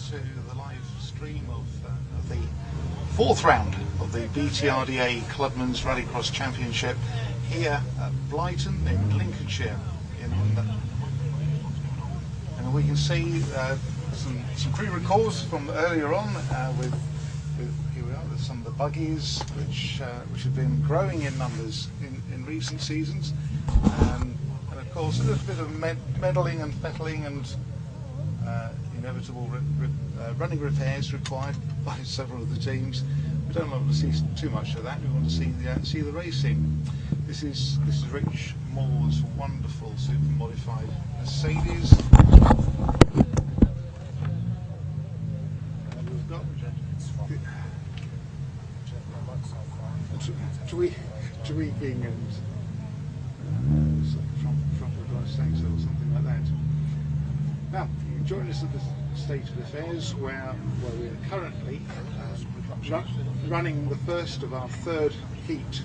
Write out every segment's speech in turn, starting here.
to the live stream of the fourth round of the BTRDA Clubmans Rallycross Championship here at Blyton in Lincolnshire. And we can see some pre-records from earlier on with here we are with some of the buggies which have been growing in numbers in recent seasons, and of course a little bit of meddling and fettling and inevitable running repairs required by several of the teams. We don't want to see too much of that. We want to see the racing. This is Rich Moore's wonderful super modified Mercedes. And we've got tweaking and front drive stacks or something like that. Now, you join us at the state of affairs where we are currently running the first of our third heat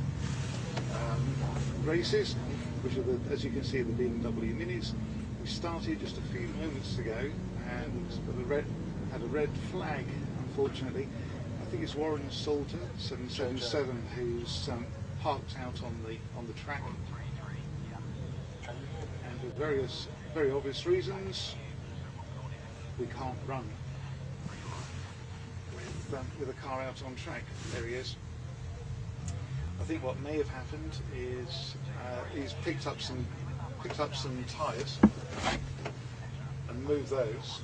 races, which are, as you can see, the BMW Minis. We started just a few moments ago and had a red flag, unfortunately. I think it's Warren Salter, 777, who's parked out on the track, and for various very obvious reasons we can't run with a car out on track. There he is. I think what may have happened is he's picked up some tyres and moved those.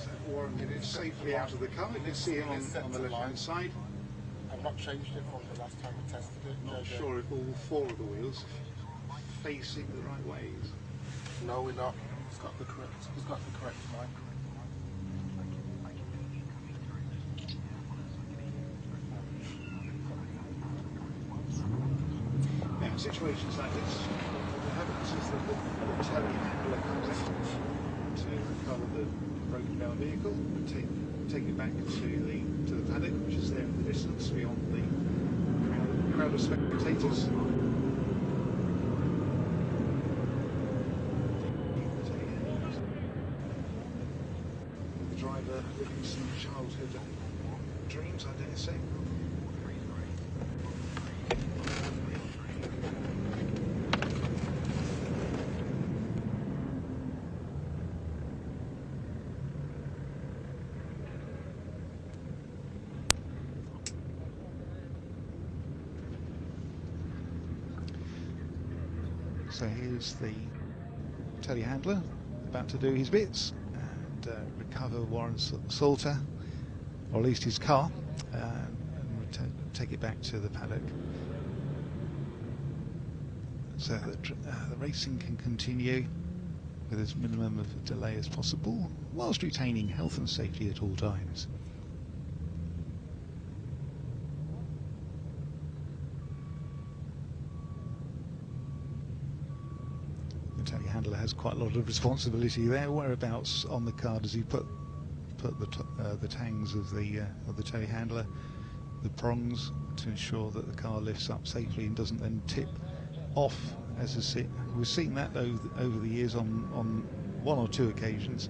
So Warren made it safely out of the car. You can see him on the left-hand side. I've not changed it from the last time we tested it. Not sure if all four of the wheels are facing the right ways. No, we're not. It's got the correct line. Now, situations like this, what happens is that the telehandler comes out to recover the broken down vehicle and take it back to the paddock, which is there in the distance beyond the crowd of spectators. The driver living some childhood dreams, I dare say. So here's the telehandler about to do his bits and recover Warren Salter, or at least his car, and take it back to the paddock, so that the racing can continue with as minimum of delay as possible, whilst retaining health and safety at all times. The telehandler has quite a lot of responsibility there. Whereabouts on the car does he put the tangs of the telehandler, the prongs, to ensure that the car lifts up safely and doesn't then tip off? We've seen that over the years on one or two occasions,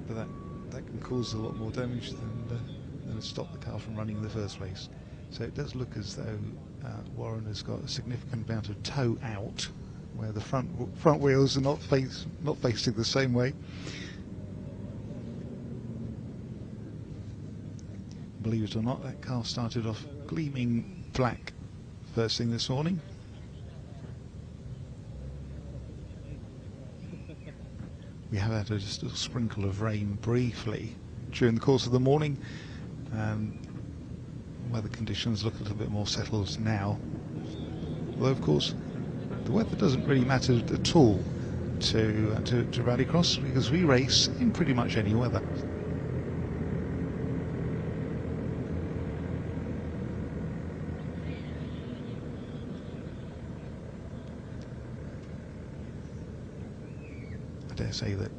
but that can cause a lot more damage than stop the car from running in the first place. So it does look as though Warren has got a significant amount of toe out, where the front wheels are not facing the same way. Believe it or not, that car started off gleaming black first thing this morning. We have had just a sprinkle of rain briefly during the course of the morning. Weather conditions look a little bit more settled now, although of course the weather doesn't really matter at all to Rallycross, because we race in pretty much any weather. I dare say that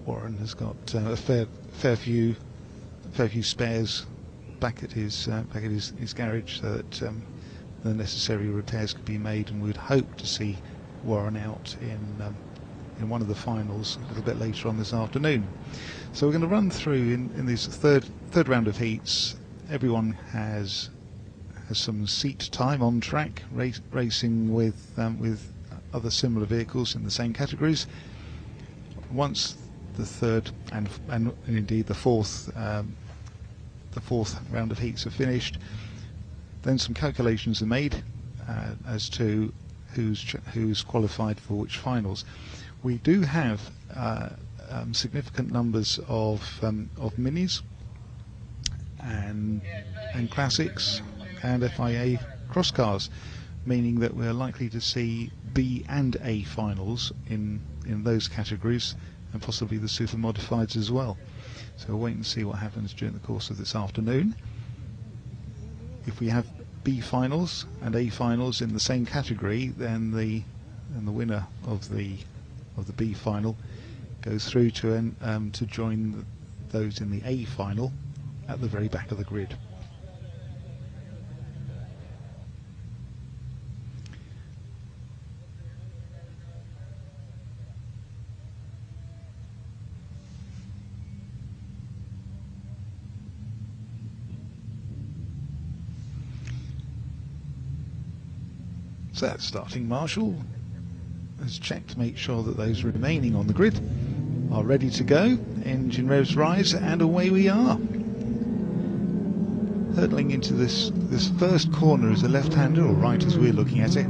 Warren has got a fair few spares back at his garage, so that the necessary repairs could be made, and we would hope to see worn out in one of the finals a little bit later on this afternoon. So we're going to run through in this third round of heats. Everyone has some seat time on track, racing with other similar vehicles in the same categories. Once the third and indeed the fourth round of heats are finished, then some calculations are made as to who's qualified for which finals. We do have significant numbers of minis and classics and FIA cross cars, meaning that we're likely to see B and A finals in those categories, and possibly the super modifieds as well. So we'll wait and see what happens during the course of this afternoon. If we have B finals and A finals in the same category, then the winner of the B final goes through to join those in the A final at the very back of the grid. So that starting marshal has checked to make sure that those remaining on the grid are ready to go. Engine revs rise, and away we are. Hurtling into this first corner is a left-hander, or right as we're looking at it.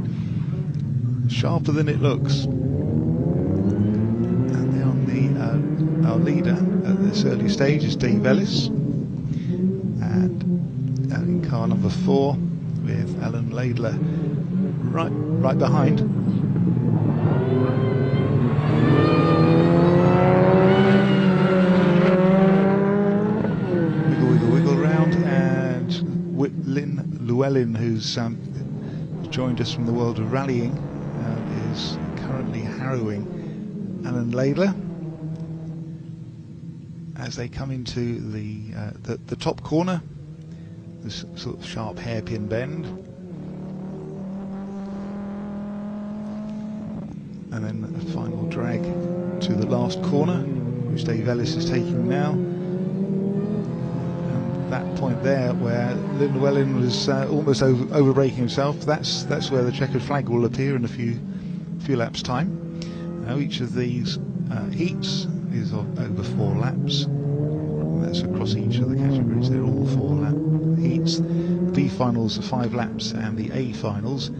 Sharper than it looks. And there on our leader at this early stage is Dave Ellis, and in car number 4 with Alan Laidler right behind. Wiggle round, and Lynn Llewellyn, who's joined us from the world of rallying, is currently harrowing Alan Laidler as they come into the top corner, this sort of sharp hairpin bend. And then a final drag to the last corner, which Dave Ellis is taking now. And that point there where Lynn Llewellyn was almost over-braking himself, that's where the checkered flag will appear in a few laps' time. Now each of these heats is over 4 laps. That's across each of the categories. They're all 4-lap heats. B finals are 5 laps, and the A finals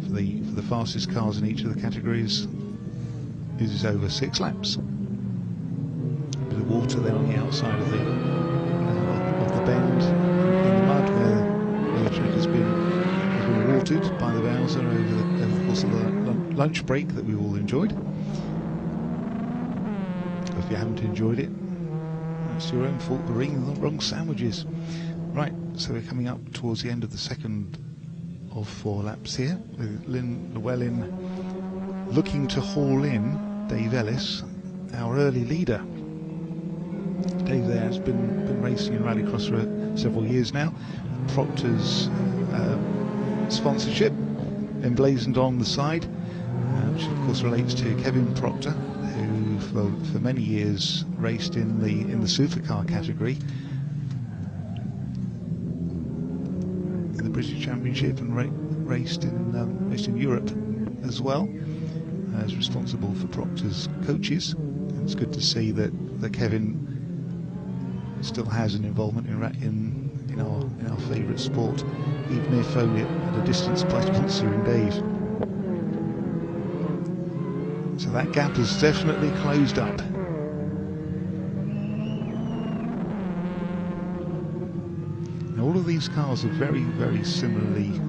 for the fastest cars in each of the categories is over 6 laps. A bit of water then on the outside of the bend in the mud where the track has been watered by the Bowser over the course of the lunch break that we all enjoyed. If you haven't enjoyed it, that's your own fault for eating the wrong sandwiches. Right, so we're coming up towards the end of the second of 4 laps here, with Lynn Llewellyn looking to haul in Dave Ellis, our early leader. Dave there has been racing in Rallycross for several years now. Proctor's sponsorship emblazoned on the side, which of course relates to Kevin Proctor, who for many years raced in the supercar category in the British Championship, and raced in Europe as well, as responsible for Proctor's coaches. And it's good to see that Kevin still has an involvement in our favourite sport, even if only at a distance by sponsoring Dave. So that gap has definitely closed up. Now all of these cars are very, very similarly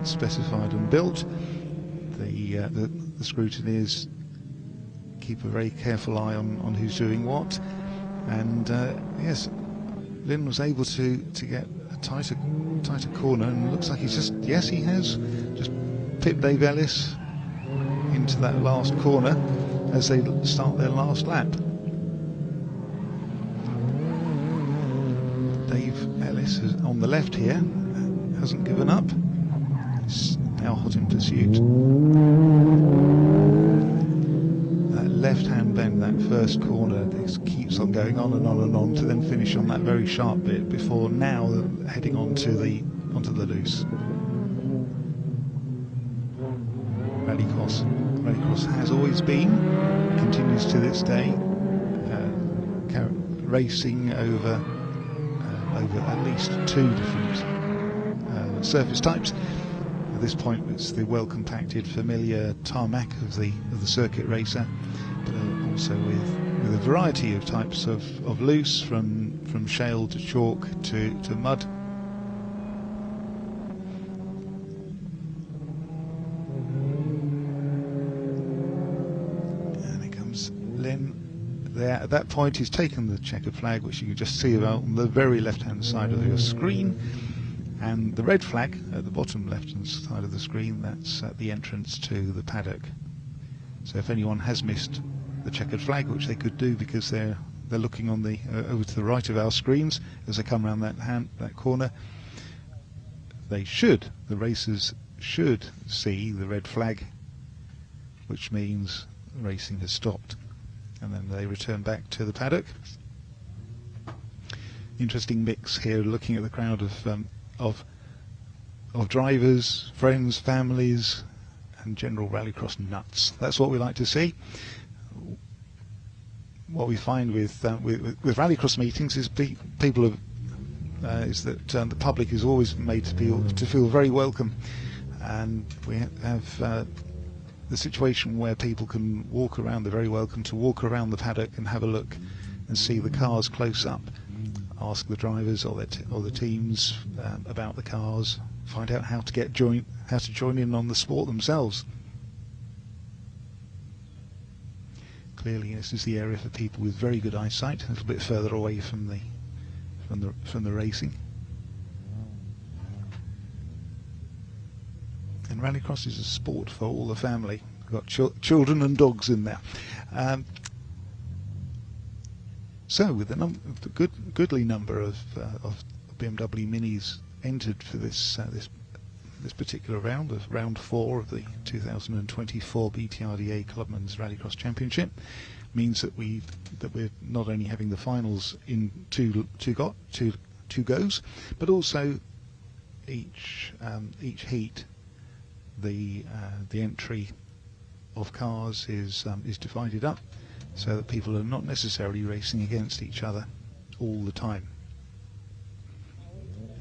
specified and built. The scrutineers keep a very careful eye on who's doing what, and yes, Lynn was able to get a tighter corner, and it looks like he has just pipped Dave Ellis into that last corner as they start their last lap. Dave Ellis is on the left here, hasn't given up. He's now hot in pursuit. That left-hand bend, that first corner, this keeps on going on and on and on to then finish on that very sharp bit before now heading onto the loose. Rallycross has always been, continues to this day, racing over at least two different surface types. At this point, it's the well-compacted, familiar tarmac of the circuit racer, but also with a variety of types of loose, from shale to chalk to mud. And here comes Len. There, at that point, he's taken the checkered flag, which you can just see about on the very left-hand side of your screen. And the red flag at the bottom left-hand side of the screen, that's at the entrance to the paddock. So if anyone has missed the checkered flag, which they could do because they're looking on the over to the right of our screens as they come around that corner, the racers should see the red flag, which means racing has stopped, and then they return back to the paddock. Interesting mix here, looking at the crowd of drivers, friends, families, and general rallycross nuts. That's what we like to see. What we find with rallycross meetings is the public is always made to feel very welcome, and we have the situation where people can walk around. They're very welcome to walk around the paddock and have a look and see the cars close up. Ask the drivers or the teams about the cars. Find out how to join in on the sport themselves. Clearly, this is the area for people with very good eyesight, a little bit further away from the racing. And rallycross is a sport for all the family. We've got children and dogs in there. So, with the goodly number of BMW Minis entered for this particular round, of round 4 of the 2024 BTRDA Clubmans Rallycross Championship, means that we're not only having the finals in two goes, but also each heat, the entry of cars is divided up, so that people are not necessarily racing against each other all the time,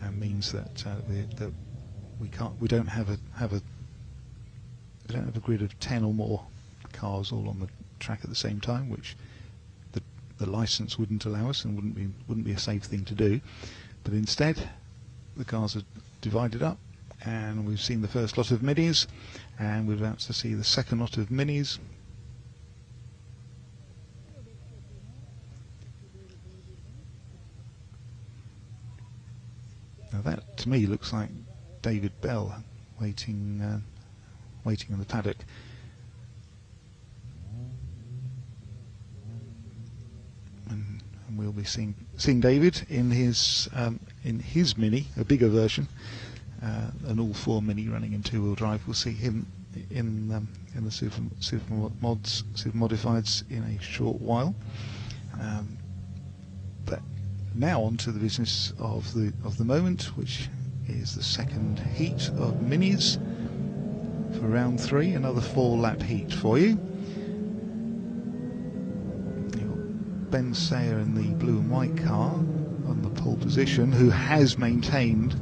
and means that we don't have a grid of 10 or more cars all on the track at the same time, which the license wouldn't allow us and wouldn't be a safe thing to do. But instead, the cars are divided up, and we've seen the first lot of minis, and we're about to see the second lot of minis. Now that to me looks like David Bell waiting in the paddock. And we'll be seeing David in his Mini, a bigger version, an all-4 Mini running in 2-wheel drive. We'll see him in the super modifieds in a short while. But now on to the business of the moment, which is the second heat of minis for round 3. Another 4-lap heat for you. Ben Sayer in the blue and white car on the pole position, who has maintained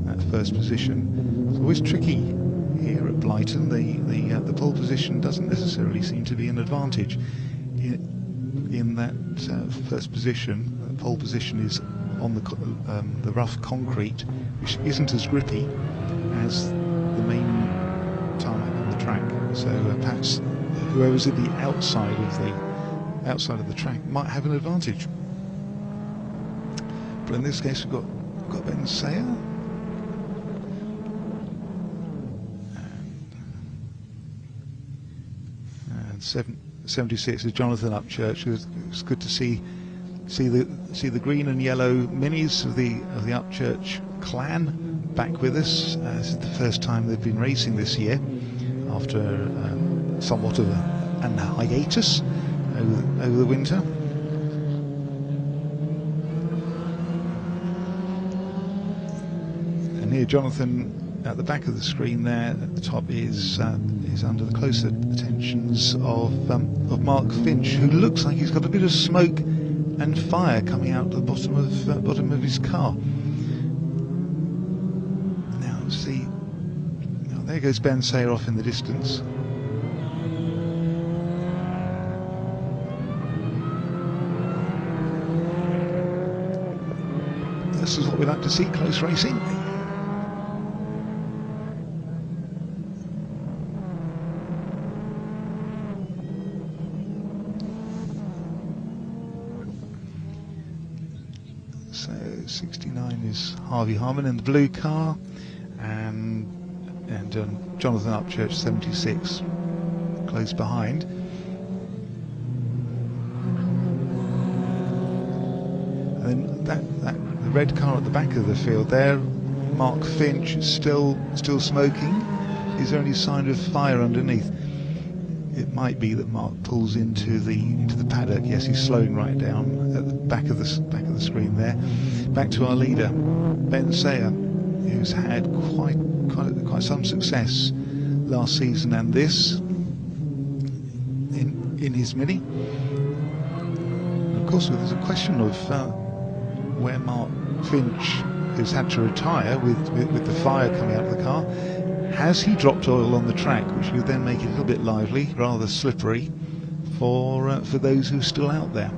that first position. It's always tricky here at Blyton. The pole position doesn't necessarily seem to be an advantage. In that first position, the pole position is on the rough concrete, which isn't as grippy as the main tarmac on the track. So perhaps whoever's at the outside of the track might have an advantage. But in this case, we've got Ben Sayer. And 76 is Jonathan Upchurch. It's good to see the green and yellow minis of the Upchurch clan back with us. This is the first time they've been racing this year after somewhat of an hiatus over the winter. And here Jonathan at the back of the screen there at the top is under the closer attentions of Mark Finch, who looks like he's got a bit of smoke and fire coming out the bottom of his car. Now see, there goes Ben Sayer off in the distance. This is what we like to see, close racing. So 69 is Harvey Harman in the blue car, and Jonathan Upchurch 76 close behind. And then the red car at the back of the field there, Mark Finch, is still smoking. Is there any sign of fire underneath? It might be that Mark pulls into the paddock. Yes, he's slowing right down at the back of the screen there. Back to our leader, Ben Sayer, who's had quite some success last season and this in his Mini. And of course, there's a question of where Mark Finch has had to retire with the fire coming out of the car. Has he dropped oil on the track, which would then make it a little bit lively, rather slippery, for those who are still out there?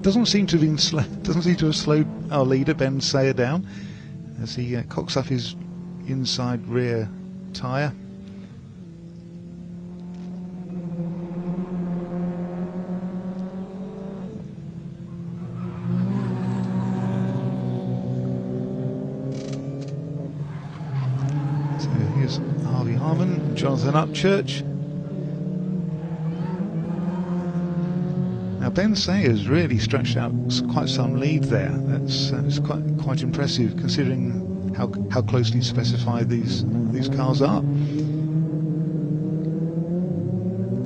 Doesn't seem to have slowed our leader Ben Sayer down as he cocks up his inside rear tyre. Here's Harvey Harman, Jonathan Upchurch. Now Ben Sayer's really stretched out quite some lead there. That's quite impressive considering how closely specified these cars are. You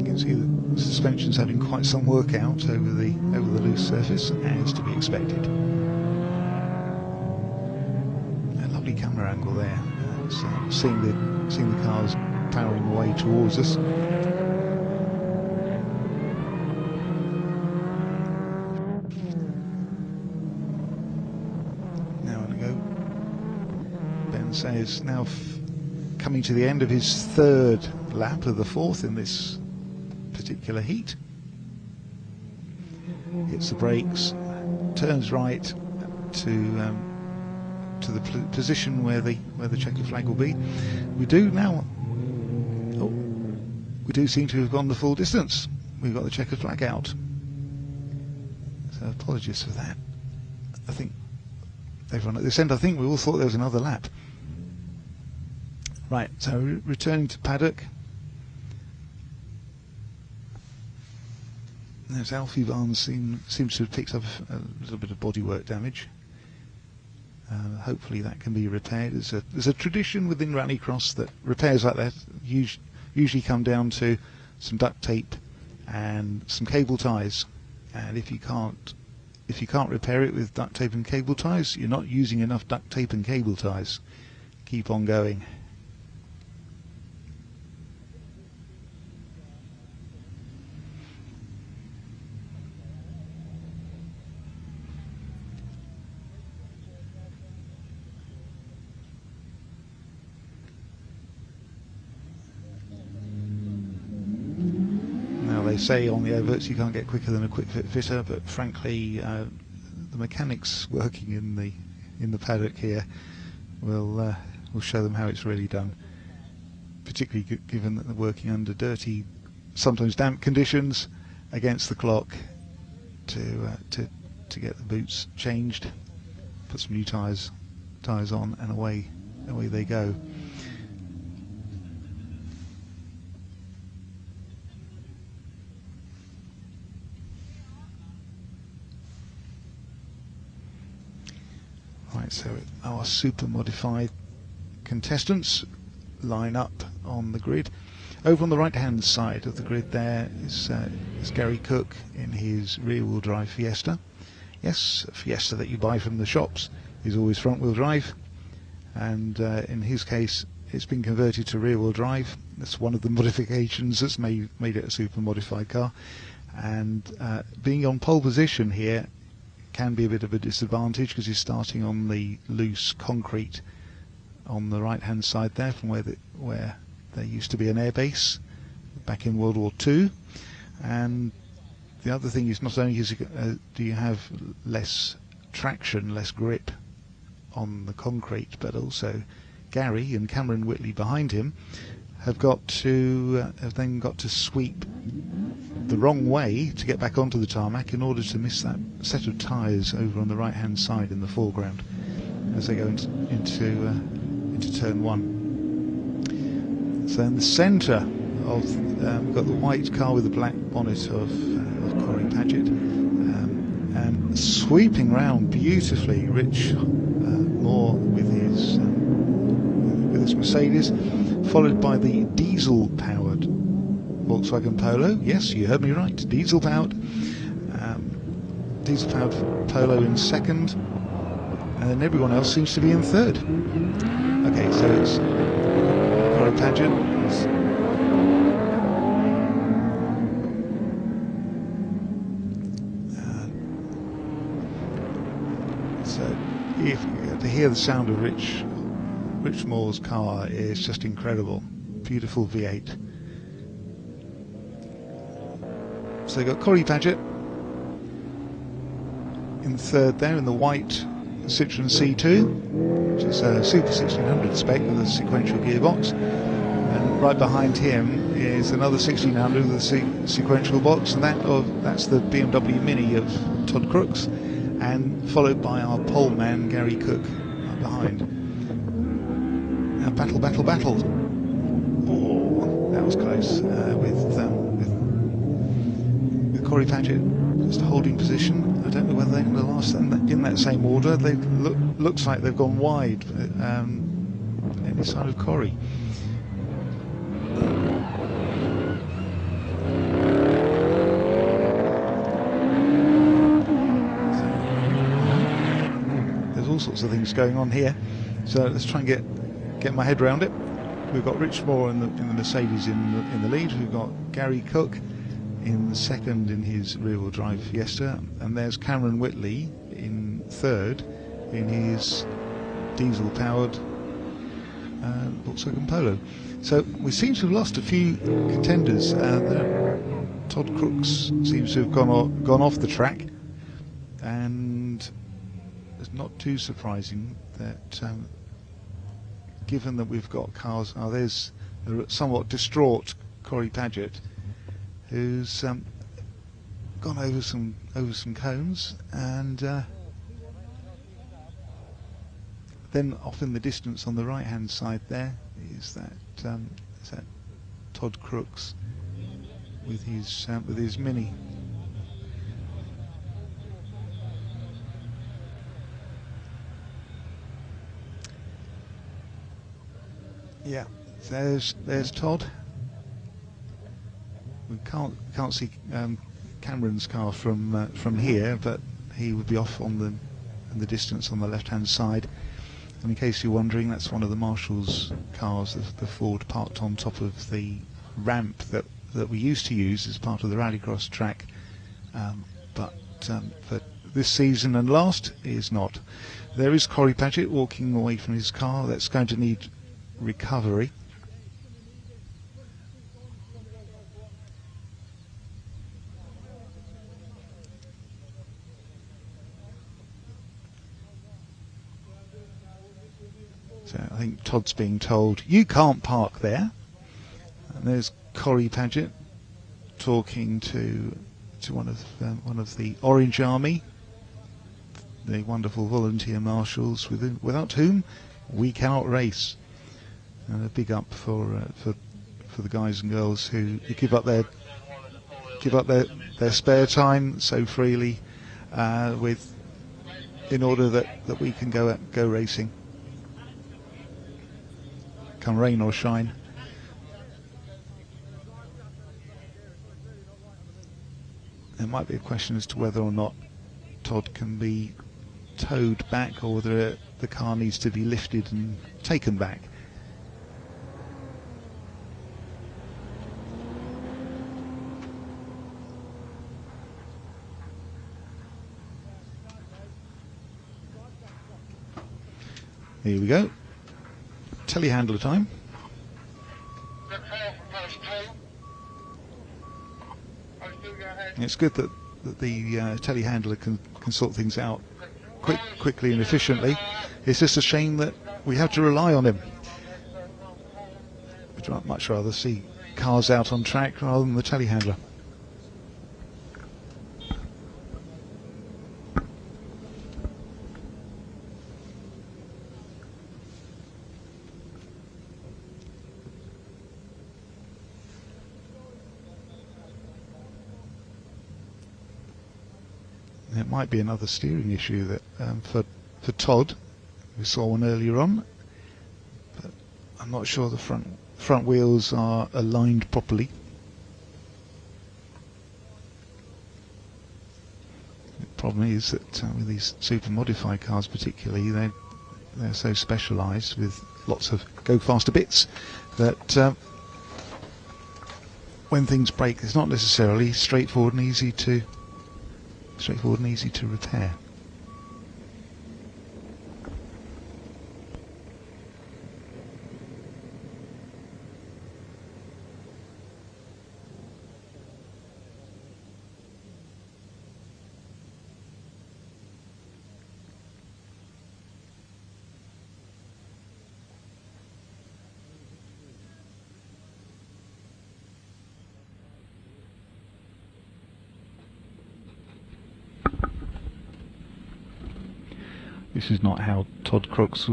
can see the suspension's having quite some work out over the loose surface, as to be expected. A lovely camera angle there. Seeing the cars powering away towards us. Now on we go. Ben Sayers now coming to the end of his third lap of the fourth in this particular heat. Hits the brakes, turns right to the position where the checker flag will be. We do seem to have gone the full distance. We've got the checker flag out, so apologies for that. I think everyone at this end, I think we all thought there was another lap. Right, so returning to paddock. There's Alfie Barnes seems to have picked up a little bit of bodywork damage. Hopefully that can be repaired. There's a tradition within Rallycross that repairs like that usually come down to some duct tape and some cable ties. And if you can't repair it with duct tape and cable ties, you're not using enough duct tape and cable ties. Keep on going. They say on the adverts you can't get quicker than a quick fit fitter, but frankly the mechanics working in the paddock here will show them how it's really done, particularly given that they're working under dirty, sometimes damp conditions against the clock to get the boots changed, put some new tyres on, and away they go. Right, so our super modified contestants line up on the grid. Over on the right hand side of the grid there is Gary Cook in his rear wheel drive Fiesta. Yes, a Fiesta that you buy from the shops is always front wheel drive, and in his case it's been converted to rear wheel drive. That's one of the modifications that's made it a super modified car, and being on pole position here can be a bit of a disadvantage because he's starting on the loose concrete on the right hand side there, from where there used to be an air base back in World War II. And the other thing is, not only do you have less traction, less grip on the concrete, but also Gary and Cameron Whitley behind him have then got to sweep the wrong way to get back onto the tarmac in order to miss that set of tyres over on the right hand side in the foreground as they go into turn one. So in the centre of we've got the white car with the black bonnet of Corey Paget, and sweeping round beautifully Rich Moore with his Mercedes, followed by the diesel-powered Volkswagen Polo. Yes, you heard me right, diesel-powered Polo in second, and then everyone else seems to be in third. Okay, so it's Corey Paget. So if to hear the sound of Rich Moore's car is just incredible. Beautiful V8. So they've got Corey Paget in third there in the white Citroen C2, which is a Super 1600 spec with a sequential gearbox, and right behind him is another 1600 with a sequential box, and that's the BMW Mini of Todd Crooks, and followed by our pole man Gary Cook right behind. Now battle. Oh, that was close with Corey Paget just holding position. I don't know whether they're going to last in that same order. They looks like they've gone wide any side of Corey. There's all sorts of things going on here. So let's try and get my head around it. We've got Rich Moore in the Mercedes in the lead. We've got Gary Cook in the second in his rear-wheel drive Fiesta, and there's Cameron Whitley in third in his diesel-powered Volkswagen Polo. So we seem to have lost a few contenders. Todd Crooks seems to have gone off the track, and it's not too surprising that given that we've got cars. There's a somewhat distraught Corey Paget, who's gone over some cones, and then off in the distance on the right hand side there is that Todd Crooks with his Mini. Yeah, there's Todd. We can't see Cameron's car from here, but he would be off in the distance on the left-hand side. And in case you're wondering, that's one of the Marshall's cars, the Ford, parked on top of the ramp that we used to use as part of the Rallycross track, but for this season and last is not. There is Corey Paget walking away from his car. That's going to need recovery. So I think Todd's being told, you can't park there. And there's Corey Paget talking to one of the Orange Army, the wonderful volunteer marshals without whom we cannot race. And a big up for the guys and girls who give up their spare time so freely with in order that we can go racing, come rain or shine. There might be a question as to whether or not Todd can be towed back, or whether the car needs to be lifted and taken back. Here we go. Telehandler time. It's good that the telehandler can sort things out quickly and efficiently. It's just a shame that we have to rely on him. I'd much rather see cars out on track rather than the telehandler. It might be another steering issue that for Todd. We saw one earlier on, but I'm not sure the front wheels are aligned properly. The problem is that with these super modified cars particularly, they're so specialised with lots of go faster bits that when things break, it's not necessarily straightforward and easy to repair. This is not how Todd Crooks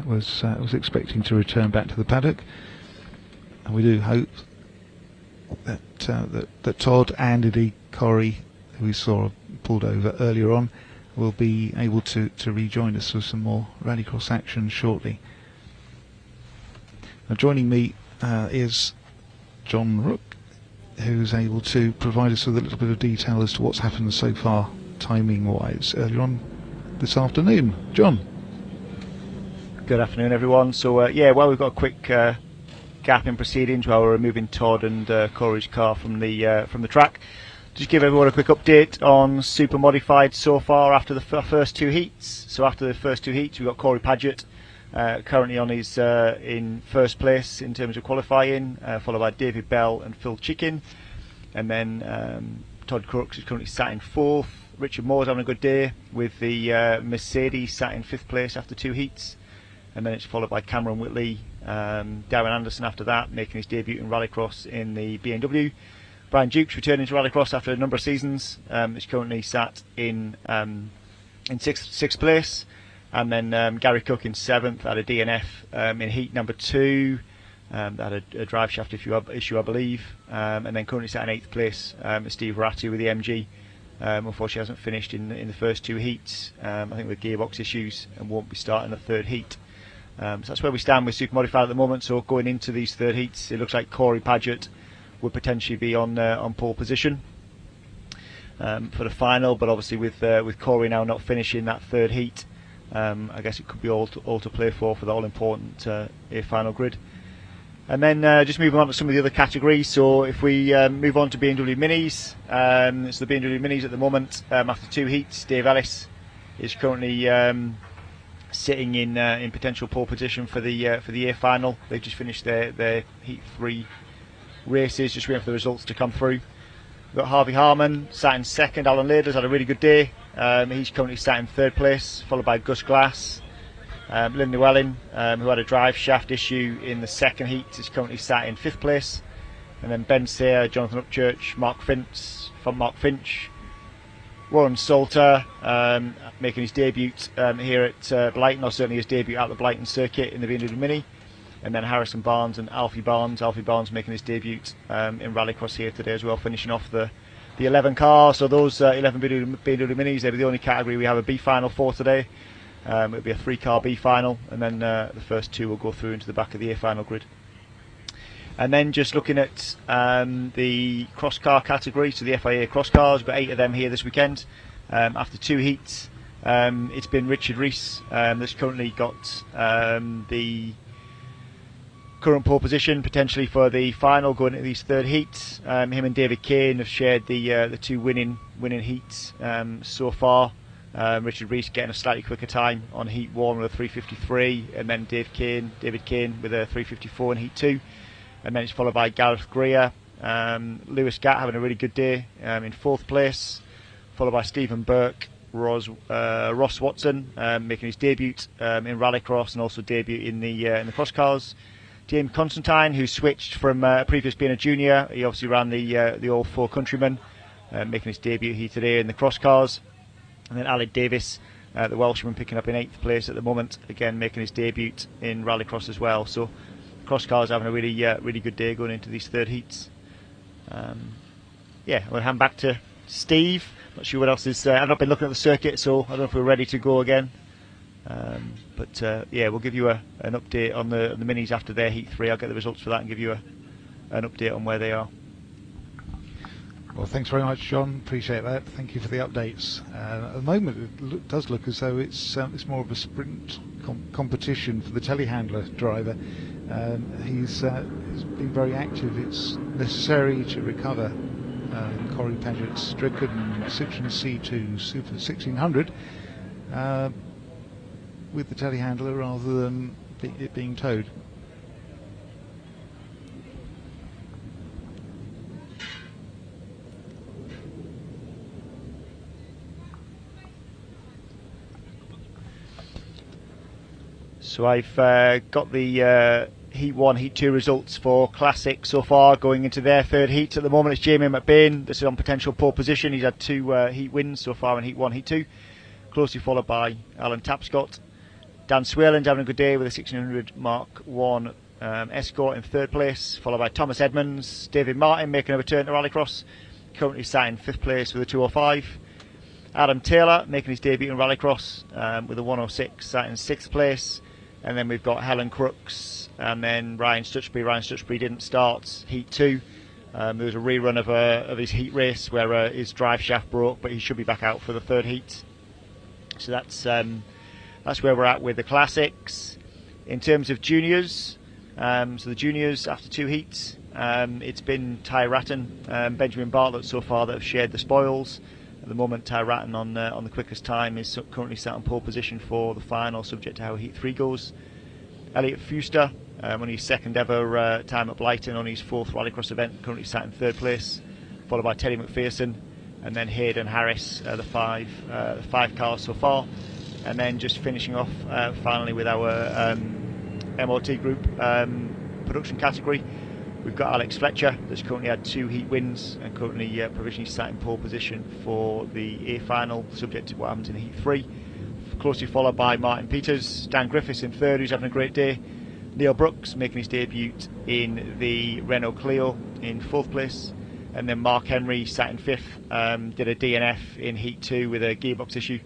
was expecting to return back to the paddock, and we do hope that that Todd and indeed Corey, who we saw pulled over earlier on, will be able to rejoin us for some more rallycross action shortly. Now joining me is John Rook, who's able to provide us with a little bit of detail as to what's happened so far timing-wise earlier on this afternoon. John. Good afternoon, everyone. So we've got a quick gap in proceedings while we're removing Todd and Corey's car from the track. Just give everyone a quick update on Super Modified so far after the first two heats. So after the first two heats, we've got Corey Paget currently on his in first place in terms of qualifying, followed by David Bell and Phil Chicken, and then Todd Crooks is currently sat in fourth. Richard Moore's having a good day with the Mercedes, sat in fifth place after two heats, and then it's followed by Cameron Whitley, Darren Anderson after that, making his debut in Rallycross in the BMW. Brian Dukes returning to Rallycross after a number of seasons, is currently sat in sixth place, and then Gary Cook in seventh, had a DNF in heat number 2. That had a drive shaft issue, I believe, and then currently sat in eighth place, Steve Ratty with the MG. Unfortunately hasn't finished in the first two heats, I think with gearbox issues, and won't be starting the third heat. So that's where we stand with Super Modified at the moment. So going into these third heats, it looks like Corey Paget would potentially be on pole position for the final, but obviously with Corey now not finishing that third heat, I guess it could be all to play for the all important A-final grid. And then just moving on to some of the other categories. So if we move on to BMW Minis, so the BMW Minis at the moment, after two heats, Dave Ellis is currently sitting in potential pole position for the A-final. They've just finished their heat 3 races, just waiting for the results to come through. We've got Harvey Harmon sat in second. Alan Lader's had a really good day. He's currently sat in third place, followed by Gus Glass. Lynn Llewellyn, who had a drive shaft issue in the second heat, is currently sat in fifth place. And then Ben Sayre, Jonathan Upchurch, Mark Finch, Warren Salter, making his debut here at Blyton, or certainly his debut at the Blyton circuit in the BMW Mini. And then Harrison Barnes and Alfie Barnes. Alfie Barnes making his debut in Rallycross here today as well, finishing off the the 11 cars. So those 11 BMW Minis, they'll be the only category we have a B-final for today. It'll be a 3-car B-final, and then the first 2 will go through into the back of the A-final grid. And then just looking at the cross car category, so the FIA cross cars, we've got 8 of them here this weekend. After 2 heats, it's been Richard Rees that's currently got the current pole position potentially for the final going into these 3rd heats. Him and David Kane have shared the 2 winning heats so far. Richard Rees getting a slightly quicker time on heat 1 with a 3:53, and then David Kane with a 3:54 in heat 2, and then it's followed by Gareth Greer. Lewis Gatt having a really good day in 4th place, followed by Stephen Burke, Ross Watson making his debut in Rallycross and also debut in the cross cars. James Constantine, who switched from previous being a junior, he obviously ran the All 4 Countryman, making his debut here today in the cross cars. And then Aled Davis, the Welshman, picking up in 8th place at the moment, again making his debut in Rallycross as well. So cross cars having a really good day going into these 3rd heats. Yeah, we'll hand back to Steve. Not sure what else is. I've not been looking at the circuit, so I don't know if we're ready to go again. But yeah, we'll give you an update on the minis after their heat 3. I'll get the results for that and give you an update on where they are. Well, thanks very much, John. Appreciate that. Thank you for the updates. At the moment, it does look as though it's more of a sprint competition for the telehandler driver. He's been very active. It's necessary to recover Corey Paget's stricken Citroen C2 Super 1600 with the telehandler rather than it being towed. So I've got the Heat 1, Heat 2 results for Classic so far going into their 3rd heat. At the moment it's Jamie McBain. This is on potential pole position. He's had 2 heat wins so far in Heat 1, Heat 2. Closely followed by Alan Tapscott. Dan Swayland's having a good day with a 1600 Mark 1 Escort in 3rd place. Followed by Thomas Edmonds. David Martin making a return to Rallycross. Currently sat in 5th place with a 205. Adam Taylor making his debut in Rallycross with a 106, sat in 6th place. And then we've got Helen Crooks and then Ryan Stutchbury. Ryan Stutchbury didn't start Heat 2. There was a rerun of his heat race where his drive shaft broke, but he should be back out for the 3rd heat. So that's where we're at with the Classics. In terms of juniors, so the juniors after 2 heats, it's been Ty Ratton, Benjamin Bartlett so far that have shared the spoils. At the moment, Ty Ratton on the quickest time is currently sat on pole position for the final, subject to how Heat 3 goes. Elliot Fuster, on his 2nd ever time at Blyton, on his 4th Rallycross event, currently sat in 3rd place, followed by Teddy McPherson, and then Hayden Harris, the 5 cars so far. And then just finishing off finally with our MOT group production category. We've got Alex Fletcher that's currently had 2 heat wins and currently provisionally sat in pole position for the A-final, subject to what happens in heat 3. Closely followed by Martin Peters, Dan Griffiths in 3rd, who's having a great day. Neil Brooks making his debut in the Renault Clio in 4th place. And then Mark Henry sat in 5th, did a DNF in heat 2 with a gearbox issue.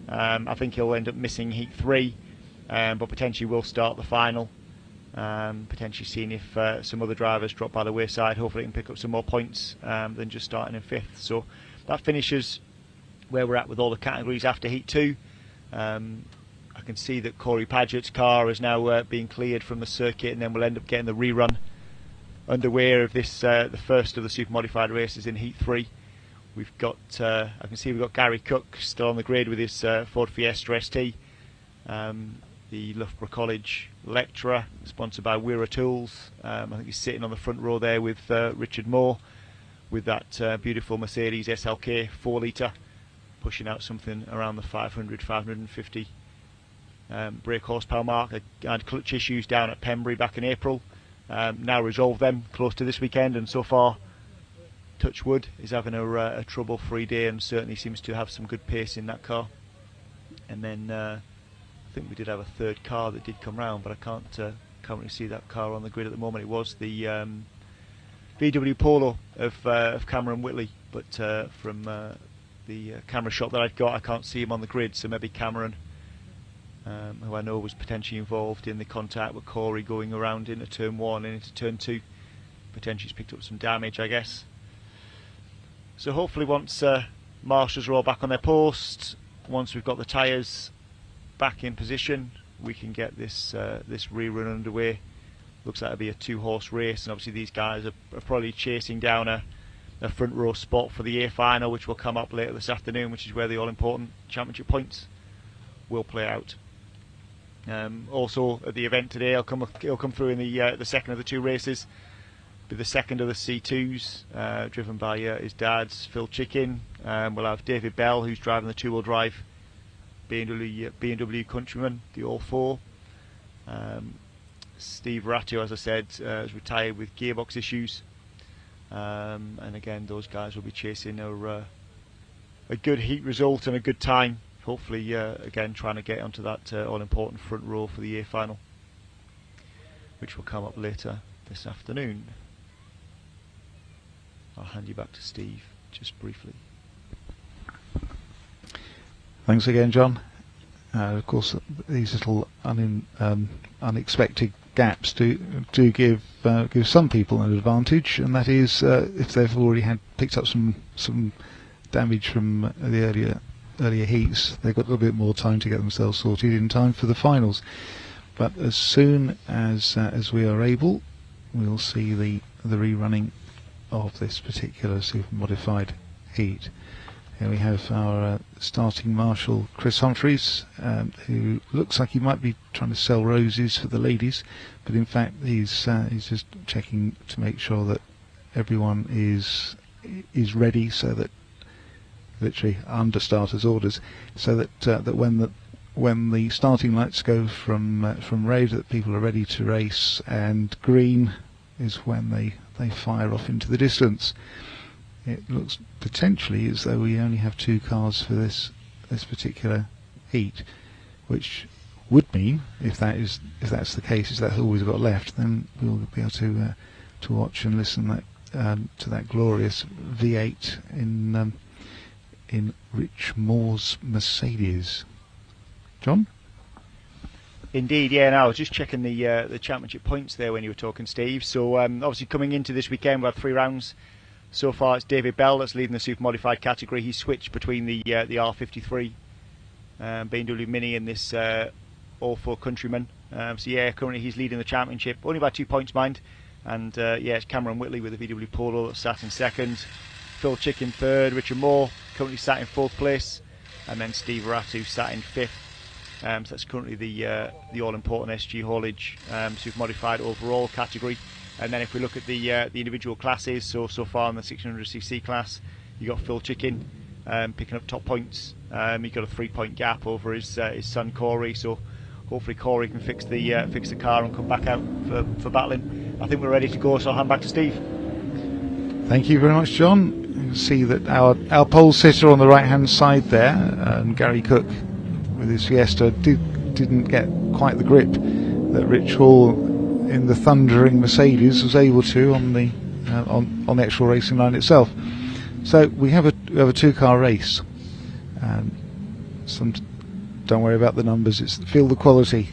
I think he'll end up missing heat 3, but potentially will start the final. Potentially seeing if some other drivers drop by the wayside. Hopefully he can pick up some more points than just starting in 5th. So that finishes where we're at with all the categories after heat 2. I can see that Corey Paget's car is now being cleared from the circuit, and then we'll end up getting the rerun underway of this the first of the super modified races in heat 3. We've got I can see we've got Gary Cook still on the grid with his Ford Fiesta ST. The Loughborough College lecturer, sponsored by Weira Tools. I think he's sitting on the front row there with Richard Moore, with that beautiful Mercedes SLK 4 litre, pushing out something around the 500, 550 brake horsepower mark. I had clutch issues down at Pembury back in April. Now resolved them close to this weekend, and so far, touch wood, is having a trouble-free day and certainly seems to have some good pace in that car. And then I think we did have a 3rd car that did come round, but I can't currently see that car on the grid at the moment. It was the VW Polo of Cameron Whitley but from the camera shot that I've got, I can't see him on the grid. So maybe Cameron, who I know was potentially involved in the contact with Corey going around into turn 1 and into turn 2, potentially has picked up some damage, I guess. So hopefully once marshals are all back on their posts, once we've got the tyres back in position, we can get this this rerun underway. Looks like it'll be a 2-horse race, and obviously these guys are probably chasing down a front row spot for the A-final, which will come up later this afternoon, which is where the all-important championship points will play out. Also at the event today, it'll come through in the second of the 2 races. Be the second of the C2s, driven by his dad's Phil Chicken. We'll have David Bell, who's driving the 2-wheel drive BMW Countryman, the All 4. Steve Ratio, as I said, is retired with gearbox issues. And again, those guys will be chasing a good heat result and a good time. Hopefully, again, trying to get onto that all-important front row for the A-final, which will come up later this afternoon. I'll hand you back to Steve, just briefly. Thanks again, John. Of course, these little unexpected gaps do give some people an advantage, and that is if they've already picked up some damage from the earlier heats, they've got a little bit more time to get themselves sorted in time for the finals. But as soon as we are able, we'll see the rerunning of this particular super modified heat. Here we have our starting marshal Chris Humphreys, who looks like he might be trying to sell roses for the ladies, but in fact he's just checking to make sure that everyone is ready, so that literally under starters orders, so that that when the starting lights go from red, that people are ready to race, and green is when they fire off into the distance. It looks potentially as though we only have 2 cars for this particular heat, which would mean, if that's the case, if that's all we've got left, then we'll be able to watch and listen to that glorious V8 in Rich Moore's Mercedes. John? Indeed, yeah. Now I was just checking the championship points there when you were talking, Steve. So obviously coming into this weekend, we have 3 rounds. So far, it's David Bell that's leading the super modified category. He's switched between the R53 BMW Mini and this All 4 Countryman. So yeah, currently he's leading the championship, only by 2 points, mind. And yeah, it's Cameron Whitley with the VW Polo that sat in second. Phil Chicken third. Richard Moore currently sat in 4th place, and then Steve Ratu sat in 5th. So that's currently the all-important SG haulage super modified overall category. And then if we look at the individual classes, so far in the 600cc class, you got Phil Chicken picking up top points. He got a 3-point gap over his son Corey. So hopefully Corey can fix the car and come back out for battling. I think we're ready to go. So I'll hand back to Steve. Thank you very much, John. You can see that our pole sitter on the right-hand side there, Gary Cook, with his Fiesta, didn't get quite the grip that Rich Hall in the thundering Mercedes was able to on the actual racing line itself. So we have a 2-car race. Don't worry about the numbers. It's feel the quality.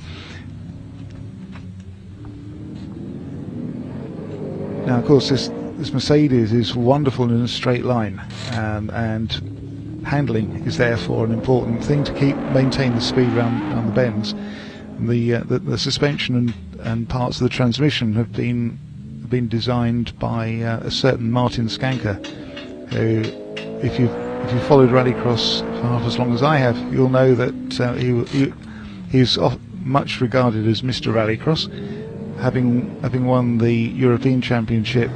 Now, of course, this Mercedes is wonderful in a straight line, and handling is therefore an important thing to maintain the speed around the bends. The suspension and parts of the transmission have been designed by a certain Martin Skanker, who, if you've followed Rallycross for half as long as I have, you'll know that he's much regarded as Mr. Rallycross, having won the European Championship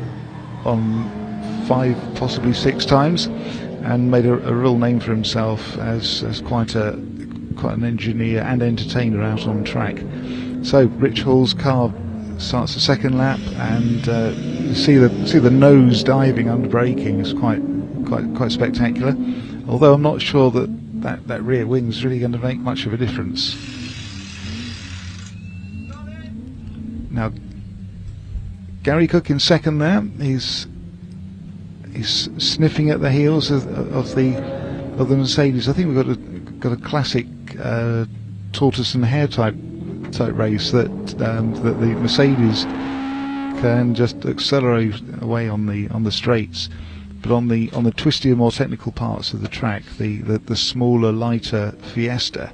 on 5, possibly 6 times, and made a real name for himself as quite an engineer and entertainer out on track. So Rich Hall's car starts the 2nd lap, and you see the nose diving under braking is quite spectacular. Although I'm not sure that rear wing is really going to make much of a difference. Now Gary Cook in 2nd there. sniffing at the heels of the Mercedes. I think we've got a classic tortoise and hare type race that the Mercedes can just accelerate away on the straights, but on the twistier, more technical parts of the track, the smaller, lighter Fiesta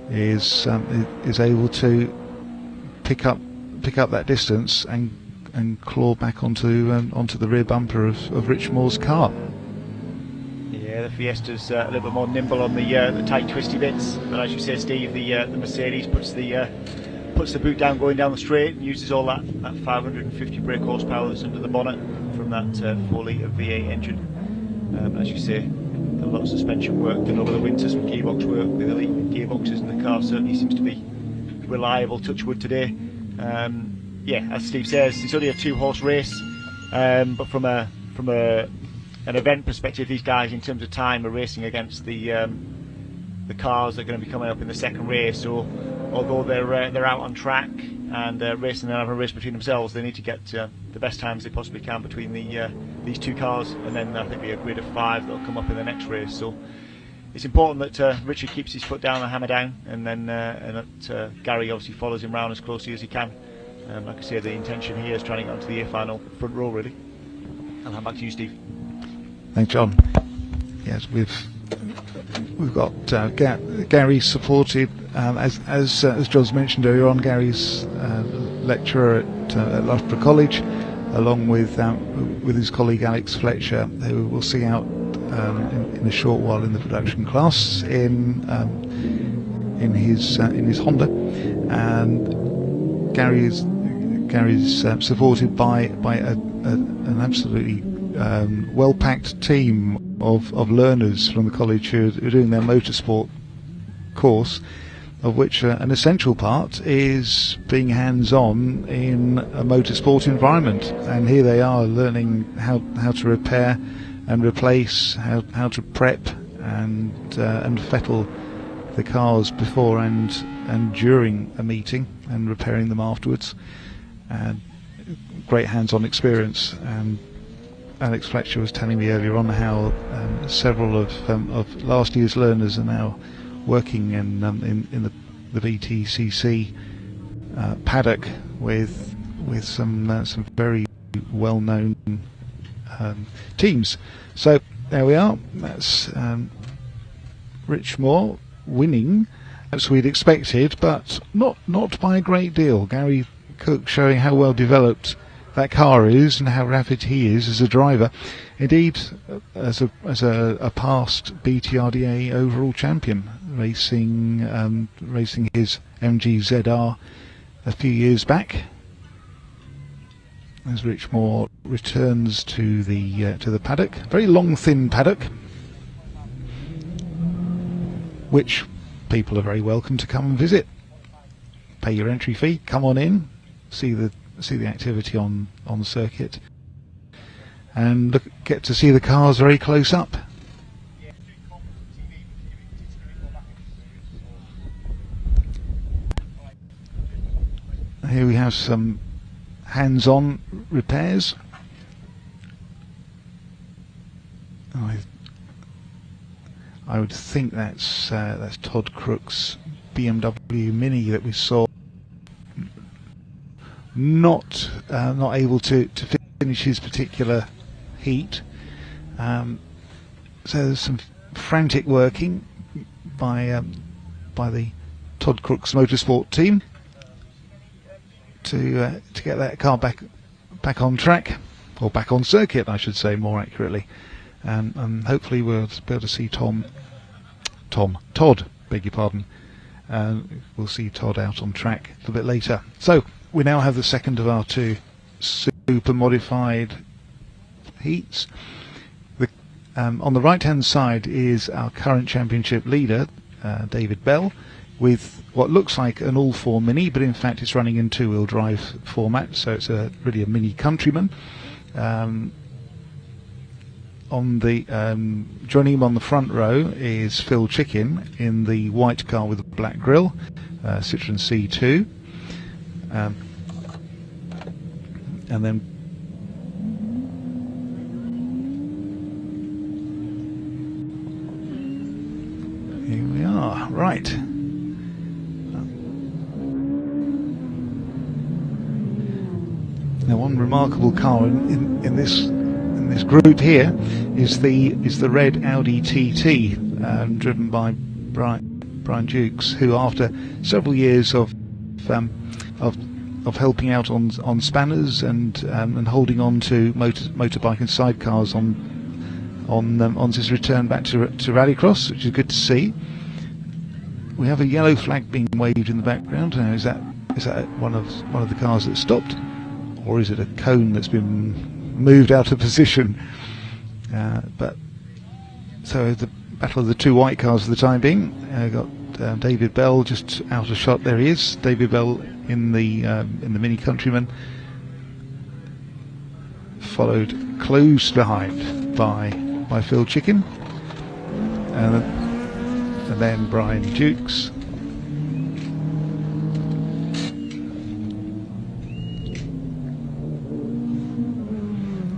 is able to pick up that distance and claw back onto the rear bumper of Rich Moore's car. Yeah, the Fiesta's a little bit more nimble on the tight, twisty bits, but as you say, Steve, the Mercedes puts the boot down going down the straight and uses all that 550 brake horsepower that's under the bonnet from that 4-litre V8 engine. As you say, a lot of suspension work done over the winter, some gearbox work with elite gearboxes, and the car certainly seems to be reliable, touch wood today. Yeah, as Steve says, it's only a 2-horse race, but from an event perspective, these guys in terms of time are racing against the cars that are going to be coming up in the second race. So although they're out on track and racing and having a race between themselves, they need to get the best times they possibly can between these two cars, and then I think be a grid of 5 that'll come up in the next race. So it's important that Richard keeps his foot down and hammer down, and that Gary obviously follows him round as closely as he can. Like I say, the intention here is trying to get onto the A-final front row, really. I'll hand back to you, Steve. Thanks, John. Yes, we've got Gary supported, as John's mentioned earlier on. Gary's lecturer at Loughborough College, along with his colleague Alex Fletcher, who we'll see out in a short while in the production class in his Honda, and Gary's supported by an absolutely well-packed team of learners from the college who are doing their motorsport course, of which an essential part is being hands-on in a motorsport environment. And here they are learning how to repair and replace, how to prep and fettle the cars before and during a meeting, and repairing them afterwards. And great hands-on experience. And Alex Fletcher was telling me earlier on how several of last year's learners are now working in the BTCC paddock with some very well-known teams. So there we are. That's Rich Moore winning, as we'd expected, but not by a great deal. Gary Cook showing how well developed that car is and how rapid he is as a driver. Indeed, as a past BTRDA overall champion, racing his MG ZR a few years back. As Rich Moore returns to the paddock, very long, thin paddock, which people are very welcome to come and visit. Pay your entry fee, come on in, see the activity on the circuit, and get to see the cars very close up. Here we have some hands-on repairs. I would think that's Todd Crook's BMW Mini that we saw not able to finish his particular heat. So there's some frantic working by the Todd Crook's motorsport team to get that car back on track, or back on circuit, I should say more accurately. And hopefully we'll be able to see Todd, beg your pardon. We'll see Todd out on track a little bit later. So we now have the second of our two super modified heats. On the right hand side is our current championship leader, David Bell, with what looks like an all-4 Mini, but in fact it's running in two-wheel drive format, so it's really a Mini Countryman. Joining him on the front row is Phil Chicken in the white car with the black grille, Citroen C2, and then car. Right. Now, one remarkable car in this group here is the red Audi TT, driven by Brian Dukes, who, after several years of helping out on spanners and holding on to motorbike and sidecars on his return back to Rallycross, which is good to see. We have a yellow flag being waved in the background. Now, is that one of the cars that stopped, or is it a cone that's been moved out of position? But so the battle of the two white cars for the time being. Got David Bell just out of shot. There he is, David Bell in the Mini Countryman, followed close behind by Phil Chicken, and then Brian Dukes.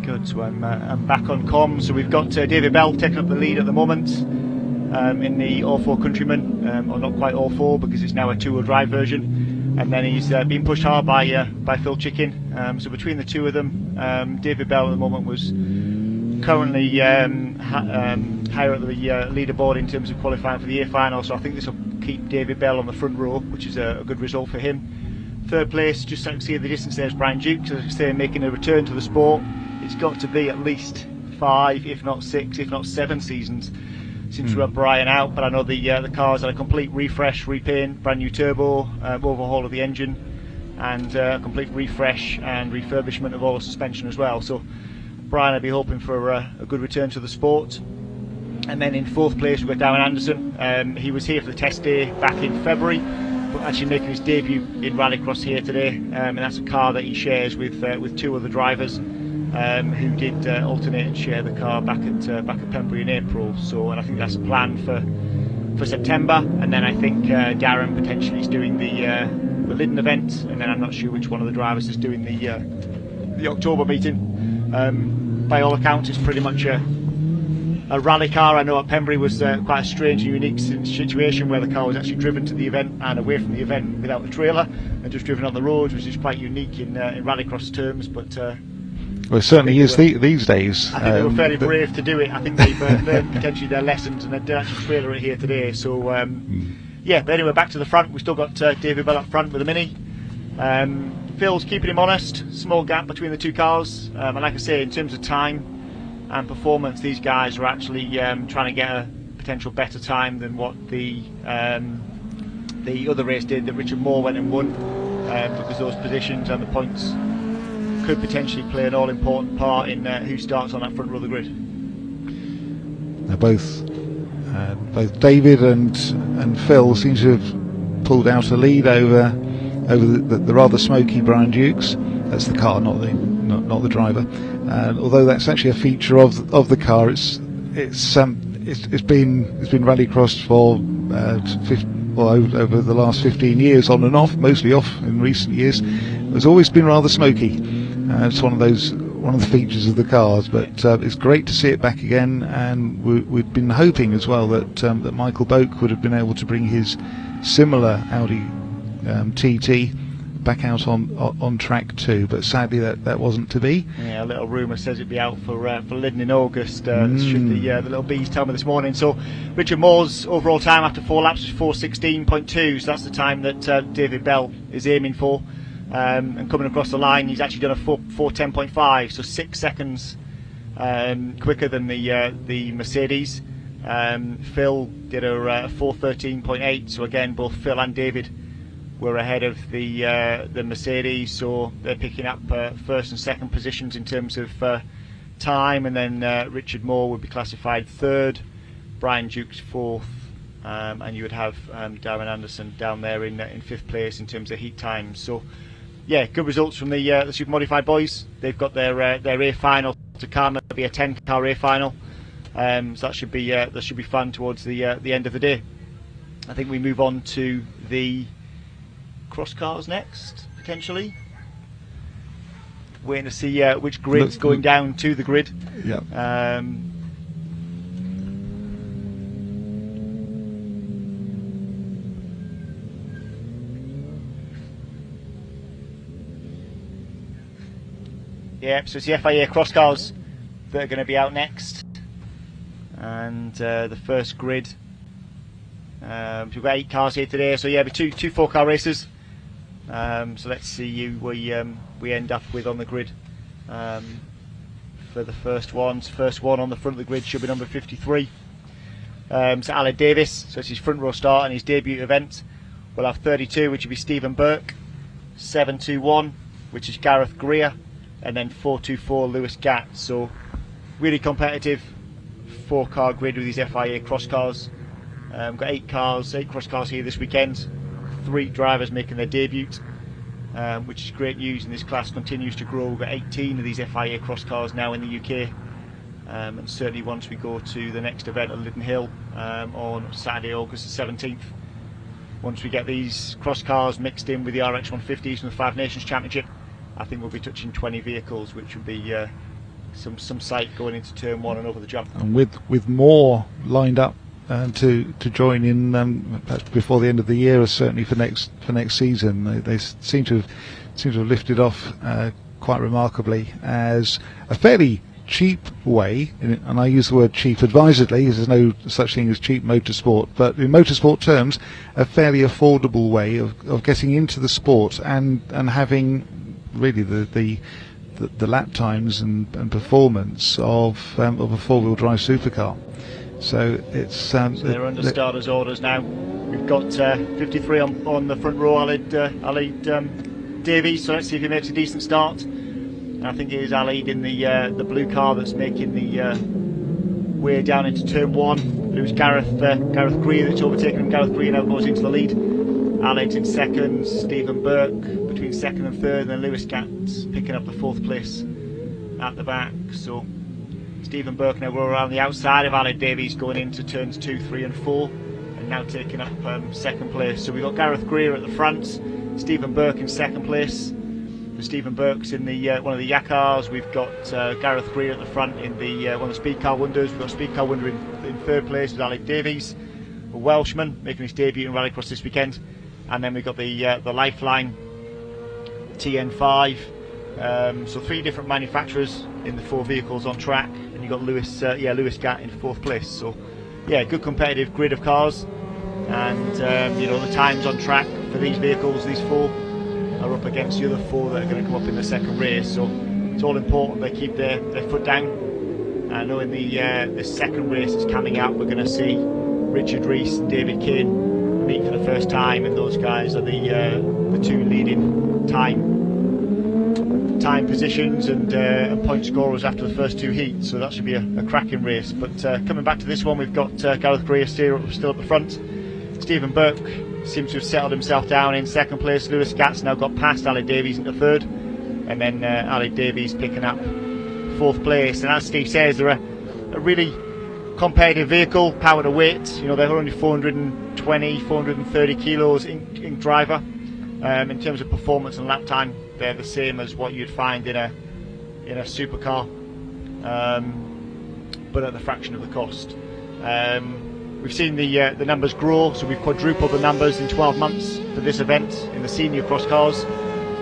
Good. So I'm back on comms. So we've got David Bell taking up the lead at the moment in the all-four Countryman, or not quite all-four because it's now a two-wheel drive version, and then he's being pushed hard by Phil Chicken. So between the two of them, David Bell at the moment was currently higher at the leaderboard in terms of qualifying for the A-final, so I think this will keep David Bell on the front row, which is a good result for him. Third place, just so you can see the distance there, is Brian Dukes, as I say, making a return to the sport. It's got to be at least 5, if not 6, if not 7 seasons since we had Brian out, but I know the car's had a complete refresh, repaint, brand new turbo, overhaul of the engine, and a complete refresh and refurbishment of all the suspension as well. So Brian, I'd be hoping for a good return to the sport. And then in fourth place we've got Darren Anderson. He was here for the test day back in February, but actually making his debut in Rallycross here today, and that's a car that he shares with two other drivers who did alternate and share the car back at Pembury in April. So, and I think that's a plan for September, and then I think Darren potentially is doing the Lyddon event, and then I'm not sure which one of the drivers is doing the October meeting. By all accounts, it's pretty much a rally car. I know at Pembury was quite a strange and unique situation where the car was actually driven to the event and away from the event without the trailer and just driven on the roads, which is quite unique in rallycross terms. But well, it certainly is these days. I think they were fairly brave to do it. I think they've learned potentially their lessons, and they did actually trailer it here today. So yeah, but anyway, back to the front. We've still got David Bell up front with the Mini. Phil's keeping him honest. Small gap between the two cars, and like I say, in terms of time and performance, these guys are actually trying to get a potential better time than what the other race did that Richard Moore went and won, because those positions and the points could potentially play an all-important part in who starts on that front row of the grid. Now both David and Phil seem to have pulled out a lead over the rather smoky Brian Dukes. That's the car, not the driver. Although that's actually a feature of the car, it's been rallycrossed for over the last 15 years, on and off, mostly off in recent years. It's always been rather smoky. It's one of the features of the cars, but it's great to see it back again. And we'd been hoping as well that Michael Boak would have been able to bring his similar Audi TT back out on track too, but sadly that wasn't to be. Yeah, a little rumour says it'd be out for Lyddon in August. Should the little bees tell me this morning. So Richard Moore's overall time after 4 laps is 4:16.2, so that's the time that David Bell is aiming for. And coming across the line, he's actually done a 4:10.5, so 6 seconds quicker than the Mercedes. Phil did a 4:13.8, so again both Phil and David were ahead of the Mercedes, so they're picking up first and second positions in terms of time, and then Richard Moore would be classified third, Brian Dukes fourth, and you would have Darren Anderson down there in fifth place in terms of heat times. So yeah, good results from the super modified boys. They've got their A-final to come. It'll be a 10-car A-final, so that should be fun towards the end of the day. I think we move on to the cross cars next, potentially. Waiting to see which grid's going down to the grid. Yeah. Yeah, so it's the FIA cross cars that are going to be out next, and the first grid. So we've got 8 cars here today. So yeah, two 4-car races. So let's see who we end up with on the grid for the first one. So first one on the front of the grid should be number 53. So Aled Davis. So it's his front row start and his debut event. We'll have 32, which will be Stephen Burke. 721, which is Gareth Greer, and then 424 Lewis Gatt. So really competitive 4-car grid with these FIA cross cars. Got 8 cross cars here this weekend. 3 drivers making their debut, which is great news, and this class continues to grow. We've got 18 of these FIA cross cars now in the UK, and certainly once we go to the next event at Liddon Hill on Saturday, August the 17th, once we get these cross cars mixed in with the RX 150s from the Five Nations Championship, I think we'll be touching 20 vehicles, which would be some sight going into turn 1 and over the jump. And with more lined up to join in perhaps before the end of the year, or certainly for next season, they seem to have lifted off quite remarkably as a fairly cheap way, and I use the word cheap advisedly, because there's no such thing as cheap motorsport, but in motorsport terms, a fairly affordable way of getting into the sport and having really the lap times and performance of a 4-wheel drive supercar. So it's so they're under starters orders now. We've got 53 on the front row, Aled Davies. So let's see if he makes a decent start. I think it is Aled in the blue car that's making the way down into turn 1. It was Gareth Greer that's overtaken him. Gareth Greer now goes into the lead. Aled's in second, Stephen Burke between second and third, and then Lewis Gatt picking up the 4th place at the back. So Stephen Burke now go around the outside of Aled Davies going into turns 2, 3 and 4, and now taking up second place. So we've got Gareth Greer at the front, Stephen Burke in second place. Stephen Burke's in the one of the Yakars. We've got Gareth Greer at the front in the one of the Speed Car Wonders. We've got Speed Car Wonder in third place with Aled Davies, a Welshman making his debut in Rallycross this weekend. And then we've got the Lifeline TN5. So 3 different manufacturers in the 4 vehicles on track, and you've got Lewis Gatt in 4th place. So yeah, good competitive grid of cars, and the times on track for these vehicles, these 4, are up against the other 4 that are going to come up in the second race. So it's all important they keep their foot down. I know in the second race that's coming out, we're going to see Richard Rees and David Kane meet for the first time, and those guys are the 2 leading time positions and point scorers after the first 2 heats. So that should be a cracking race. But coming back to this one, we've got Gareth Greer still at the front. Stephen Burke seems to have settled himself down in second place. Lewis Gatt's now got past Aled Davies into third, and then Aled Davies picking up 4th place. And as Steve says, they're a really competitive vehicle, power to weight. They're only 420, 430 kilos in driver. In terms of performance and lap time, they're the same as what you'd find in a supercar, but at the fraction of the cost. We've seen the numbers grow, so we've quadrupled the numbers in 12 months for this event in the senior cross cars,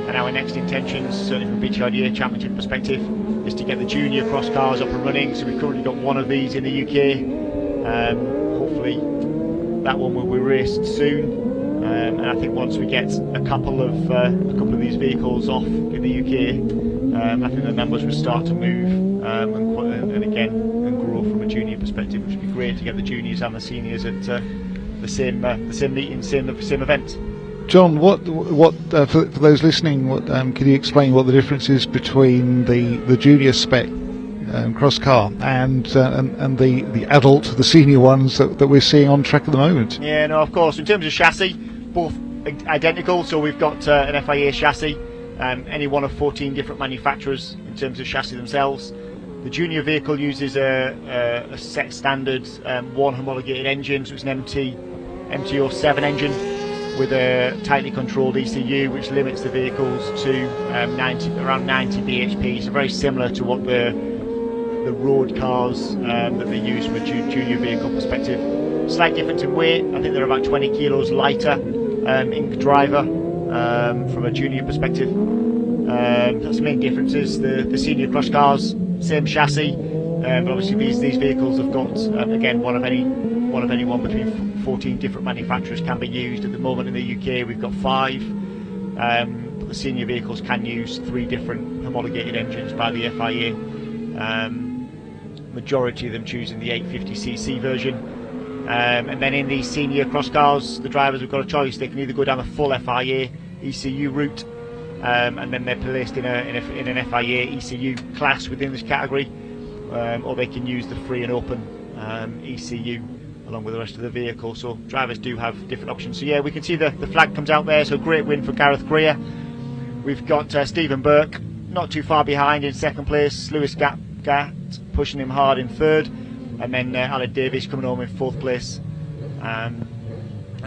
and our next intentions, certainly from BTRDA Championship perspective, is to get the junior cross cars up and running. So we've currently got 1 of these in the UK. Hopefully that one will be raced soon, and I think once we get a couple of these vehicles off in the UK, I think the numbers will start to move and again grow from a junior perspective, which would be great to get the juniors and the seniors at the same meeting, same event. John, what for those listening, can you explain what the difference is between the junior spec cross car and the adult, the senior ones that we're seeing on track at the moment? Yeah, no, of course. In terms of chassis, both identical. So we've got an FIA chassis, any one of 14 different manufacturers in terms of chassis themselves. The junior vehicle uses a set standard 1 homologated engine, so it's an MT-07 engine with a tightly controlled ECU, which limits the vehicles to around 90 bhp. So very similar to what the road cars that they use from a junior vehicle perspective. Slight difference in weight. I think they're about 20 kilos lighter in driver from a junior perspective. That's the main differences. The senior cross cars, same chassis, but obviously these vehicles have got again one of anyone between 14 different manufacturers can be used. At the moment in the UK we've got 5, but the senior vehicles can use 3 different homologated engines by the FIA. Majority of them choosing the 850cc version, and then in these senior cross cars the drivers have got a choice. They can either go down the full FIA ECU route, and then they're placed in an FIA ECU class within this category, or they can use the free and open ECU along with the rest of the vehicle. So drivers do have different options. So yeah, we can see the flag comes out there, so great win for Gareth Greer. We've got Stephen Burke not too far behind in second place, Lewis Gatt pushing him hard in third, and then Aled Davies coming home in fourth place. And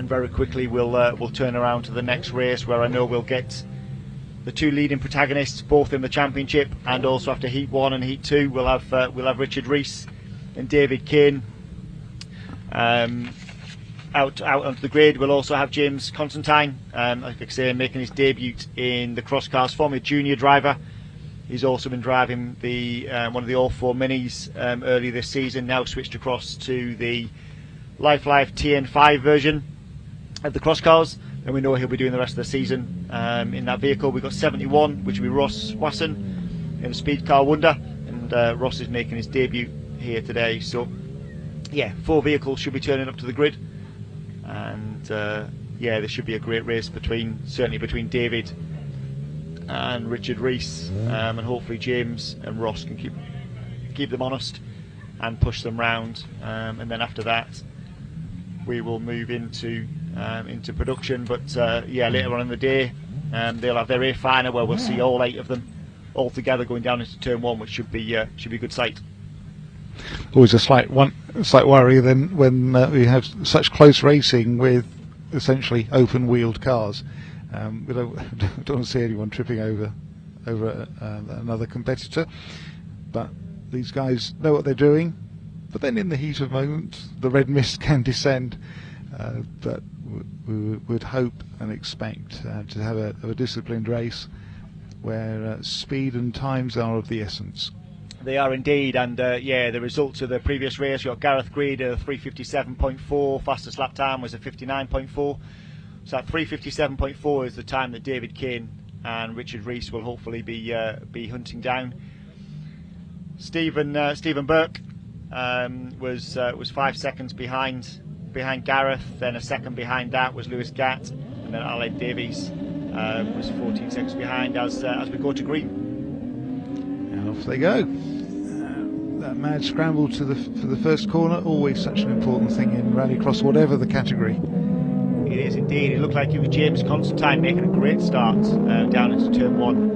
very quickly we'll turn around to the next race, where I know we'll get the 2 leading protagonists both in the championship, and also after heat 1 and heat 2 we'll have Richard Rees and David Kane out onto the grid. We'll also have James Constantine, like I say, making his debut in the cross cars, former junior driver. He's also been driving the one of the All 4 Minis early this season, now switched across to the Life TN5 version of the cross cars, and we know he'll be doing the rest of the season in that vehicle. We've got 71, which will be Ross Wasson in the Speed Car Wonder, and Ross is making his debut here today. So yeah, 4 vehicles should be turning up to the grid, and yeah, there should be a great race certainly between David and Richard Rees, and hopefully James and Ross can keep them honest and push them round, and then after that we will move into production. But yeah, later on in the day they'll have their A-final, where we'll see all 8 of them all together going down into turn 1, which should be a good sight. Always a slight worry then when we have such close racing with essentially open-wheeled cars. We don't want to see anyone tripping over another competitor, but these guys know what they're doing. But then in the heat of moment the red mist can descend, but we would hope and expect to have a disciplined race where speed and times are of the essence. They are indeed, and yeah, the results of the previous race, you got Gareth Greer, 3:57.4, fastest lap time was a 59.4. So that 3:57.4 is the time that David Kane and Richard Rees will hopefully be hunting down. Stephen Burke was 5 seconds behind Gareth. Then a second behind that was Lewis Gatt, and then Aled Davies was 14 seconds behind as we go to green. And off they go. That mad scramble for the first corner, always such an important thing in rallycross, whatever the category. It is indeed. It looked like it was James Constantine making a great start down into turn 1,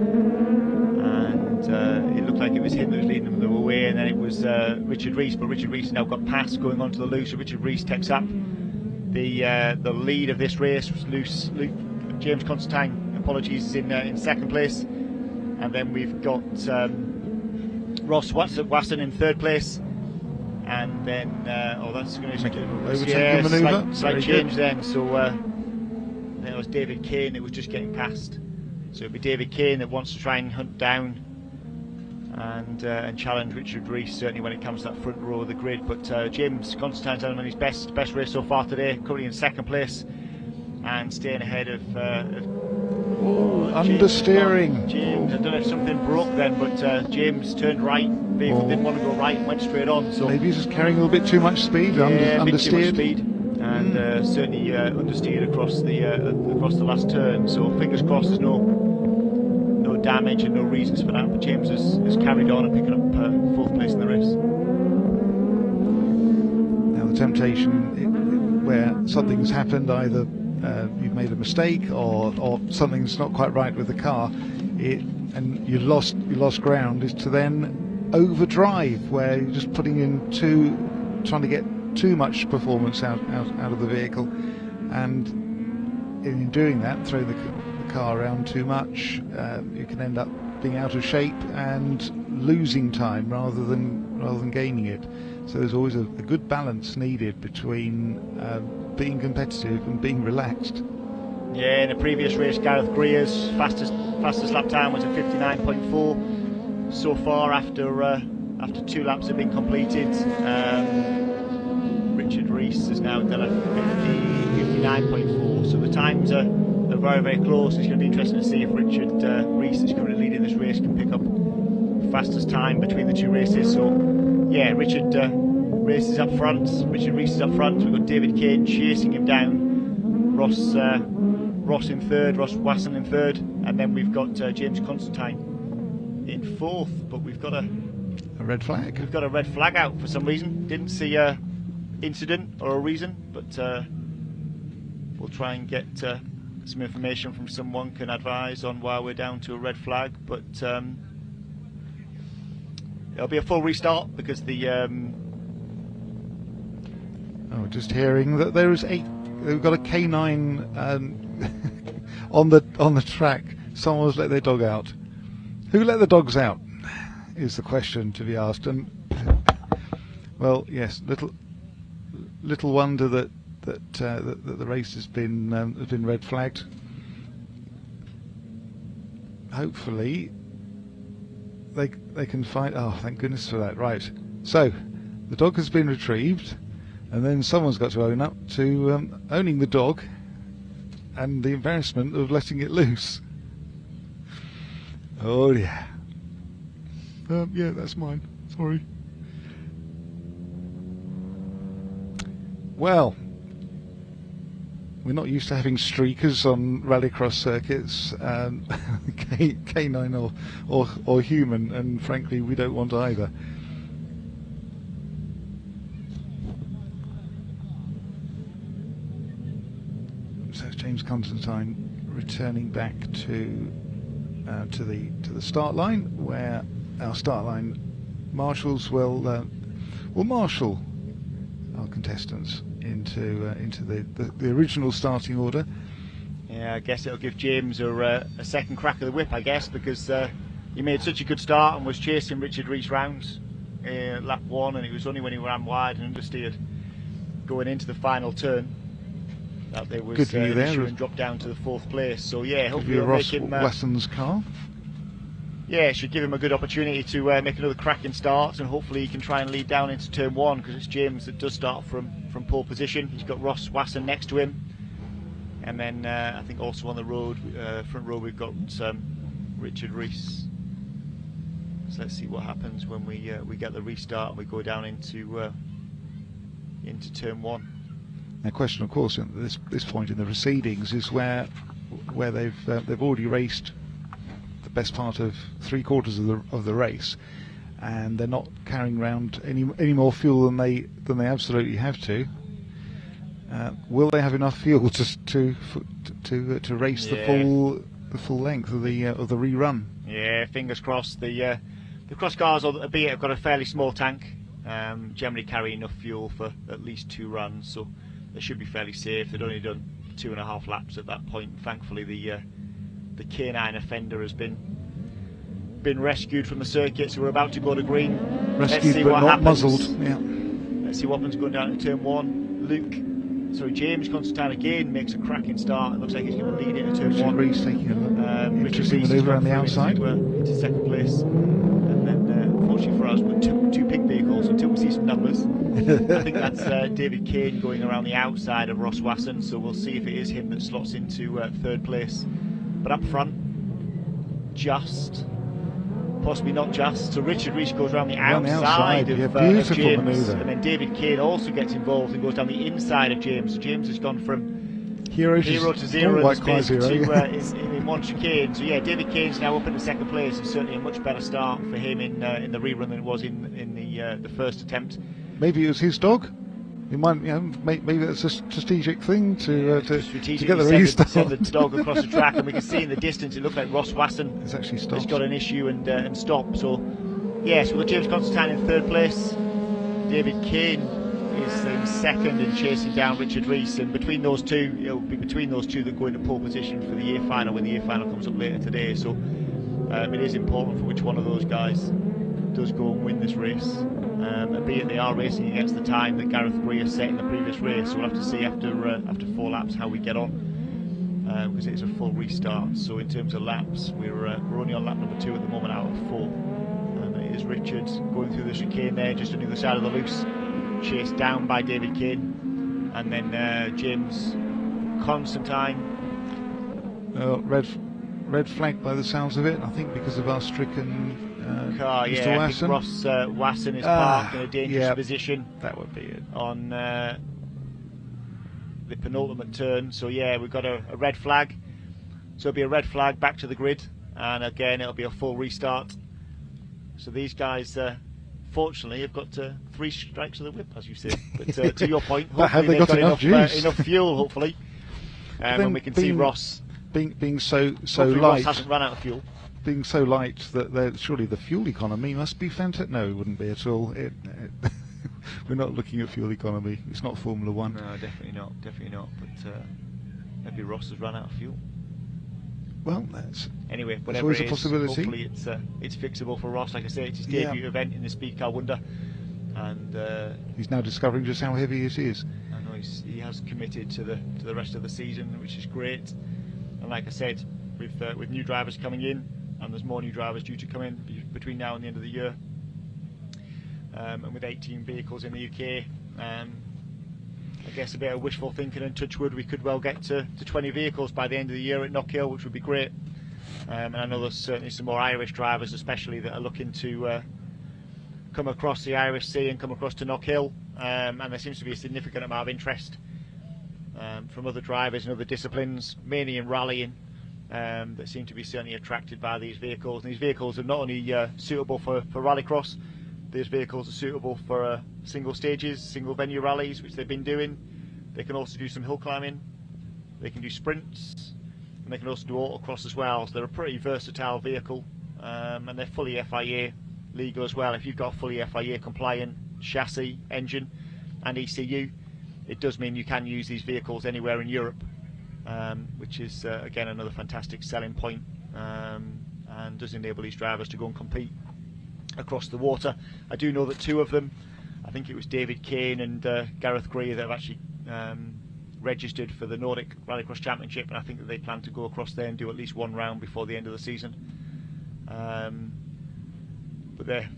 and it looked like it was him that was leading them the way, and then it was Richard Rees, but Richard Rees now got past going onto the loose, so Richard Rees takes up the lead of this race. James Constantine, apologies, is in second place, and then we've got Ross Wasson in third place. And then, that's going to be slight change then. So then it was David Kane that was just getting past. So it'll be David Kane that wants to try and hunt down and challenge Richard Rees, certainly when it comes to that front row of the grid. But James Constantine's done his best race so far today, currently in second place and staying ahead of understeering. James, I don't know if something broke then, but James turned right. Didn't want to go right and went straight on. So maybe he's just carrying a little bit too much speed, understeered. Too much speed, and certainly understeered across the last turn. So fingers crossed, there's no damage and no reasons for that. But James has carried on and picking up fourth place in the race. Now the temptation where something's happened, either you've made a mistake or something's not quite right with the car, and you lost ground, is to then overdrive, where you're just putting in trying to get too much performance out of the vehicle, and in doing that, throw the car around too much. You can end up being out of shape and losing time rather than gaining it. So there's always a good balance needed between being competitive and being relaxed. Yeah, in the previous race, Gareth Greer's fastest lap time was a 59.4. So far, after 2 laps have been completed, Richard Rees has now done a 59.4. So the times are very, very close. It's going to be interesting to see if Richard Rees, is currently leading this race, can pick up fastest time between the 2 races. So yeah, Richard Rees is up front. Richard Rees is up front. We've got David Kane chasing him down. Ross in third, Ross Wasson in third, and then we've got James Constantine in fourth. But we've got a red flag. We've got a red flag out for some reason. Didn't see a incident or a reason, but we'll try and get some information from someone can advise on why we're down to a red flag. But it'll be a full restart because the oh, just hearing that there is we've got a canine on the track. Someone's let their dog out. Who let the dogs out is the question to be asked. And well, yes, little wonder that the race has been red flagged. Hopefully they can find. Oh, thank goodness for that. Right, so the dog has been retrieved, and then someone's got to own up to owning the dog and the embarrassment of letting it loose. Oh yeah. Yeah, that's mine. Sorry. Well, we're not used to having streakers on rallycross circuits, canine or human, and frankly, we don't want either. So James Constantine returning back to the start line, where our start line marshals will marshal our contestants into the original starting order. Yeah, I guess it'll give James a second crack of the whip, I guess, because he made such a good start and was chasing Richard Rees round lap 1, and it was only when he ran wide and understeered going into the final turn that there was an issue and dropped down to the 4th place. So yeah, hopefully it'll make him Wasson's car. Yeah, it should give him a good opportunity to make another cracking start, and hopefully he can try and lead down into turn 1, because it's James that does start from pole position. He's got Ross Wasson next to him, and then I think also on the road, front row, we've got Richard Rees. So let's see what happens when we get the restart and we go down into turn 1. The question, of course, at this point in the proceedings is where they've already raced the best part of 3/4 of the race, and they're not carrying around any more fuel than they absolutely have to. Will they have enough fuel to race the full length of the rerun? Yeah, fingers crossed. The cross cars, albeit have got a fairly small tank, generally carry enough fuel for at least 2 runs, so they should be fairly safe. They'd only done 2.5 laps at that point. Thankfully, the canine offender has been rescued from the circuit, so we're about to go to green. Rescued, let's see but what not happens. muzzled. Yeah. Let's see what happens going down to turn 1. James Constantine again makes a cracking start. It looks like he's going to lead into turn 1. Rees taking an interesting manoeuvre on the outside. Into second place. And then, unfortunately for us, with two pink vehicles, until we see some numbers. I think that's David Kane going around the outside of Ross Wasson, so we'll see if it is him that slots into 3rd place. But up front, possibly not just. So Richard Rees goes around the outside of James, manoeuvre. and then David Kane also gets involved and goes down the inside of James. So James has gone from hero to zero in space in one chicane. So yeah, David Kane's now up in the 2nd place. It's certainly a much better start for him in the rerun than it was in the first attempt. Maybe it was his dog. It might, maybe that's a strategic thing to get the restart. Send the dog across the track, and we can see in the distance it looked like Ross Wasson has actually stopped. He's got an issue and stopped. So yes, we've got James Constantine in 3rd place. David Kane is in 2nd and chasing down Richard Rees, and between those two, it'll be between those two that go into pole position for the A-final when the A-final comes up later today. So it is important for which one of those guys does go and win this race. Albeit they are racing against the time that Gareth Greer set in the previous race, so we'll have to see after 4 laps how we get on. because it is a full restart. So in terms of laps, we're only on lap number 2 at the moment out of 4. And it is Richard going through the chicane there, just on the other side of the loose, chased down by David Kane, and then James Constantine. Red flag by the sounds of it, I think because of our stricken car. Mr. Yeah, I Wasson. think Ross Wasson is parked in a dangerous position. That would be it. On the penultimate turn. So yeah, we've got a red flag. So it'll be a red flag back to the grid, and again it'll be a full restart. So these guys, fortunately, have got 3 strikes of the whip, as you say. But to your point, Have hopefully they they've got enough juice? enough fuel, hopefully, and we can see Ross. Being so Hopefully light, Ross hasn't run out of fuel. being so light that surely the fuel economy must be fantastic. No, it wouldn't be at all. We're not looking at fuel economy. It's not Formula One. No, definitely not. Definitely not. But maybe Ross has run out of fuel. Well, that's anyway. that's Whatever always it a is, possibility. hopefully it's fixable for Ross. Like I say, it's his debut event in the Speed Car Wonder, and he's now discovering just how heavy it is. I know he has committed to the rest of the season, which is great. And like I said, with new drivers coming in, and there's more new drivers due to come in between now and the end of the year, and with 18 vehicles in the UK, I guess a bit of wishful thinking and touch wood, we could well get to 20 vehicles by the end of the year at Knockhill, which would be great. And I know there's certainly some more Irish drivers especially that are looking to come across the Irish Sea and come across to Knockhill, and there seems to be a significant amount of interest from other drivers in other disciplines, mainly in rallying, that seem to be certainly attracted by these vehicles. And these vehicles are not only suitable for rallycross, these vehicles are suitable for single stages, single venue rallies, which they've been doing. They can also do some hill climbing, they can do sprints, and they can also do autocross as well. So they're a pretty versatile vehicle, and they're fully FIA legal as well. If you've got a fully FIA compliant chassis, engine and ECU, it does mean you can use these vehicles anywhere in Europe, which is again another fantastic selling point, and does enable these drivers to go and compete across the water. I do know that 2 of them, I think it was David Kane and Gareth Greer, that have actually registered for the Nordic Rallycross Championship, and I think that they plan to go across there and do at least 1 round before the end of the season. But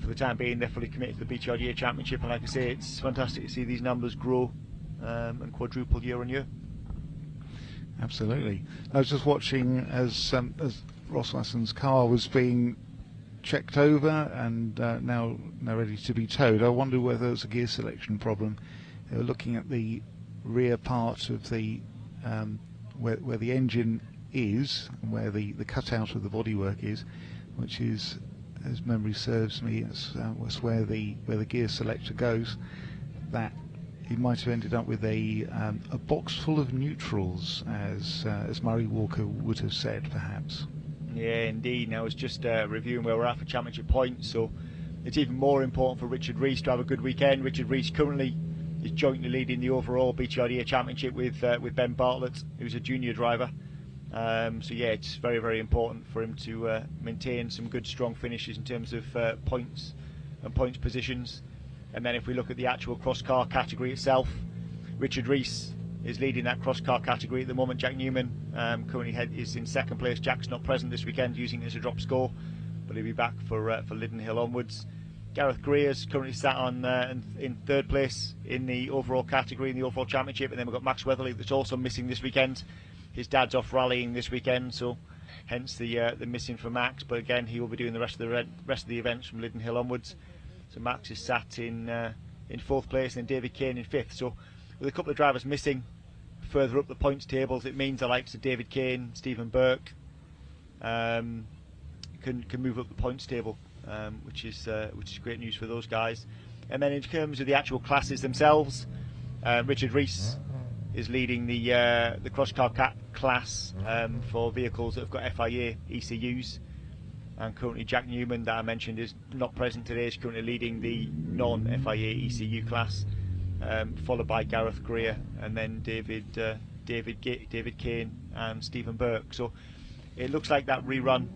for the time being, they're fully committed to the BTRDA Championship, and like I say, it's fantastic to see these numbers grow and quadruple year on year. Absolutely. I was just watching as Ross Wasson's car was being checked over and now ready to be towed. I wonder whether it's a gear selection problem. They were looking at the rear part of the where the engine is and where the cutout of the bodywork is, which is, as memory serves me, it's where the gear selector goes. That he might have ended up with a box full of neutrals, as Murray Walker would have said, perhaps. Yeah, indeed. Now, I was just reviewing where we're at for championship points, so it's even more important for Richard Rees to have a good weekend. Richard Rees currently is jointly leading the overall BTRDA Championship with Ben Bartlett, who's a junior driver. So yeah, it's very, very important for him to maintain some good, strong finishes in terms of points and points positions. And then if we look at the actual cross-car category itself, Richard Rees is leading that cross-car category at the moment. Jack Newman currently is in 2nd place. Jack's not present this weekend, using it as a drop score, but he'll be back for Lydden Hill onwards. Gareth Greer's currently sat on in 3rd place in the overall category in the overall championship, and then we've got Max Weatherly that's also missing this weekend. His dad's off rallying this weekend, so hence the missing for Max. But again, he will be doing the rest of the events from Lydden Hill onwards. So Max is sat in 4th place, and David Kane in 5th. So with a couple of drivers missing further up the points tables, it means the likes of David Kane, Stephen Burke can move up the points table, which is great news for those guys. And then in terms of the actual classes themselves, Richard Rees is leading the cross-car class for vehicles that have got FIA ECUs. And currently Jack Newman, that I mentioned, is not present today. Is currently leading the non-FIA ECU class, followed by Gareth Greer, and then David Kane and Stephen Burke. So it looks like that rerun,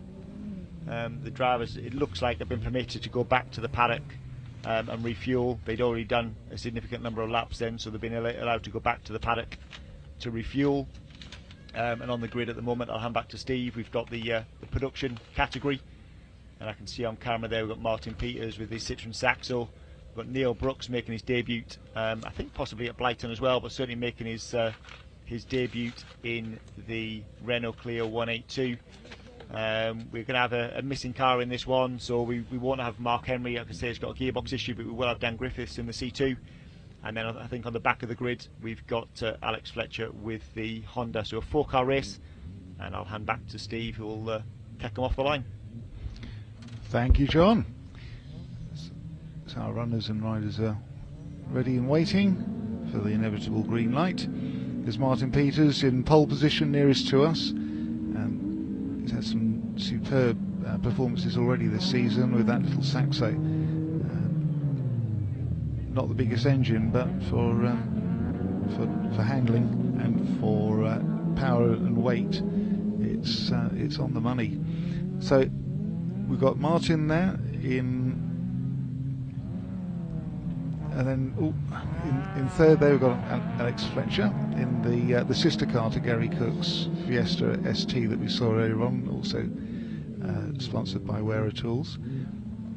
the drivers, it looks like they've been permitted to go back to the paddock and refuel. They'd already done a significant number of laps then, so they've been allowed to go back to the paddock to refuel. And on the grid at the moment, I'll hand back to Steve. We've got the production category, and I can see on camera there we've got Martin Peters with his Citroen Saxo. We've got Neil Brooks making his debut, I think possibly at Blyton as well, but certainly making his debut in the Renault Clio 182. We're going to have a missing car in this one, so we won't have Mark Henry. Like I say, he's got a gearbox issue, but we will have Dan Griffiths in the C2. And then I think on the back of the grid we've got Alex Fletcher with the Honda. So a 4-car race, and I'll hand back to Steve, who will kick them off the line. Thank you, John. So our runners and riders are ready and waiting for the inevitable green light. There's Martin Peters in pole position nearest to us. He's had some superb performances already this season with that little Saxo. Not the biggest engine, but for handling and for power and weight, it's on the money. So we've got Martin there and then in third there we've got Alex Fletcher in the sister car to Gary Cook's Fiesta ST that we saw earlier on, also sponsored by Wearer Tools,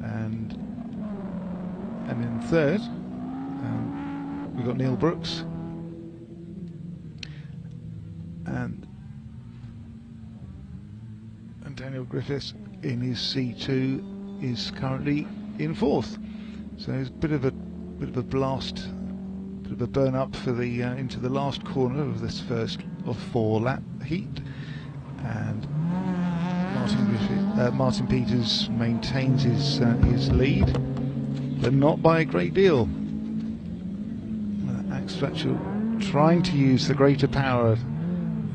and in third we've got Neil Brooks, and Daniel Griffiths in his C2 is currently in fourth. So there's a bit of a blast, bit of a burn up for the into the last corner of this first of 4 lap heat, and Martin Peters maintains his lead, but not by a great deal. Alex Fletcher trying to use the greater power.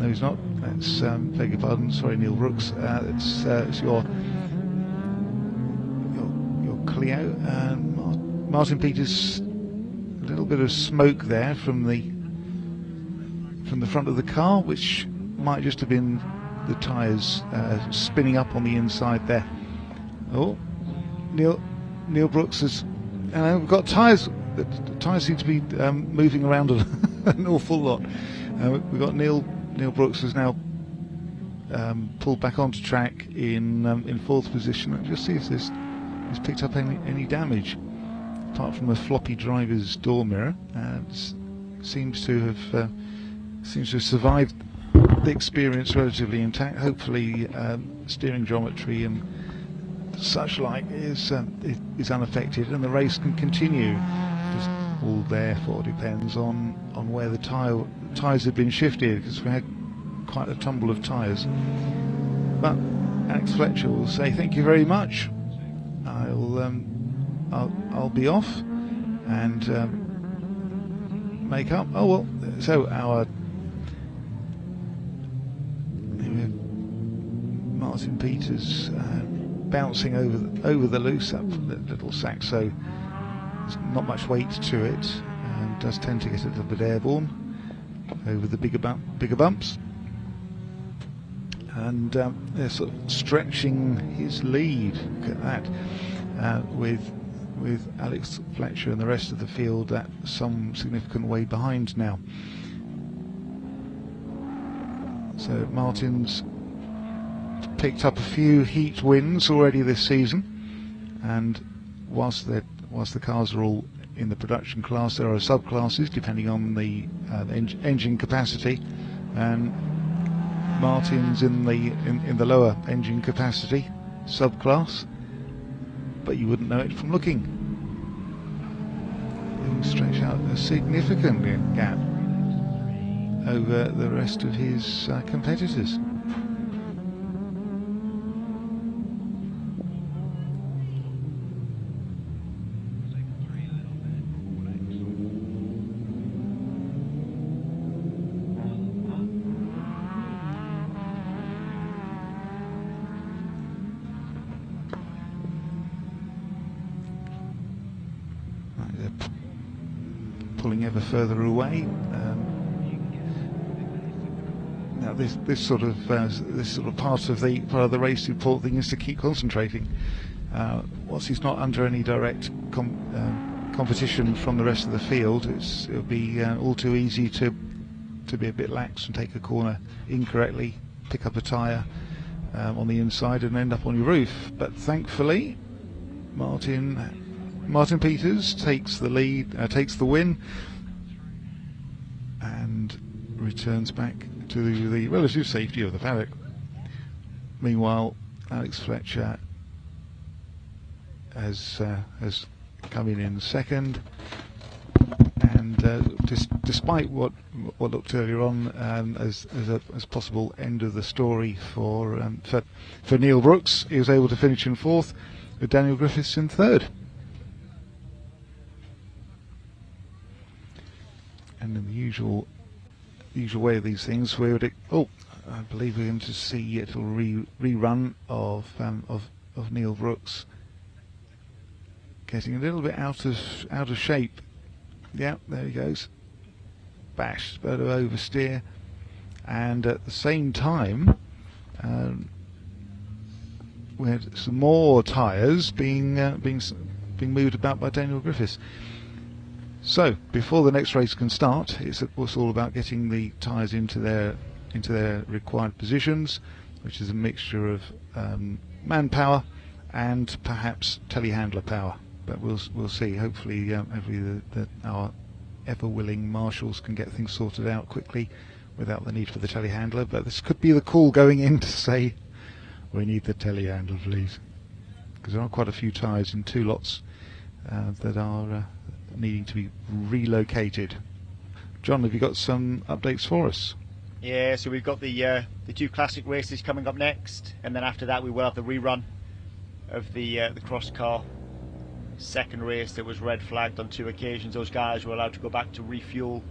No, he's not. That's beg your pardon. Sorry, Neil Brooks. It's your Clio. And Martin Peters, a little bit of smoke there from the front of the car, which might just have been the tyres spinning up on the inside there. Oh, Neil Brooks has. We've got tyres. The tyres seem to be moving around an awful lot. We've got Neil Brooks has now pulled back onto track in fourth position. Let's just see if he's picked up any damage, apart from a floppy driver's door mirror. Seems to have survived the experience relatively intact. Hopefully, steering geometry and such like is unaffected, and the race can continue. Just all therefore depends on where the tyres have been shifted, because we had quite a tumble of tyres. But Alex Fletcher will say thank you very much. I'll be off and make up. Oh well. So our Martin Peters bouncing over the loose. That little Saxo, there's not much weight to it, and does tend to get a little bit airborne over the bigger bumps. And they're sort of stretching his lead. Look at that, with Alex Fletcher and the rest of the field at some significant way behind now. So Martin's picked up a few heat wins already this season, and whilst the cars are all in the production class, there are subclasses depending on the engine capacity, and Martin's in the lower engine capacity subclass, but you wouldn't know it from looking. He'll stretch out a significant gap over the rest of his competitors. Pulling ever further away. Now this sort of part of the race, the important thing is to keep concentrating. Once he's not under any direct competition from the rest of the field, it'll be all too easy to to be a bit lax and take a corner incorrectly, pick up a tyre on the inside and end up on your roof. But thankfully, Martin Peters takes the lead, takes the win, and returns back to the relative safety of the paddock. Meanwhile, Alex Fletcher has come in second, and despite what looked earlier on as a possible end of the story for Neil Brooks, he was able to finish in fourth, with Daniel Griffiths in third. And in the usual way of these things, I believe we're going to see a little rerun of Neil Brooks getting a little bit out of shape. Yeah, there he goes. Bashed, bit of oversteer, and at the same time, we had some more tyres being moved about by Daniel Griffiths. So before the next race can start, it's all about getting the tyres into their required positions, which is a mixture of manpower and perhaps telehandler power. But we'll see. Hopefully our ever-willing marshals can get things sorted out quickly without the need for the telehandler. But this could be the call going in to say, we need the telehandler, please, because there are quite a few tyres in two lots that are needing to be relocated. John, have you got some updates for us? Yeah, so we've got the two classic races coming up next, and then after that we will have the rerun of the cross car second race that was red flagged on 2 occasions. Those guys were allowed to go back to refuel,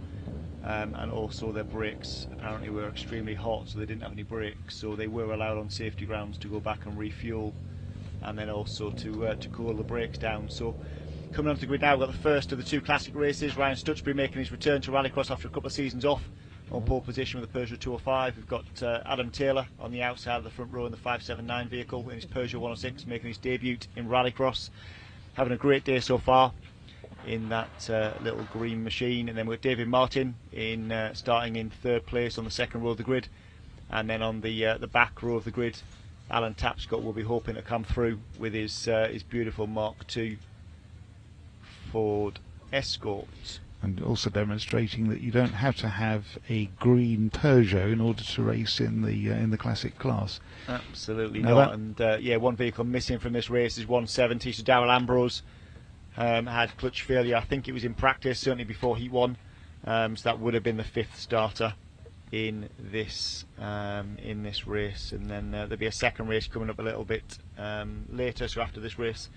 and also their brakes apparently were extremely hot, so they didn't have any brakes, so they were allowed on safety grounds to go back and refuel, and then also to cool the brakes down. So coming onto the grid now, we've got the first of the 2 classic races. Ryan Stutsbury making his return to Rallycross after a couple of seasons off, on pole position with the Peugeot 205. We've got Adam Taylor on the outside of the front row in the 579 vehicle in his Peugeot 106, making his debut in Rallycross. Having a great day so far in that little green machine. And then we've got David Martin starting in 3rd place on the 2nd row of the grid. And then on the back row of the grid, Alan Tapscott will be hoping to come through with his beautiful Mark II Ford Escort. And also demonstrating that you don't have to have a green Peugeot in order to race in the classic class. Absolutely not. And one vehicle missing from this race is 170. So Darrell Ambrose had clutch failure. I think it was in practice, certainly before Heat 1. So that would have been the 5th starter in this race. And then there'll be a second race coming up a little bit later. So after this race,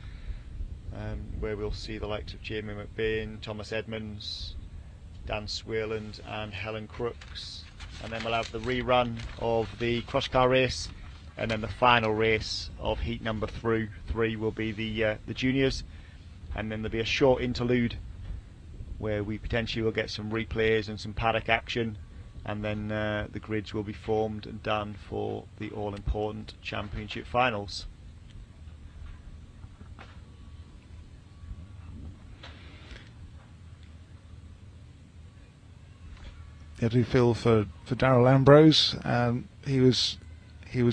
where we'll see the likes of Jamie McBain, Thomas Edmonds, Dan Swayland and Helen Crooks, and then we'll have the rerun of the cross car race, and then the final race of heat number 3 will be the juniors, and then there'll be a short interlude where we potentially will get some replays and some paddock action, and then the grids will be formed and done for the all-important championship finals. I do feel for Darrell Ambrose. He was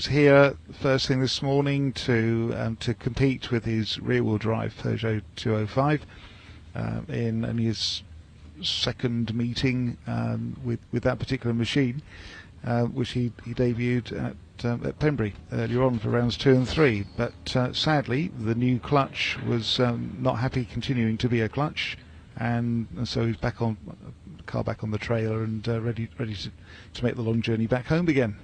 here first thing this morning to compete with his rear-wheel drive Peugeot 205 in his second meeting with that particular machine, which he debuted at Pembrey earlier on for rounds 2 and 3. But sadly, the new clutch was not happy continuing to be a clutch, and so he's back on the trailer and ready to make the long journey back home again.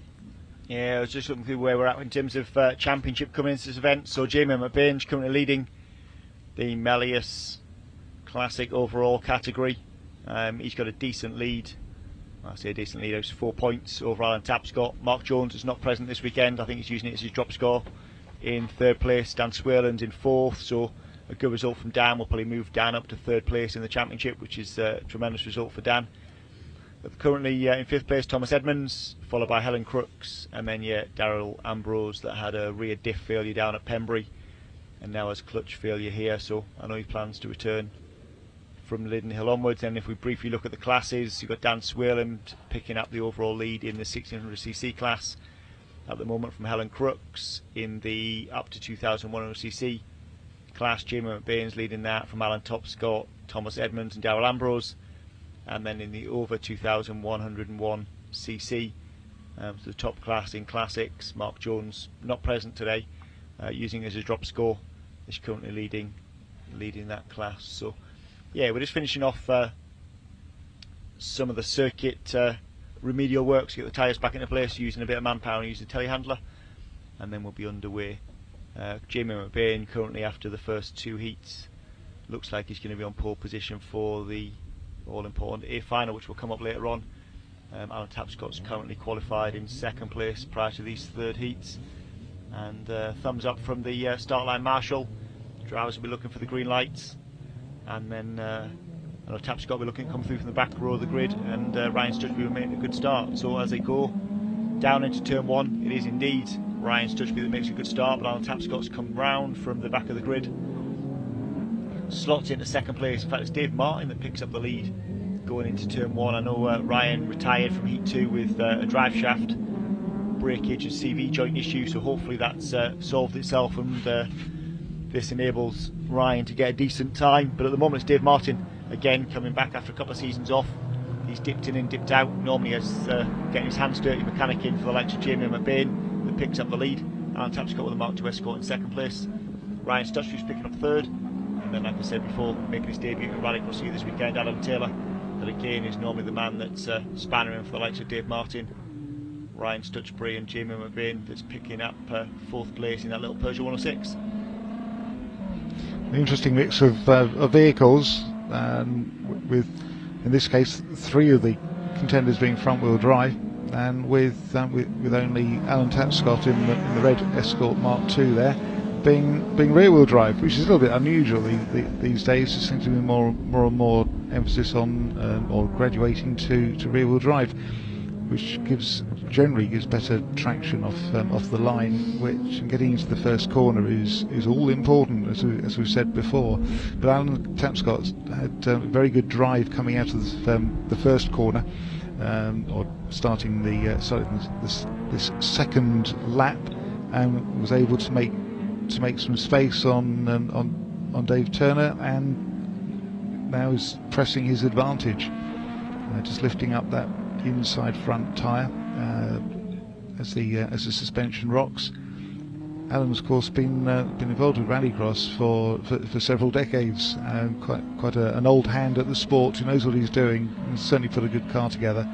Yeah, I was just looking through where we're at in terms of championship coming into this event. So Jamie McBain's currently leading the Melius Classic overall category. He's got a decent lead. I say a decent lead, it's 4 points over Alan Tapscott. Mark Jones is not present this weekend. I think he's using it as his drop score in 3rd place. Dan Swayland's in 4th, so a good result from Dan will probably move Dan up to 3rd place in the championship, which is a tremendous result for Dan. But currently in 5th place, Thomas Edmonds, followed by Helen Crooks, and then Darrell Ambrose that had a rear diff failure down at Pembrey and now has clutch failure here, so I know he plans to return from Lydden Hill onwards. And if we briefly look at the classes, you've got Dan Swirland picking up the overall lead in the 1600cc class at the moment from Helen Crooks. In the up to 2100cc class, Jamie McBain's leading that from Alan Topscott, Thomas Edmonds and Darrell Ambrose. And then in the over 2101cc, the top class in classics, Mark Jones, not present today, using as a drop score, is currently leading that class. So yeah, we're just finishing off some of the circuit remedial works to get the tyres back into place, using a bit of manpower and using the telehandler, and then we'll be underway. Jamie McBain currently, after the first 2 heats, looks like he's going to be on pole position for the all-important A-final, which will come up later on. Alan Tapscott's currently qualified in 2nd place prior to these 3rd heats, and thumbs up from the start line marshal. Drivers will be looking for the green lights, and then Tapscott will be looking to come through from the back row of the grid, and Ryan Stutchby will make a good start. So as they go down into turn 1, it is indeed Ryan Stutchby that makes a good start, but Alan Tapscott's come round from the back of the grid, slots into 2nd place. In fact, it's Dave Martin that picks up the lead going into turn 1. I know Ryan retired from heat 2 with a drive shaft breakage and CV joint issue, so hopefully that's solved itself, and this enables Ryan to get a decent time. But at the moment it's Dave Martin again coming back after a couple of seasons off. He's dipped in and dipped out. Normally he's getting his hands dirty mechanicking for the likes of Jamie McBain that picks up the lead. Alan Tapscott with a Mark II escort in 2nd place. Ryan Stutchby's picking up 3rd, and then, like I said before, making his debut at Rallycross here this weekend, Adam Taylor, that again is normally the man that's spannering for the likes of Dave Martin, Ryan Stutchby and Jamie McBain, that's picking up 4th place in that little Peugeot 106. An interesting mix of vehicles, with, in this case, 3 of the contenders being front-wheel drive, and with only Alan Tapscott in the red Escort Mark II there being rear-wheel drive, which is a little bit unusual these days. There seems to be more and more emphasis on or graduating to rear-wheel drive, which generally gives better traction off the line, which getting into the first corner is all important, as we've said before. But Alan Tapscott had a very good drive coming out of the first corner, or starting this 2nd lap, and was able to make some space on Dave Turner, and now is pressing his advantage, just lifting up that inside front tyre as the suspension rocks. Alan's, of course, been involved with Rallycross for several decades, quite an old hand at the sport, who knows what he's doing, and certainly put a good car together,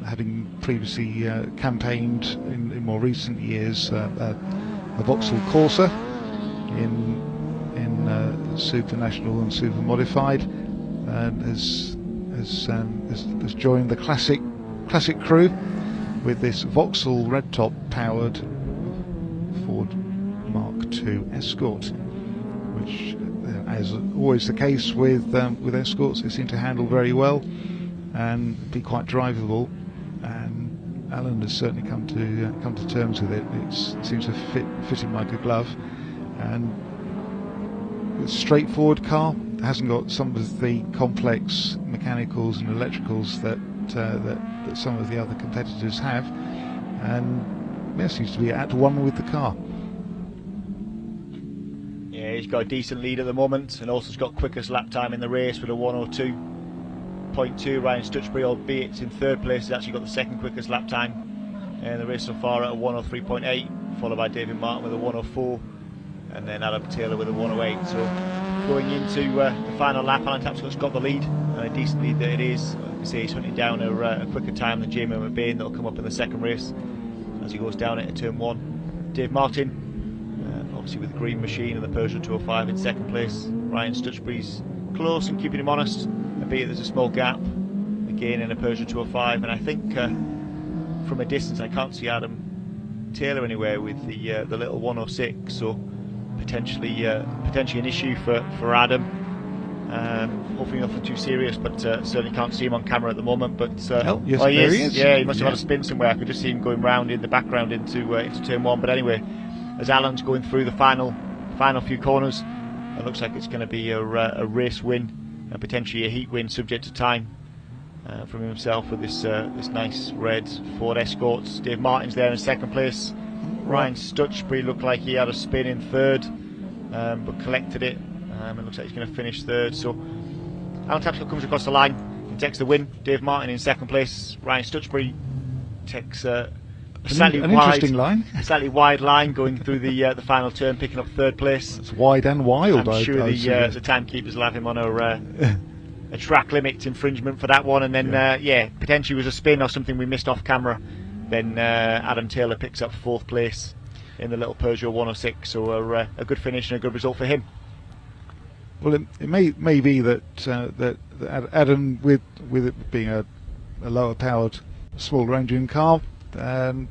having previously campaigned in more recent years a Vauxhall Corsa in Super National and Super Modified, and has joined the classic crew with this Vauxhall red top powered Ford Mark II Escort, which, as always the case with Escorts, they seem to handle very well and be quite drivable. And Alan has certainly come to terms with it. It seems to fit him like a glove, and it's a straightforward car. It hasn't got some of the complex mechanicals and electricals that some of the other competitors have, and seems to be at one with the car. Yeah, he's got a decent lead at the moment, and also has got quickest lap time in the race with a 102.2. Ryan Stutchby, albeit in 3rd place, has actually got the 2nd quickest lap time in the race so far at a 103.8, followed by David Martin with a 104, and then Adam Taylor with a 108. So going into the final lap, Alan Tapscott's got the lead, and a decent lead that it is. Like I say, he's hunting down a quicker time than Jamie McBain that will come up in the 2nd race as he goes down into turn 1. Dave Martin, obviously with the green machine and the Peugeot 205 in 2nd place. Ryan Stutchby's close and keeping him honest, albeit there's a small gap again in a Peugeot 205, and I think from a distance I can't see Adam Taylor anywhere with the little 106, so potentially an issue for Adam. Hopefully nothing too serious, but certainly can't see him on camera at the moment. But Yes, he there is. he is. Yeah, he must have had a spin somewhere. I could just see him going round in the background into turn 1. But anyway, as Alan's going through the final few corners, it looks like it's going to be a race win and potentially a heat win subject to time from himself with this this nice red Ford Escort. Dave Martin's there in second place. Ryan Stutchbury looked like he had a spin in third, but collected it. It looks like he's going to finish third. So Alan Tapscott comes across the line and takes the win. Dave Martin in second place. Ryan Stutchbury takes a slightly wide line going through the final turn, picking up third place. It's wide and wild. I'm sure the timekeepers will have him on a track limit infringement for that one, and then potentially was a spin or something we missed off camera. Then Adam Taylor picks up fourth place in the little Peugeot 106, so a good finish and a good result for him. Well, it may be that Adam, with it being a lower powered, smaller engine car, and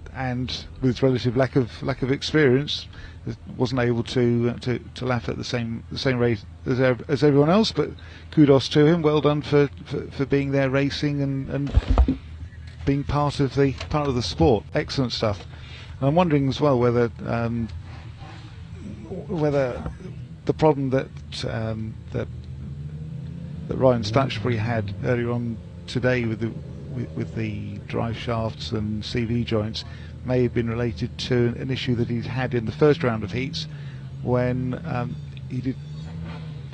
with its relative lack of experience, wasn't able to laugh at the same rate as everyone else. But kudos to him. Well done for being there racing and being part of the sport. Excellent stuff. And I'm wondering as well whether the problem that Ryan Stutchbury had earlier on today with the drive shafts and CV joints may have been related to an issue that he'd had in the first round of heats when he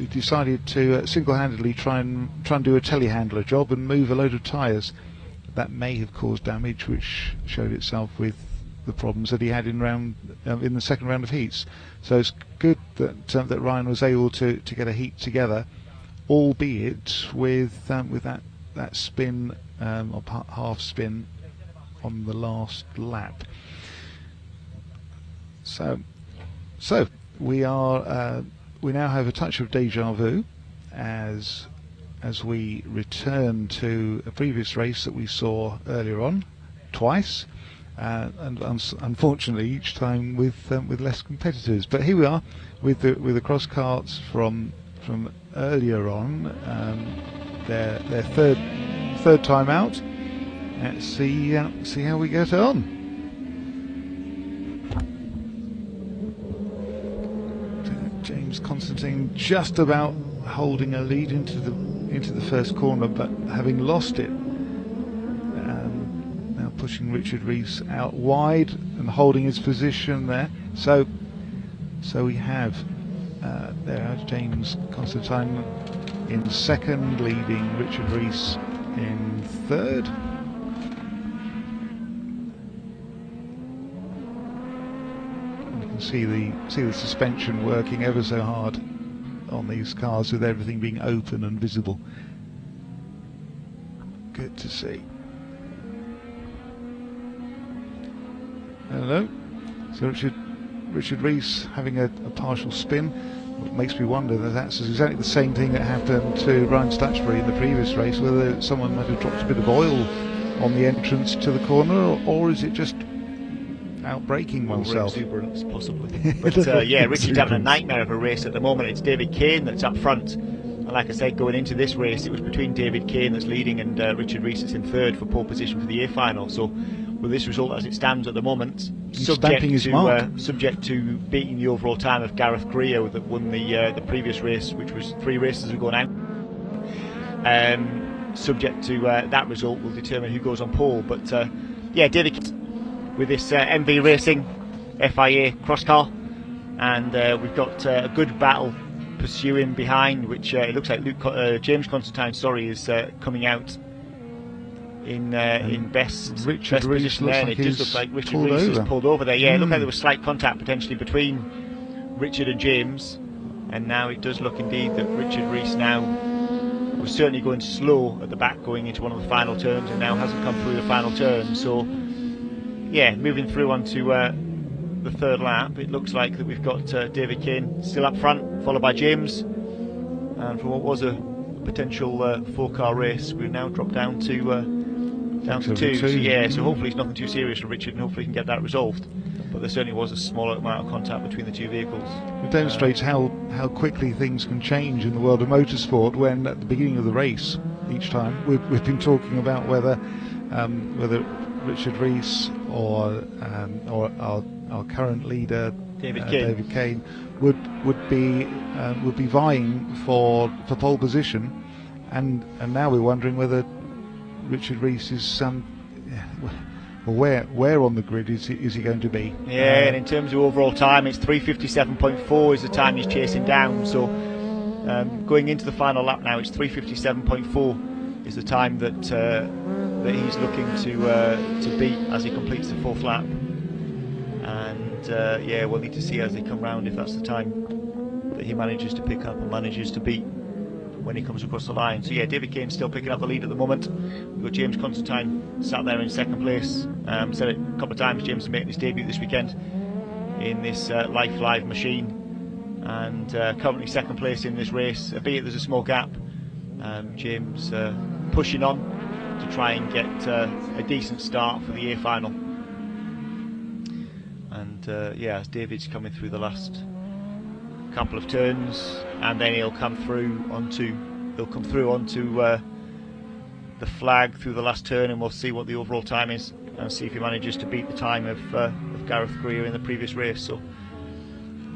decided to single-handedly try and do a telehandler job and move a load of tyres. That may have caused damage, which showed itself with the problems that he had in the second round of heats. So it's good that Ryan was able to get a heat together, albeit with that spin or half spin on the last lap. So we now have a touch of deja vu as we return to a previous race that we saw earlier on twice, and unfortunately each time with less competitors. But here we are with the cross carts from earlier on, their third time out. Let's see how we get on. James Constantine just about holding a lead into the first corner, but having lost it. Now pushing Richard Rees out wide and holding his position there. So we have there James Constantine in second, leading Richard Rees in third. See the suspension working ever so hard on these cars with everything being open and visible. Good to see. Hello. So Richard Rees having a partial spin. What makes me wonder that that's exactly the same thing that happened to Ryan Stutchbury in the previous race, whether someone might have dropped a bit of oil on the entrance to the corner, or is it just outbraking oneself? Exuberance, possibly. But Richard's having a nightmare of a race at the moment. It's David Kane that's up front, and like I said, going into this race it was between David Kane that's leading and Richard Rees that's in third for pole position for the A-final. So with this result as it stands at the moment, subject to beating the overall time of Gareth Greer that won the previous race, which was 3 races ago now, subject to that result will determine who goes on pole. But David Kane with this MV Racing FIA cross car, and we've got a good battle pursuing behind, which it looks like James Constantine is coming out in best position there, and it does look like Richard Rees has pulled over there. It looked like there was slight contact potentially between Richard and James, and now it does look indeed that Richard Rees now was certainly going slow at the back going into one of the final turns, and now hasn't come through the final turn. So moving through onto the third lap, it looks like that we've got David Kane still up front, followed by James, and from what was a potential 4-car race, we've now dropped down to 2. So hopefully it's nothing too serious for Richard, and hopefully he can get that resolved. But there certainly was a small amount of contact between the two vehicles. It demonstrates how quickly things can change in the world of motorsport, when at the beginning of the race each time we've been talking about whether Richard Rees or our current leader David Kane would be vying for pole position, and now we're wondering whether Richard Rees is well, where on the grid is he going to be? Yeah, and in terms of overall time, it's 3:57.4 is the time he's chasing down. So going into the final lap now, it's 3:57.4 is the time that he's looking to beat as he completes the fourth lap. And yeah, we'll need to see as they come round if that's the time that he manages to pick up and manages to beat when he comes across the line. So yeah, David Kane's still picking up the lead at the moment. We've got James Constantine sat there in second place. Said it a couple of times, James is making his debut this weekend in this Live machine, and currently second place in this race, albeit there's a small gap. James pushing on to try and get a decent start for the A-final. And yeah, as David's coming through the last couple of turns, and then he'll come through onto the flag through the last turn, and we'll see what the overall time is and see if he manages to beat the time of Gareth Greer in the previous race. So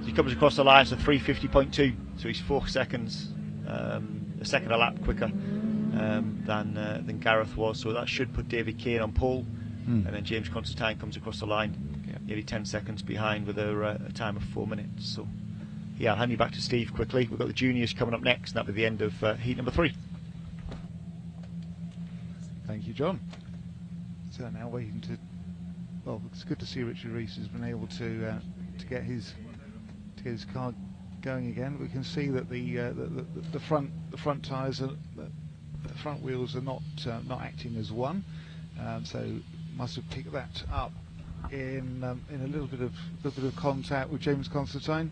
he comes across the line to 3:50.2, so he's 4 seconds, a second a lap quicker than Gareth was. So that should put David Kane on pole, and then James Constantine comes across the line, nearly 10 seconds behind with a time of 4 minutes. So yeah, I'll hand you back to Steve quickly. We've got the juniors coming up next, and that'll be the end of heat number 3. Thank you, John. So now waiting to. Well, it's good to see Richard Rees has been able to get his car going again. We can see that the front tyres are the front wheels are not acting as one, so must have picked that up in a little bit of contact with James Constantine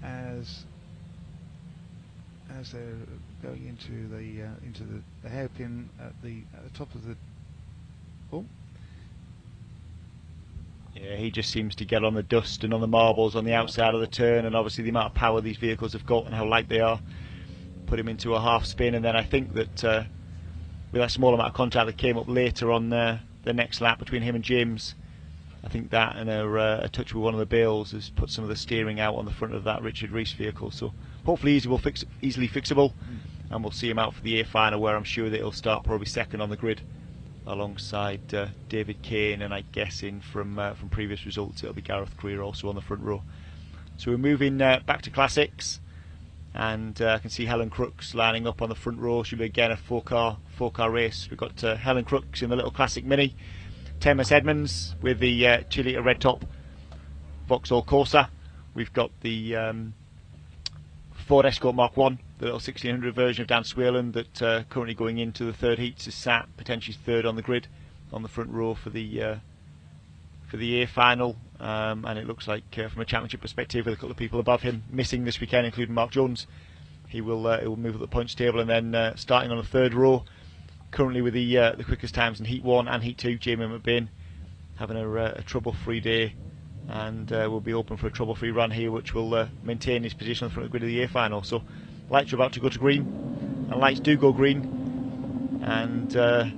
as they're going into the hairpin at the top of the. Oh. Yeah, he just seems to get on the dust and on the marbles on the outside of the turn, and obviously the amount of power these vehicles have got and how light they are put him into a half spin. And then I think that with that small amount of contact that came up later on the next lap between him and James, I think that and a touch with one of the bales has put some of the steering out on the front of that Richard Rees vehicle. So hopefully easily fixable, and we'll see him out for the A-final, where I'm sure that he'll start probably second on the grid alongside David Kane, and I guess from previous results it'll be Gareth Greer also on the front row. So we're moving back to classics, and I can see Helen Crooks lining up on the front row. Should be again a four car race. We've got Helen Crooks in the little classic Mini, Thomas Edmonds with the 2-litre red top Vauxhall Corsa. We've got the Ford Escort Mark 1, the little 1600 version of Dan Swayland that currently going into the third heats is sat potentially third on the grid on the front row for the A-final, and it looks like from a championship perspective, with a couple of people above him missing this weekend, including Mark Jones, he will move up the points table. And then starting on the third row, currently with the quickest times in Heat 1 and Heat 2, Jamie McBain having a trouble-free day, and will be open for a trouble-free run here, which will maintain his position on the front of the grid of the A-final. So lights are about to go to green, and lights do go green, and so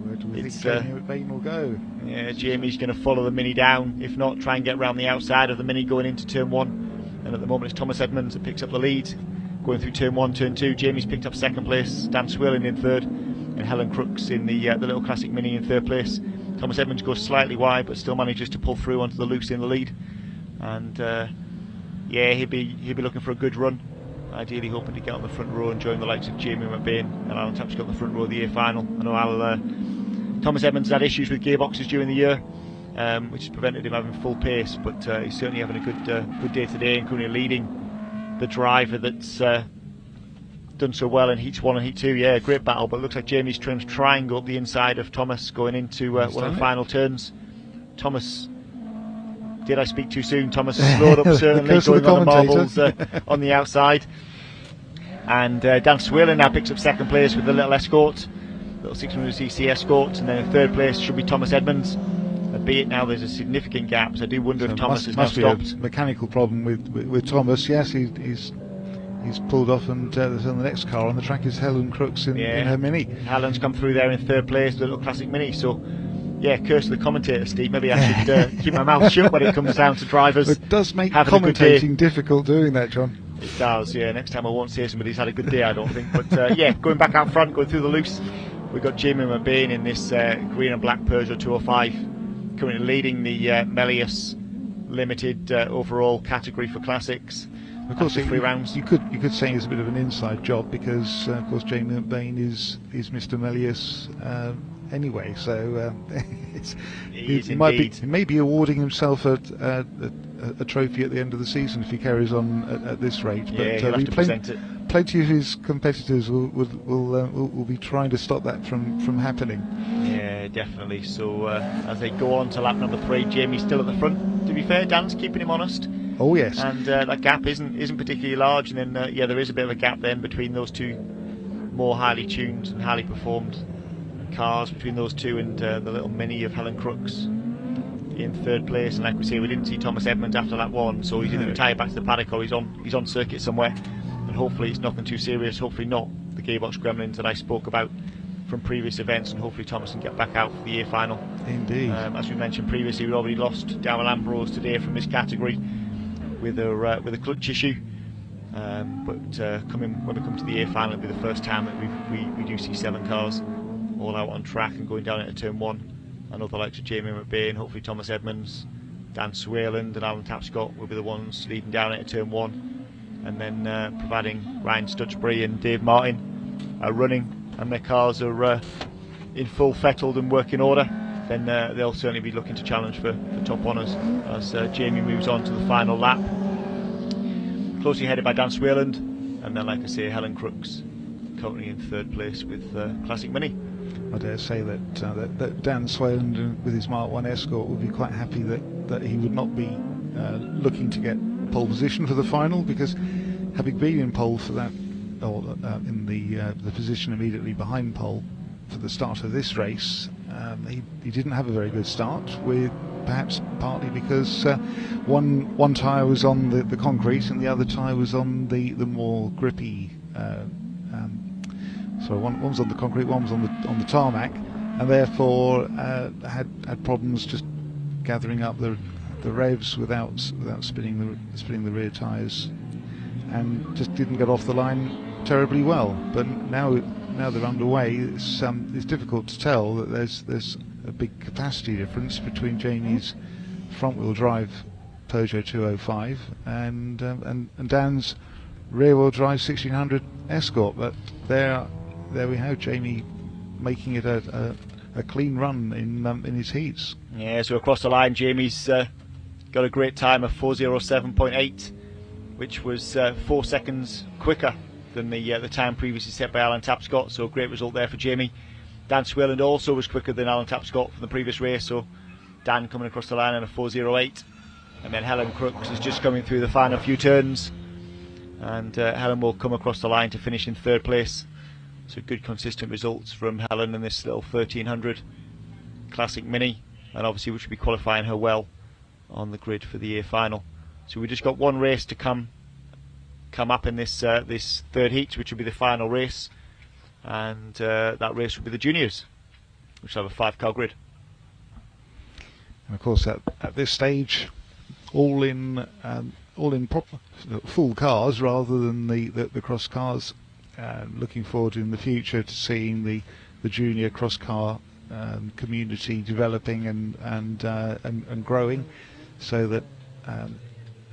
where do we think Jamie McBain will go? Yeah, Jamie's going to follow the Mini down, if not try and get round the outside of the Mini going into turn 1, and at the moment it's Thomas Edmonds that picks up the lead going through turn 1, turn 2. Jamie's picked up second place, Dan Swayland in third, and Helen Crooks in the little classic Mini in third place. Thomas Edmonds goes slightly wide but still manages to pull through onto the loose in the lead, and yeah, he'll be looking for a good run, ideally hoping to get on the front row and join the likes of Jamie McBain and Alan Tapscott on the front row of the A-final. I know Thomas Edmonds had issues with gearboxes during the year, which has prevented him having full pace, but he's certainly having a good day today, and currently leading the driver that's done so well in Heats 1 and Heat 2. Yeah, great battle, but it looks like Jamie's trim's trying to go up the inside of Thomas going into one of the final turns. Thomas, did I speak too soon? Thomas slowed up certainly, going on the marbles on the outside. And Dan Swayland now picks up second place with the little Escort, little 600cc Escort, and then in third place should be Thomas Edmonds. Albeit now there's a significant gap, so I do wonder if Thomas has now stopped. Must be a mechanical problem with Thomas. Yes, he's pulled off, and the next car on the track is Helen Crooks in her Mini. Helen's come through there in third place, the little classic Mini. So yeah, curse the commentator, Steve. Maybe I should keep my mouth shut when it comes down to drivers. It does make commentating difficult doing that, John. It does, yeah. Next time I won't say somebody's had a good day, I don't think. But yeah, going back out front, going through the loose, we've got Jamie McBain in this green and black Peugeot 205, currently leading the Melius Limited overall category for classics. Of course, after 3 rounds. You could say it's a bit of an inside job because, of course, Jamie McBain is Mr. Melius anyway. So he may be awarding himself a trophy at the end of the season if he carries on at this rate. Yeah, But he'll have to present it. Plenty of his competitors will be trying to stop that from happening. Yeah, definitely. So as they go on to lap number 3, Jamie's still at the front. To be fair, Dan's keeping him honest. Oh yes. And that gap isn't particularly large, and then yeah, there is a bit of a gap then between those two more highly tuned and highly performed cars, between those two and the little Mini of Helen Crooks in 3rd place. And like we say, we didn't see Thomas Edmonds after lap 1, so he's either retired back to the paddock or he's on circuit somewhere. And hopefully it's nothing too serious. Hopefully not the gearbox gremlins that I spoke about from previous events, and hopefully Thomas can get back out for the A-final. Indeed. As we mentioned previously, we already lost Daryl Ambrose today from this category with a clutch issue. But when we come to the A-final, it'll be the first time that we do see 7 cars all out on track and going down into turn 1. I know the likes of Jamie McBain, hopefully Thomas Edmonds, Dan Swayland and Alan Tapscott will be the ones leading down into turn 1. And then providing Ryan Stutchbury and Dave Martin are running and their cars are in full fettled and working order, then they'll certainly be looking to challenge for top honours as Jamie moves on to the final lap. Closely headed by Dan Swayland, and then, like I say, Helen Crooks currently in 3rd place with Classic Mini. I dare say that Dan Swayland with his Mark 1 Escort would be quite happy that he would not be looking to get pole position for the final, because having been in pole for that, or in the position immediately behind pole for the start of this race, he didn't have a very good start, with perhaps partly because one tyre was on the concrete and the other tyre was on the more grippy. So one was on the concrete, one was on the tarmac, and therefore had problems just gathering up the revs without spinning the rear tyres, and just didn't get off the line terribly well. But now they're underway, it's difficult to tell that there's a big capacity difference between Jamie's front-wheel drive Peugeot 205 and Dan's rear-wheel drive 1600 Escort. But there we have Jamie making it a clean run in his heats. Yeah, so across the line, Jamie's got a great time of 4:07.8, which was 4 seconds quicker than the time previously set by Alan Tapscott, so a great result there for Jamie. Dan Swayland also was quicker than Alan Tapscott from the previous race, so Dan coming across the line in a 4:08. And then Helen Crooks is just coming through the final few turns, and Helen will come across the line to finish in 3rd place. So good consistent results from Helen in this little 1300 Classic Mini, and obviously which will be qualifying her well on the grid for the A-final. So we just got one race to come up in this 3rd heat, which will be the final race, and that race will be the juniors, which will have a 5-car grid. And of course, at this stage, all in full cars rather than the cross cars. Looking forward in the future to seeing the junior cross car community developing and growing, so that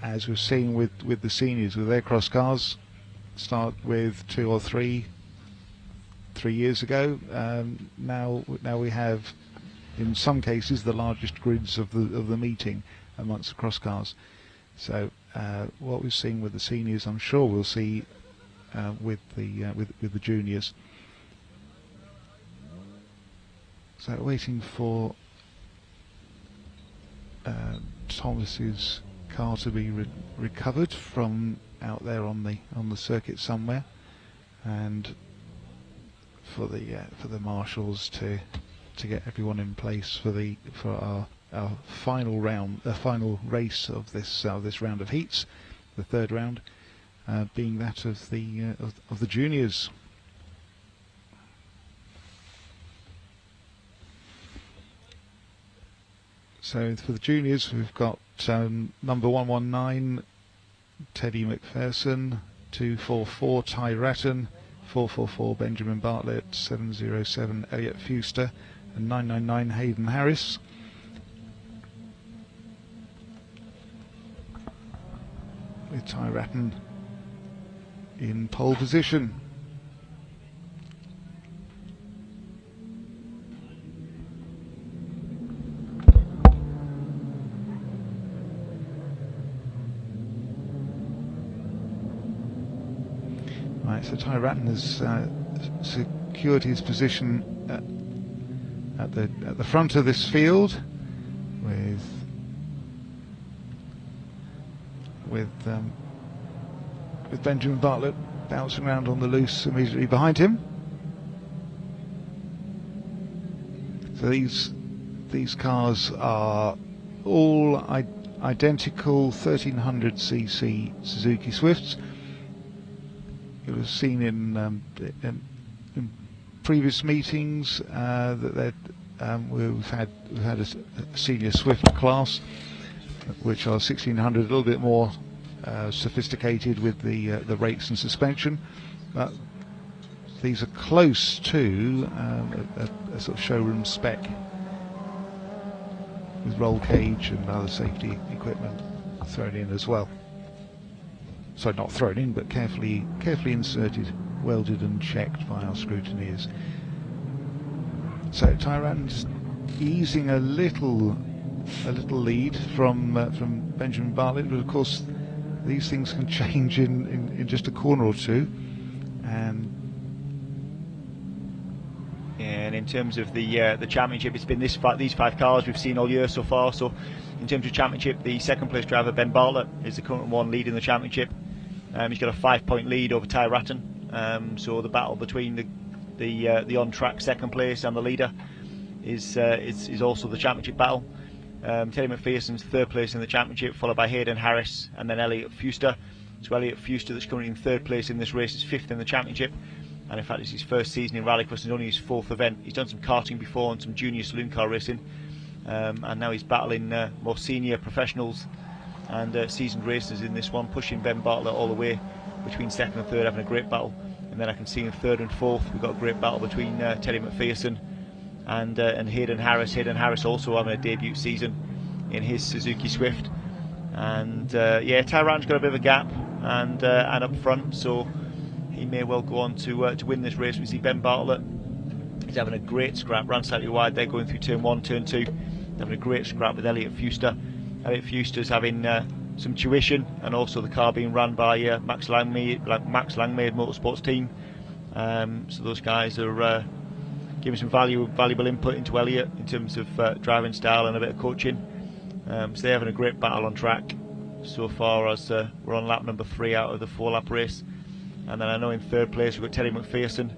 as we've seen with the seniors with their cross cars, start with 2 or 3 years ago. Now we have, in some cases, the largest grids of the meeting amongst the cross cars. So what we've seen with the seniors, I'm sure we'll see with the juniors. So waiting for Thomas's car to be recovered from out there on the circuit somewhere, and for the marshals to get everyone in place for our final round, final race of this round of heats, the 3rd round, being that of the juniors. So for the juniors, we've got number 119 Teddy McPherson, 244 Ty Ratton, 444 Benjamin Bartlett, 707 Elliot Fuster, and 999 Hayden Harris. With Ty Ratton in pole position. Right, so Ty Ratton has secured his position at the front of this field with Benjamin Bartlett bouncing around on the loose immediately behind him. So these cars are all identical 1300cc Suzuki Swifts. It was seen in previous meetings that we've had a senior Swift class, which are 1600, a little bit more sophisticated with the rates and suspension. But these are close to a sort of showroom spec with roll cage and other safety equipment thrown in as well. So not thrown in, but carefully inserted, welded and checked by our scrutineers. So Ty Ratton's easing a little lead from Benjamin Bartlett, but of course these things can change in just a corner or two. And in terms of the championship, it's been these five cars we've seen all year so far. So in terms of championship, the second place driver Ben Bartlett is the current one leading the championship. He's got a 5-point lead over Ty Ratton. So the battle between the on-track second place and the leader is also the championship battle. Teddy McPherson's third place in the championship, followed by Hayden Harris and then Elliot Fuster. So Elliot Fuster, that's currently in third place in this race, is fifth in the championship. And in fact, it's his first season in Rallycross, it's only his fourth event. He's done some karting before and some junior saloon car racing. And now he's battling more senior professionals and seasoned racers in this one, pushing Ben Bartlett all the way between second and third, having a great battle. And then I can see in third and fourth we've got a great battle between Teddy McPherson and Hayden Harris. Hayden Harris also having a debut season in his Suzuki Swift. And yeah, Ty Ratton's got a bit of a gap and up front, so he may well go on to win this race. We see Ben Bartlett, he's having a great scrap, ran slightly wide there going through turn 1, turn 2, having a great scrap with Elliot Fuster. Elliot Fuster's having some tuition, and also the car being run by Max Langmaid Motorsports team. So those guys are giving some valuable input into Elliot in terms of driving style and a bit of coaching. So they're having a great battle on track so far, as we're on lap number 3 out of the 4-lap race. And then I know in third place we've got Teddy McPherson,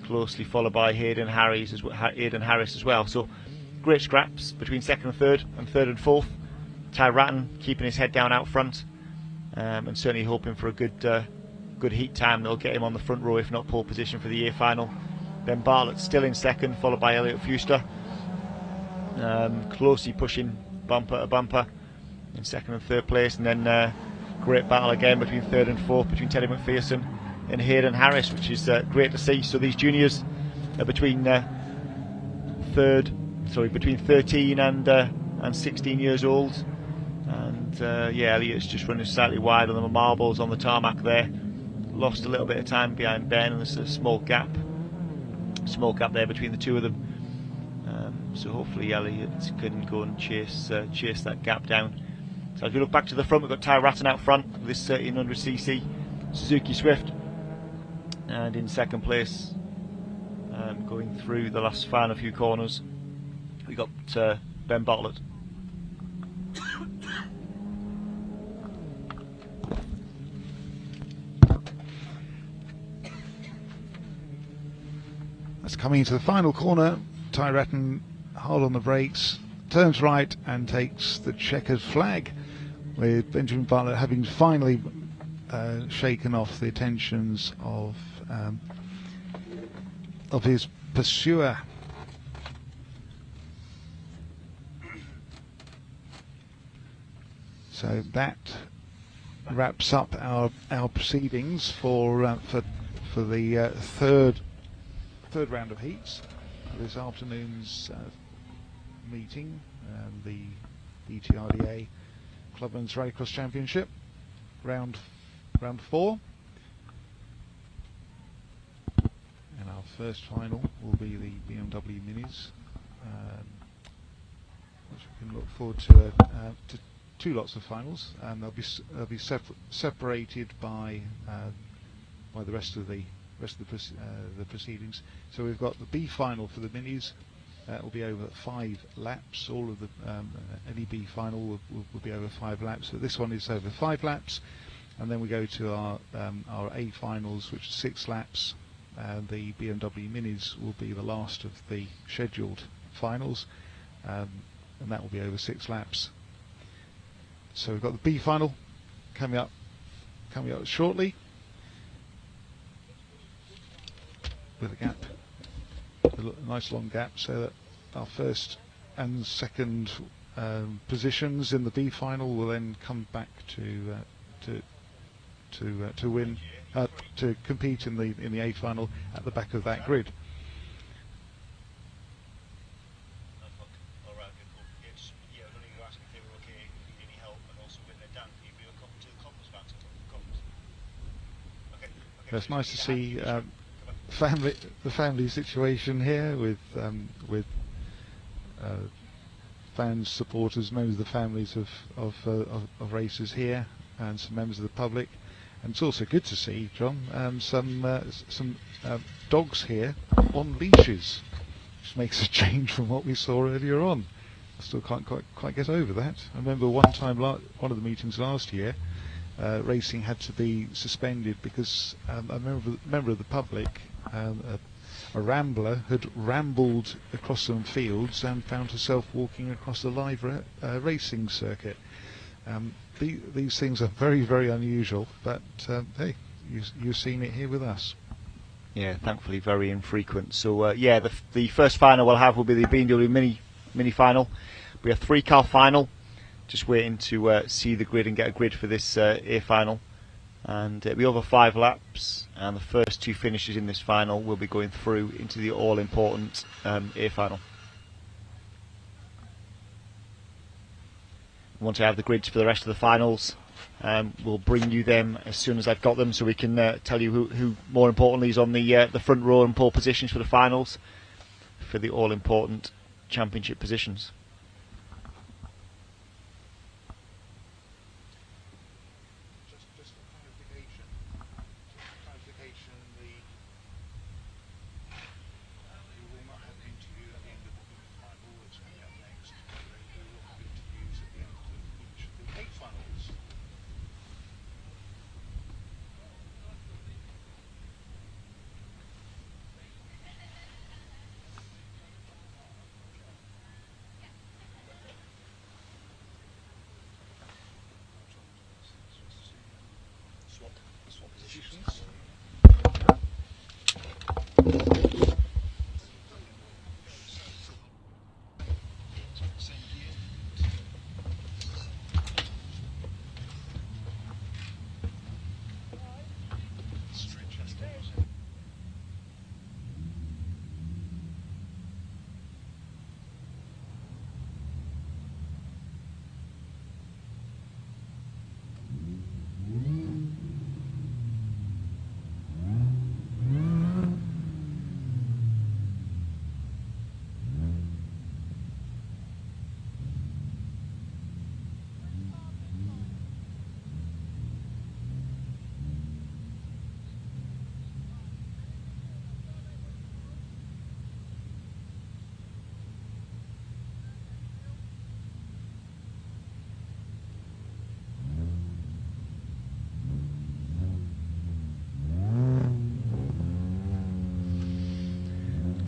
closely followed by Hayden Harris as well. So great scraps between second and third and fourth. Ty Ratton keeping his head down out front, and certainly hoping for a good heat time that'll get him on the front row, if not pole position for the A-final. Ben Bartlett still in second, followed by Elliot Fuster, closely pushing bumper to bumper in second and third place. And then great battle again between third and fourth between Teddy McPherson and Hayden Harris, which is great to see. So these juniors are between 13 and 16 years old. And yeah, Elliot's just running slightly wide on the marbles on the tarmac there. Lost a little bit of time behind Ben, and there's a small gap there between the two of them. So hopefully Elliot can go and chase that gap down. So as we look back to the front, we've got Ty Ratton out front with this 1300cc Suzuki Swift, and in second place, going through the last final few corners, we got Ben Bartlett. That's coming into the final corner. Ty Ratton hard on the brakes, turns right and takes the checkered flag, with Benjamin Bartlett having finally shaken off the attentions of his pursuer. So that wraps up our proceedings for the third round of heats. This afternoon's meeting, the BTRDA Clubmans Rallycross Championship, round 4. And our first final will be the BMW Minis, which we can look forward to 2 lots of finals, and they'll be separated by the rest of the proceedings. So we've got the B-final for the Minis. Will be over 5 laps. All of the any B-final will be over 5 laps, but this one is over 5 laps. And then we go to our A-finals, which are 6 laps. The BMW Minis will be the last of the scheduled finals, and that will be over 6 laps. So we've got the B-final coming up shortly, with a gap, a nice long gap, so that our first and second positions in the B-final will then come back to win, to compete in the A-final at the back of that grid. It's nice to see the family situation here with fans, supporters, members of the families of racers here, and some members of the public. And it's also good to see, John, some dogs here on leashes, which makes a change from what we saw earlier on. I still can't quite get over that. I remember one time, one of the meetings last year, racing had to be suspended because a member of the public, a rambler, had rambled across some fields and found herself walking across a live racing circuit. These things are very, very unusual, but hey, you've seen it here with us. Yeah, thankfully very infrequent. So yeah, the first final we'll have will be the BMW Mini final. We have 3-car final. Just waiting to see the grid and get a grid for this A-final, and it'll be over 5 laps, and the first 2 finishes in this final will be going through into the all-important A-final. Once I have the grids for the rest of the finals, we'll bring you them as soon as I've got them, so we can tell you who more importantly is on the front row and pole positions for the finals, for the all-important championship positions.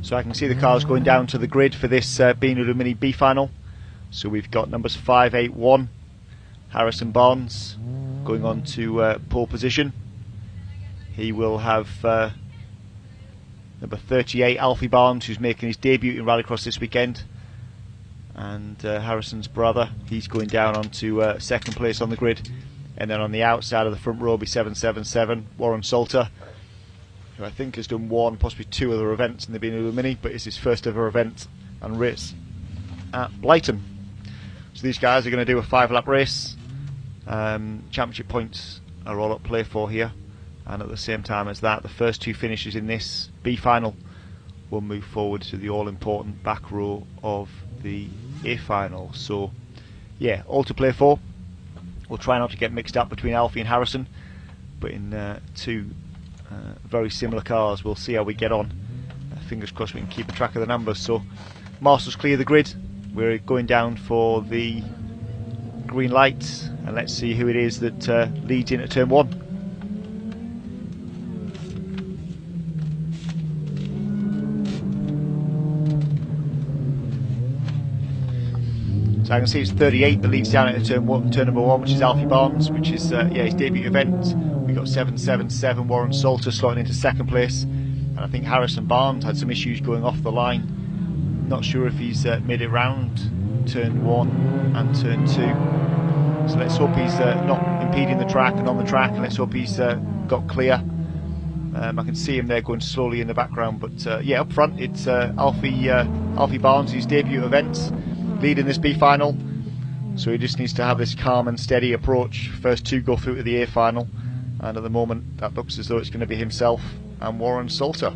So I can see the cars going down to the grid for this BMW Mini B-final. So we've got numbers 581, Harrison Barnes, going on to pole position. He will have number 38, Alfie Barnes, who's making his debut in Rallycross this weekend. And Harrison's brother, he's going down onto second place on the grid. And then on the outside of the front row will be 777 Warren Salter, who I think has done one, possibly two other events in the BMW Mini, but it's his first ever event and race at Blyton. So these guys are going to do a 5-lap race. Championship points are all at play for here, and at the same time as that, the first 2 finishes in this B-final will move forward to the all-important back row of the A-final. So yeah, all to play for. We'll try not to get mixed up between Alfie and Harrison, but in 2 very similar cars. We'll see how we get on. Fingers crossed we can keep a track of the numbers. So Marshall's clear the grid. We're going down for the green light, and let's see who it is that leads into turn 1. So I can see it's 38 that leads down into turn number 1, which is Alfie Barnes, which is his debut event. We got 777 Warren Salter slotting into 2nd place, and I think Harrison Barnes had some issues going off the line. Not sure if he's made it round turn 1 and turn 2. So let's hope he's not impeding the track and on the track, and let's hope he's got clear. I can see him there going slowly in the background, but yeah, up front it's Alfie Barnes, his debut event, leading this B-final. So he just needs to have this calm and steady approach. First 2 go through to the A-final, and at the moment that looks as though it's going to be himself and Warren Salter.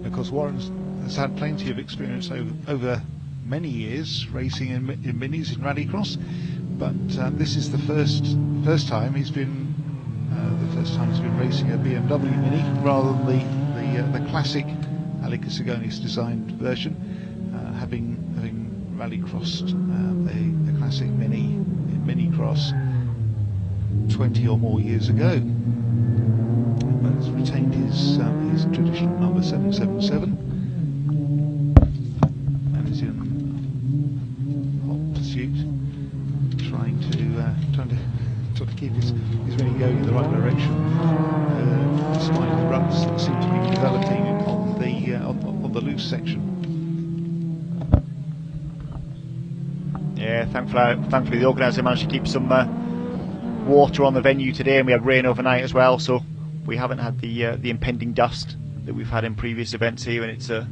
Of course, Warren has had plenty of experience over many years racing in minis in rallycross, but this is the first time he's been racing a BMW Mini rather than the classic Ali Casagonis designed version, having rallycrossed the classic Mini in Minicross 20 or more years ago, but has retained his traditional number 777 and is in hot pursuit, trying to keep his Mini going in the right direction, despite the ruts that seem to be developing on the loose section. Yeah, thankfully the organiser managed to keep some water on the venue today, and we had rain overnight as well, so we haven't had the impending dust that we've had in previous events here, and it's a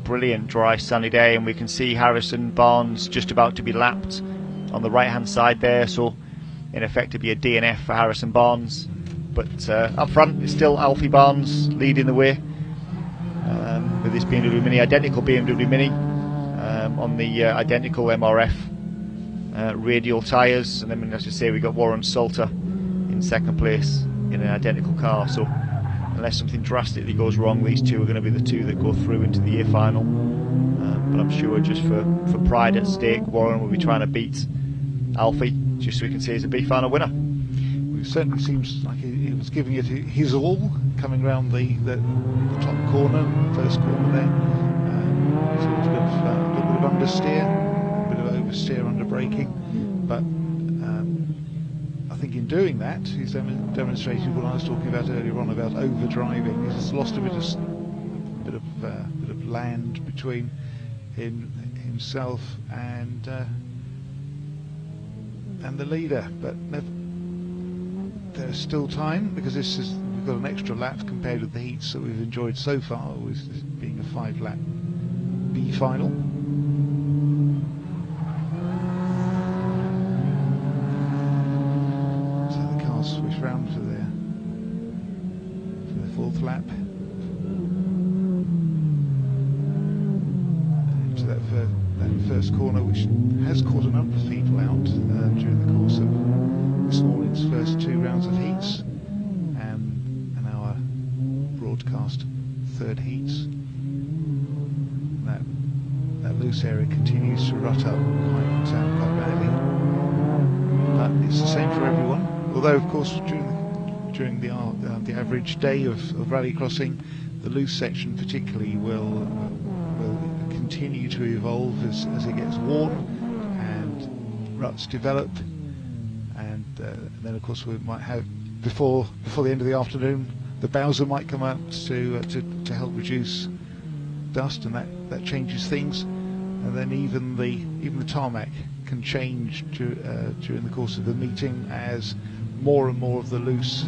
brilliant dry sunny day, and we can see Harrison Barnes just about to be lapped on the right hand side there, so in effect it'd be a DNF for Harrison Barnes. But up front it's still Alfie Barnes leading the way with this BMW Mini, identical BMW Mini, on the identical MRF radial tyres, and then as I say we got Warren Salter in 2nd place in an identical car. So unless something drastically goes wrong, these 2 are going to be the 2 that go through into the A-final, but I'm sure just for pride at stake, Warren will be trying to beat Alfie just so we can say he's a B-final winner. It certainly seems like he was giving it his all coming round the top corner, first corner there. So a little bit of understeer, a bit of oversteer under braking, but I think in doing that he's demonstrated what I was talking about earlier on about overdriving. He's lost a bit of land between himself and the leader, but there's still time, because we've got an extra lap compared with the heats that we've enjoyed so far, with this being a 5-lap B-final. So the cars switch round for their 4th lap. Into that first corner, which has caught a number of people out during the course of this morning's first 2 rounds of heats, and our broadcast 3rd heats. That loose area continues to rut up quite badly, but it's the same for everyone. Although, of course, during the average day of rallycrossing, the loose section particularly will continue to evolve as it gets worn and ruts develop, and then of course we might have before the end of the afternoon the Bowser might come out to help reduce dust, and that changes things, and then even the tarmac can change during the course of the meeting as more and more of the loose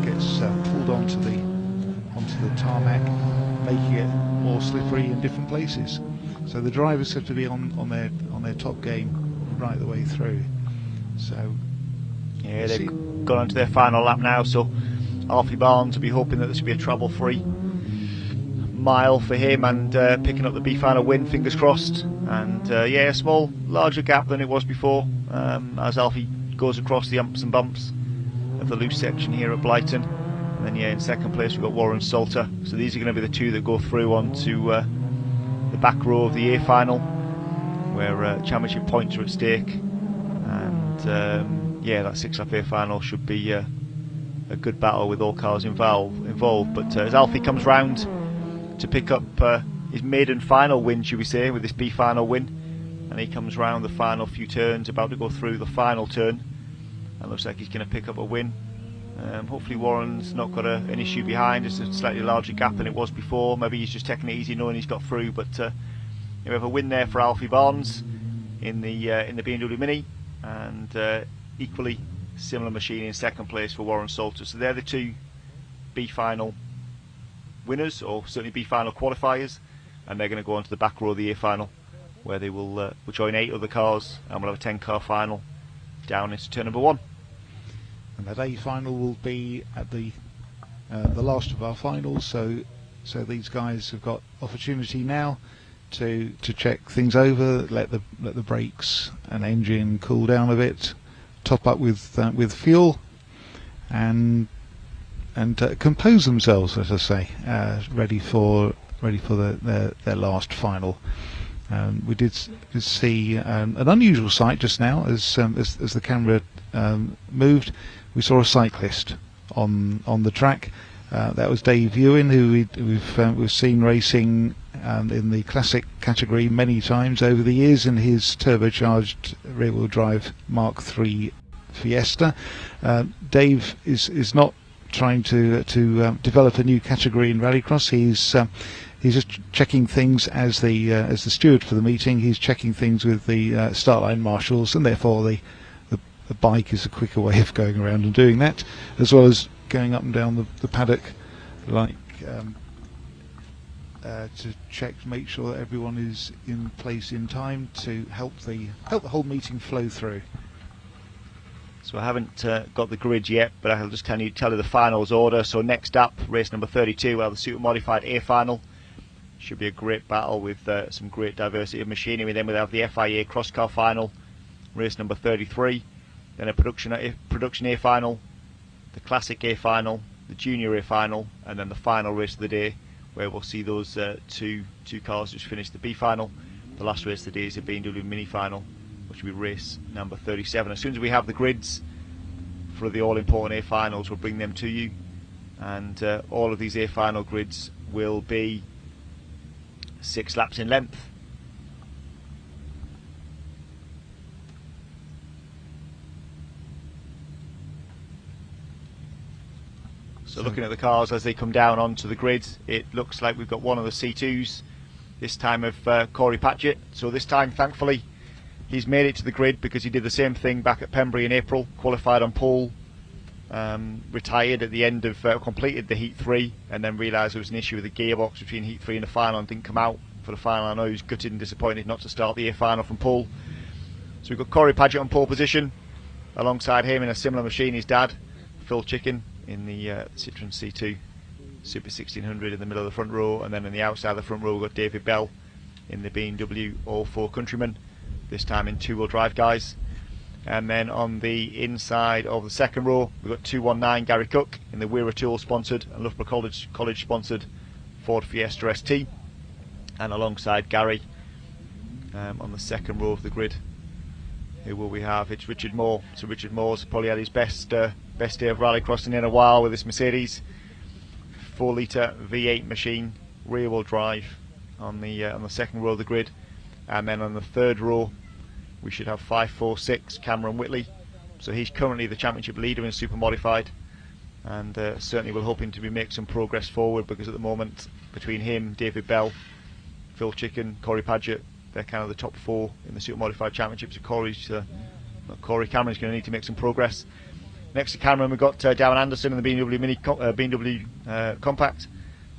gets pulled onto the tarmac, making it more slippery in different places. So the drivers have to be on their top game right the way through. So yeah, they've gone on to their final lap now, so Alfie Barnes will be hoping that this will be a trouble-free mile for him, and picking up the B-final win, fingers crossed. And yeah, a larger gap than it was before, as Alfie goes across the umps and bumps of the loose section here at Blyton. And then yeah, in second place we've got Warren Salter. So these are going to be the two that go through onto the back row of the A-final, where championship points are at stake. And yeah, that 6-lap A-final should be a good battle with all cars involved. But as Alfie comes round to pick up his maiden final win, should we say, with this B-final win, and he comes round the final few turns, about to go through the final turn, and looks like he's going to pick up a win. Hopefully Warren's not got an issue behind. It's a slightly larger gap than it was before. Maybe he's just taking it easy knowing he's got through. But we have a win there for Alfie Barnes in the BMW Mini, and equally similar machine in second place for Warren Salter. So they're the two B-final winners, or certainly B-final qualifiers, and they're going to go on to the back row of the A-final, where they will join 8 other cars, and we'll have a 10-car final down into turn number 1. And that A-final will be at the last of our finals. So these guys have got opportunity now to check things over, let the brakes and engine cool down a bit, top up with fuel, and compose themselves, let us say, ready for their last final. We did see an unusual sight just now as the camera moved. We saw a cyclist on the track. That was Dave Ewan, who we've seen racing in the classic category many times over the years in his turbocharged rear-wheel drive Mark III Fiesta. Dave is not trying to develop a new category in Rallycross. He's just checking things as the steward for the meeting. He's checking things with the start line marshals, and therefore the bike is a quicker way of going around and doing that, as well as going up and down the paddock, like to check to make sure that everyone is in place in time to help the whole meeting flow through. So I haven't got the grid yet, but I'll just tell you the finals order. So next up, race number 32, we'll have the super modified A-final. Should be a great battle with some great diversity of machinery. Then we'll have the FIA cross car final, race number 33. Then a production A-final, the classic A-final, the junior A-final, and then the final race of the day, where we'll see those two cars which finish the B-final. The last race of the day is a BMW Mini final, which will be race number 37. As soon as we have the grids for the all-important A-finals, we'll bring them to you, and all of these A-final grids will be 6 laps in length. So looking at the cars as they come down onto the grid, it looks like we've got one of the C2s, this time of Corey Patchett. So this time, thankfully, he's made it to the grid, because he did the same thing back at Pembrey in April, qualified on pole, retired at the end of, completed the Heat 3, and then realised there was an issue with the gearbox between Heat 3 and the final and didn't come out for the final. I know he was gutted and disappointed not to start the A-final from pole. So we've got Corey Patchett on pole position, alongside him in a similar machine, his dad, Phil Chicken, in the Citroen C2 Super 1600 in the middle of the front row, and then on the outside of the front row we've got David Bell in the BMW All-4 Countryman, this time in two-wheel drive guys. And then on the inside of the second row we've got 219 Gary Cook in the Weira Tool sponsored and Loughborough College sponsored Ford Fiesta ST, and alongside Gary on the second row of the grid, who will we have? It's Richard Moore. So Richard Moore's probably had his best day of rallycrossing in a while with this Mercedes 4-litre V8 machine, rear-wheel drive on the second row of the grid. And then on the third row we should have 546 Cameron Whitley. So he's currently the championship leader in super modified, and certainly we're hoping to make some progress forward, because at the moment between him, David Bell, Phil Chicken, Corey Padgett, they're kind of the top 4 in the Super Modified Championship. So Corey Cameron's going to need to make some progress. Next to Cameron, we've got Darren Anderson in the BMW Mini BMW Compact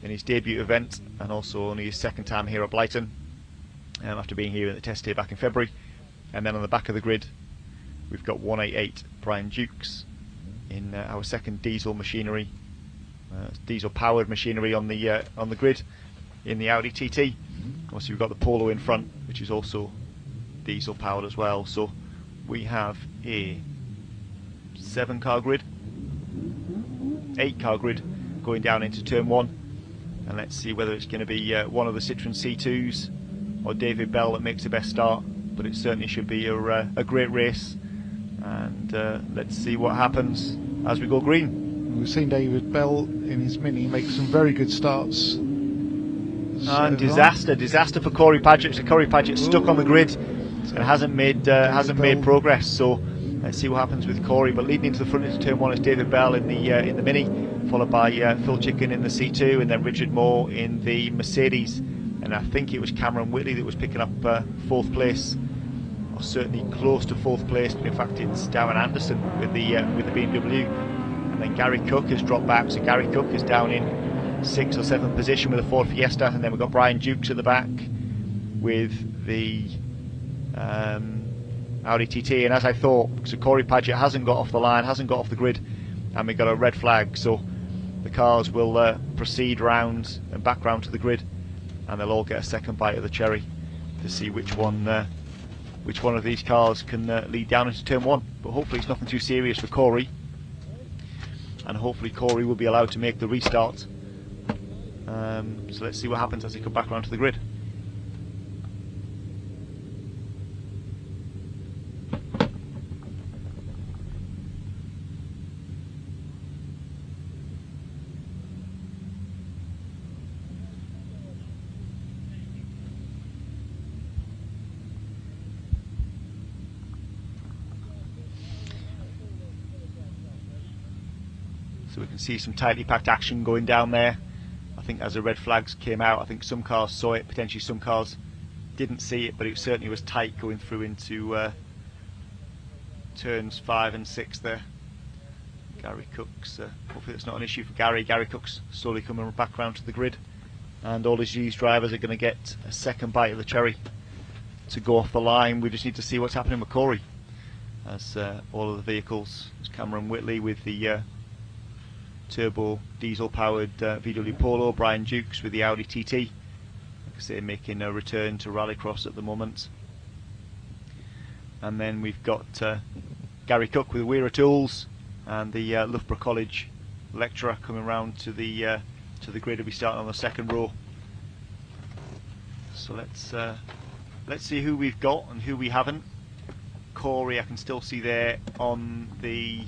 in his debut event, and also only his second time here at Blyton, after being here at the test day back in February. And then on the back of the grid, we've got 188 Brian Dukes in our second diesel machinery, diesel-powered machinery on the grid in the Audi TT. Obviously, we've got the Polo in front, which is also diesel-powered as well. So we have a 7-car grid, 8-car grid going down into turn 1, and let's see whether it's going to be one of the Citroen C2s or David Bell that makes the best start. But it certainly should be a great race, and let's see what happens as we go green. We've seen David Bell in his Mini make some very good starts. And disaster for Corey Paget. So Corey Paget stuck on the grid and hasn't made progress. So let's see what happens with Corey. But leading into the front into turn 1 is David Bell in the Mini, followed by Phil Chicken in the C2, and then Richard Moore in the Mercedes. And I think it was Cameron Whitley that was picking up 4th place, or certainly close to 4th place. But in fact, it's Darren Anderson with the BMW, and then Gary Cook has dropped back. So Gary Cook is down in 6th or 7th position with a Ford Fiesta, and then we've got Brian Dukes at the back with the Audi TT. And as I thought, so Corey Paget hasn't got off the line, hasn't got off the grid, and we've got a red flag. So the cars will proceed round and back round to the grid, and they'll all get a second bite of the cherry to see which one of these cars can lead down into turn 1. But hopefully it's nothing too serious for Corey, and hopefully Corey will be allowed to make the restart. So let's see what happens as he comes back around to the grid. So we can see some tightly packed action going down there. I think as the red flags came out, I think some cars saw it, potentially some cars didn't see it, but it certainly was tight going through into turns 5 and 6 there. Gary Cook's, hopefully it's not an issue for Gary. Gary Cook's slowly coming back around to the grid, and all his used drivers are going to get a second bite of the cherry to go off the line. We just need to see what's happening with Corey, as all of the vehicles, as Cameron Whitley with the turbo diesel powered VW Polo, Brian Dukes with the Audi TT, like I say, making a return to Rallycross at the moment. And then we've got Gary Cook with Weira Tools, and the Loughborough College lecturer coming round to the grid. Will be starting on the second row. So let's see who we've got and who we haven't. Corey I can still see there on the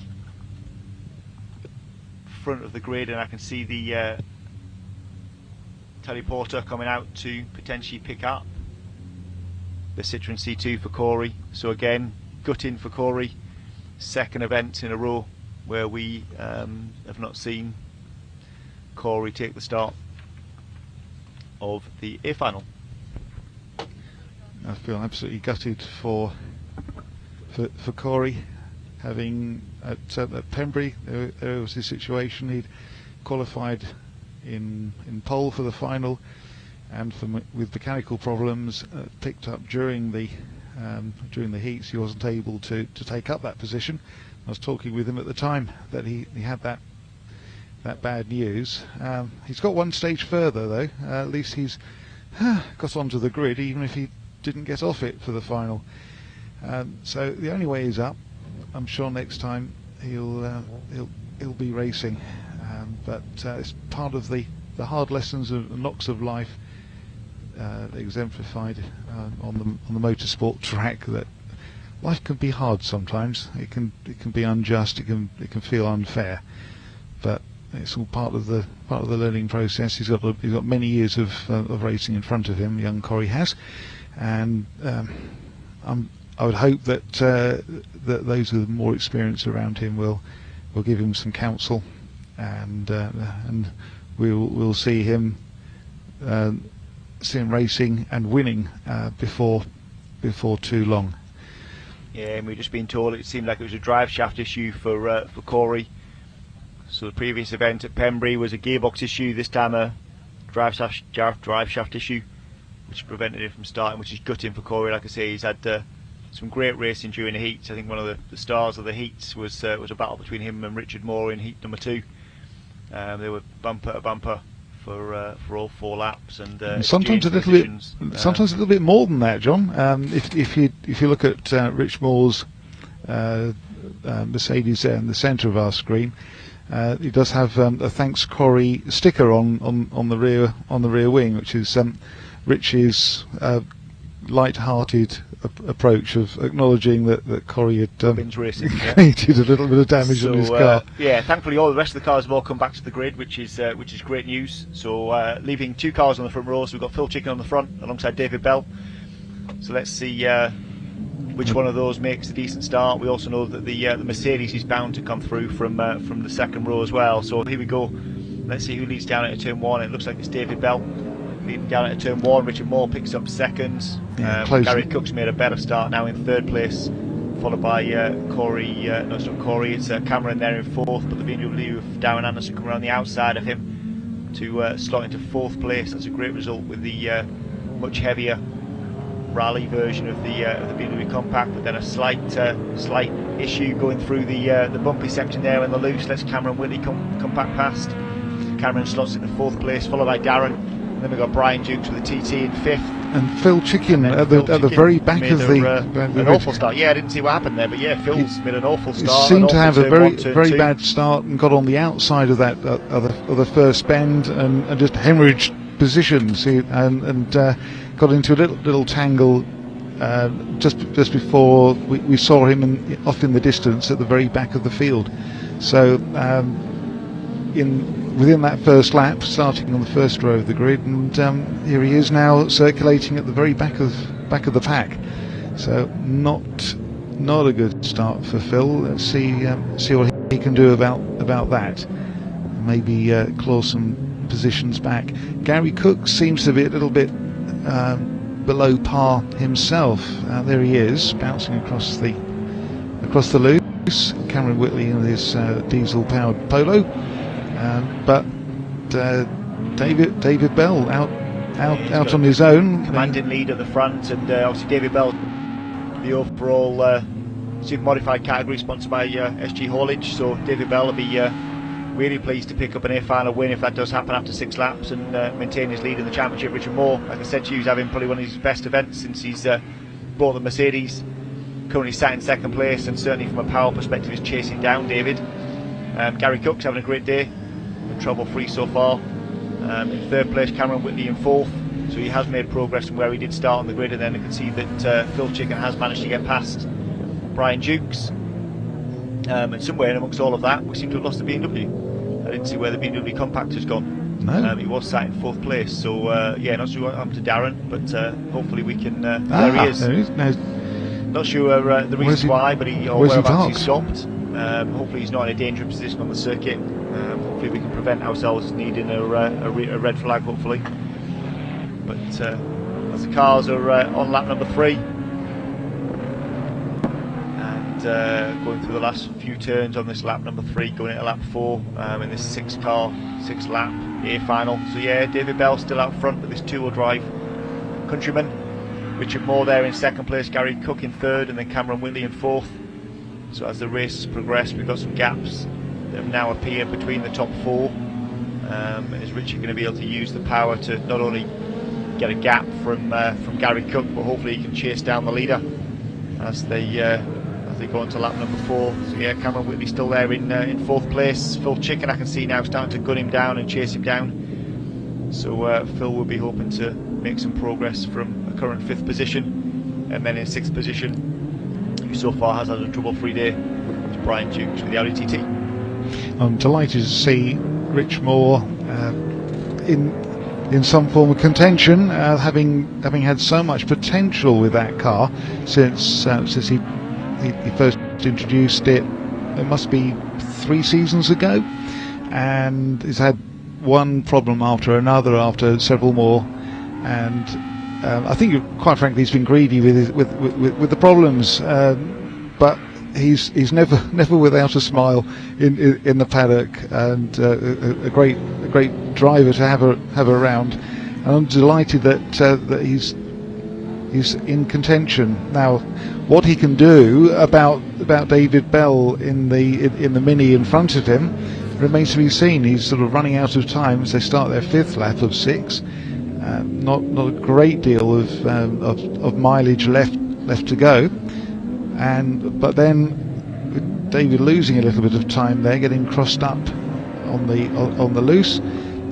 front of the grid, and I can see the teleporter coming out to potentially pick up the Citroen C2 for Corey. So again, gutting for Corey, second event in a row where we have not seen Corey take the start of the A-final. I feel absolutely gutted for Corey. Having at Pembury, there was this situation. He'd qualified in pole for the final, and with mechanical problems picked up during the heats. He wasn't able to take up that position. I was talking with him at the time that he had that bad news. He's got one stage further though. At least he's got onto the grid, even if he didn't get off it for the final. So the only way is up. I'm sure next time he'll be racing, but it's part of the hard lessons and knocks of life exemplified on the motorsport track, that life can be hard sometimes. It can be unjust. It can feel unfair, but it's all part of the learning process. He's got many years of racing in front of him. Young Corey has, and I would hope that that those with more experience around him will give him some counsel, and we'll see him him racing and winning before too long. Yeah, and we've just been told it seemed like it was a drive shaft issue for Corey. So the previous event at Pembrey was a gearbox issue, this time a drive shaft issue, which prevented him from starting, which is gutting for Corey. Like I say, he's had some great racing during the heats. I think one of the stars of the heats was a battle between him and Richard Moore in heat number 2. They were bumper to bumper for all 4 laps, and sometimes a little bit more than that, John. If you look at Rich Moore's Mercedes there in the centre of our screen, he does have a thanks Corey sticker on the rear wing, which is Rich's light-hearted approach of acknowledging that Corey had created a little bit of damage on his car. Yeah, thankfully all the rest of the cars have all come back to the grid, which is great news. So leaving 2 cars on the front row, so we've got Phil Chicken on the front alongside David Bell. So let's see which one of those makes a decent start. We also know that the Mercedes is bound to come through from the second row as well. So here we go. Let's see who leads down into turn 1. It looks like it's David Bell leading down into turn 1. Richard Moore picks up second. Gary Cook's made a better start now in 3rd place, followed by Corey. No, it's not Corey. It's Cameron there in 4th. But the BMW of Darren Anderson coming around the outside of him to slot into 4th place. That's a great result with the much heavier rally version of the BMW Compact, but then a slight issue going through the bumpy section there in the loose. Lets Cameron Whitley come back past. Cameron slots into 4th place, followed by Darren, and then we've got Brian Dukes with the TT in 5th. And Phil Chicken at the very back of an awful start. Yeah, I didn't see what happened there, but yeah, Phil's made an awful start. He seemed to have a very bad start and got on the outside of that of the first bend and just hemorrhaged positions and got into a little tangle just before we saw him off in the distance at the very back of the field. So within that first lap, starting on the first row of the grid, and here he is now circulating at the very back of the pack. So not a good start for Phil. Let's see what he can do about that. Maybe claw some positions back. Gary Cook seems to be a little bit below par himself. There he is, bouncing across the loose. Cameron Whitley in his diesel-powered Polo, but David Bell out on his own, commanding lead at the front, and obviously David Bell, the overall super modified category sponsored by SG Haulage. So David Bell will be really pleased to pick up an A-final win if that does happen after 6 laps and maintain his lead in the championship. Richard Moore, like I said to you, is having probably one of his best events since he's bought the Mercedes. Currently sat in 2nd place, and certainly from a power perspective is chasing down David. Gary Cook's having a great day, trouble-free so far. In 3rd place, Cameron Whitley in 4th. So he has made progress from where he did start on the grid, and then you can see that Phil Chicken has managed to get past Brian Dukes. And somewhere in amongst all of that, we seem to have lost the BMW. I didn't see where the BMW Compact has gone. No. He was sat in 4th place, so yeah, not sure what happened to Darren, but hopefully we can. There he is. There he is. No. Not sure the reasons why, but whereabouts he stopped. Hopefully he's not in a dangerous position on the circuit. Hopefully we can prevent ourselves needing a red flag. Hopefully, but as the cars are on lap number 3. Going through the last few turns on this lap number 3, going into lap 4 in this 6 lap A-final. So yeah, David Bell still out front with this 2-wheel drive countryman. Richard Moore there in 2nd place, Gary Cook in 3rd, and then Cameron Whitley in 4th. So as the race has progressed, we've got some gaps that have now appeared between the top 4. Is Richard going to be able to use the power to not only get a gap from Gary Cook, but hopefully he can chase down the leader as they go into lap number 4. So yeah, Cameron Whitley still there in 4th place. Phil Chicken I can see now starting to gun him down and chase him down. So Phil will be hoping to make some progress from a current 5th position, and then in 6th position, who so far has had a trouble-free day, is Brian Dukes with the Audi TT. I'm delighted to see Rich Moore in some form of contention, having had so much potential with that car since he first introduced it. It must be 3 seasons ago, and he's had one problem after another after several more and I think, quite frankly, he's been greedy with the problems, but he's never without a smile in the paddock, and a great driver to have around. And I'm delighted that he's in contention now. What he can do about David Bell in the Mini in front of him remains to be seen. He's sort of running out of time as they start their 5th lap of 6. Not a great deal of mileage left to go, but then with David losing a little bit of time there, getting crossed up on the loose.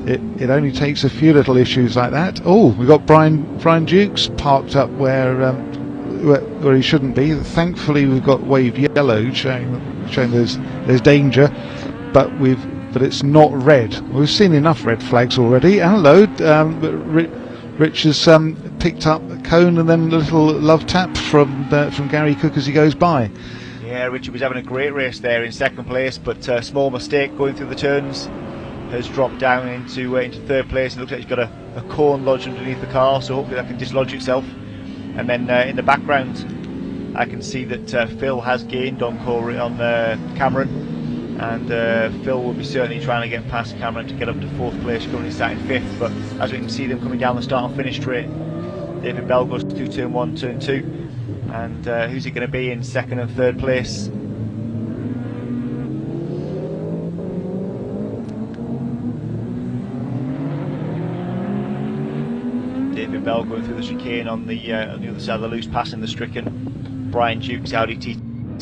It only takes a few little issues like that. Oh, we've got Brian Dukes parked up where he shouldn't be. Thankfully, we've got waved yellow, showing there's danger, but it's not red. We've seen enough red flags already. And hello, Rich has picked up a cone and then a little love tap from Gary Cook as he goes by. Yeah, Richard was having a great race there in 2nd place, but a small mistake going through the turns. Has dropped down into 3rd place. It looks like he's got a cone lodged underneath the car, so hopefully that can dislodge itself. And then in the background, I can see that Phil has gained on Cameron, and Phil will be certainly trying to get past Cameron to get up to 4th place, currently starting 5th. But as we can see them coming down the start and finish straight, David Bell goes through turn 1, turn 2, and who's it going to be in 2nd and 3rd place? David Bell going through the chicane on the other side of the loose, passing the stricken Brian Dukes Audi TT.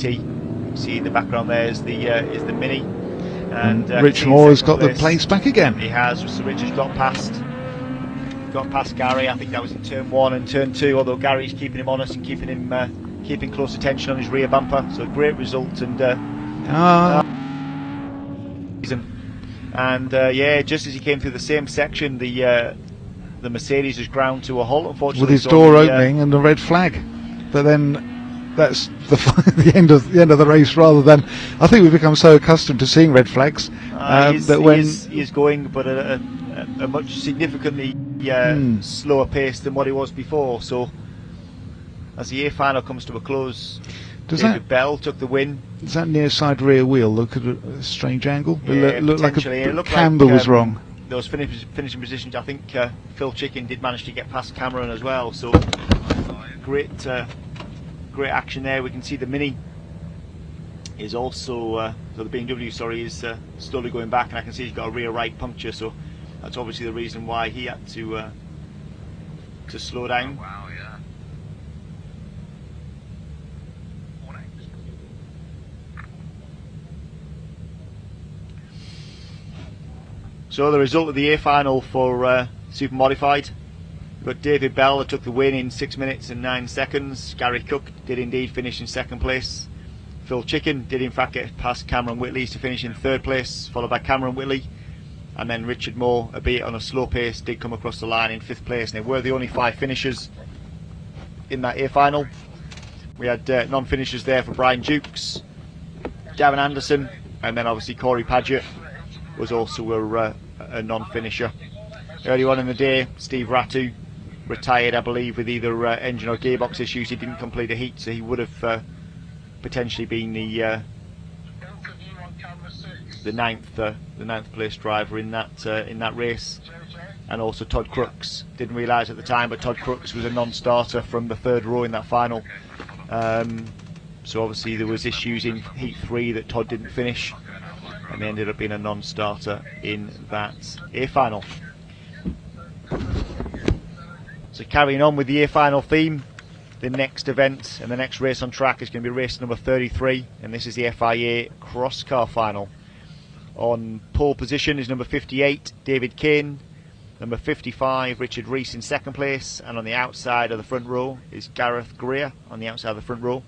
You can see in the background there is the Mini, and Rich Moore has got the place back again. He has. So Rich has got past Gary. I think that was in turn 1 and turn 2. Although Gary's keeping him honest and keeping close attention on his rear bumper. So a great result, and yeah, just as he came through the same section, the Mercedes is ground to a halt, unfortunately, with his door opening and the red flag. But then that's the end of the race. Rather than, I think we've become so accustomed to seeing red flags he is going, but at a much significantly slower pace than what he was before. So as the A-final comes to a close, David Bell took the win. Does that near side rear wheel look at a strange angle? Yeah, it looked like the camber was wrong. Those finishing positions, I think Phil Chicken did manage to get past Cameron as well, so great action there. We can see the Mini is also, so the BMW, is slowly going back, and I can see he's got a rear right puncture, so that's obviously the reason why he had to slow down. Wow, yeah. So the result of the A-final for Super Modified, we've got David Bell that took the win in 6 minutes and 9 seconds. Gary Cook did indeed finish in 2nd place. Phil Chicken did in fact get past Cameron Whitley to finish in 3rd place, followed by Cameron Whitley. And then Richard Moore, albeit on a slow pace, did come across the line in 5th place. And they were the only 5 finishers in that A-final. We had non-finishers there for Brian Dukes, Gavin Anderson, and then obviously Corey Padgett was also a non-finisher. Earlier on in the day, Steve Ratu retired, I believe, with either engine or gearbox issues. He didn't complete a heat, so he would have potentially been the ninth place driver in that race. And also Todd Crooks, didn't realise at the time, but Todd Crooks was a non-starter from the 3rd row in that final. So obviously there was issues in heat 3 that Todd didn't finish, and they ended up being a non-starter in that A-final. So carrying on with the A-final theme, the next event and the next race on track is going to be race number 33, and this is the FIA Cross Car Final. On pole position is number 58, David Kane. Number 55, Richard Rees in 2nd place, and on the outside of the front row is Gareth Greer on the outside of the front row.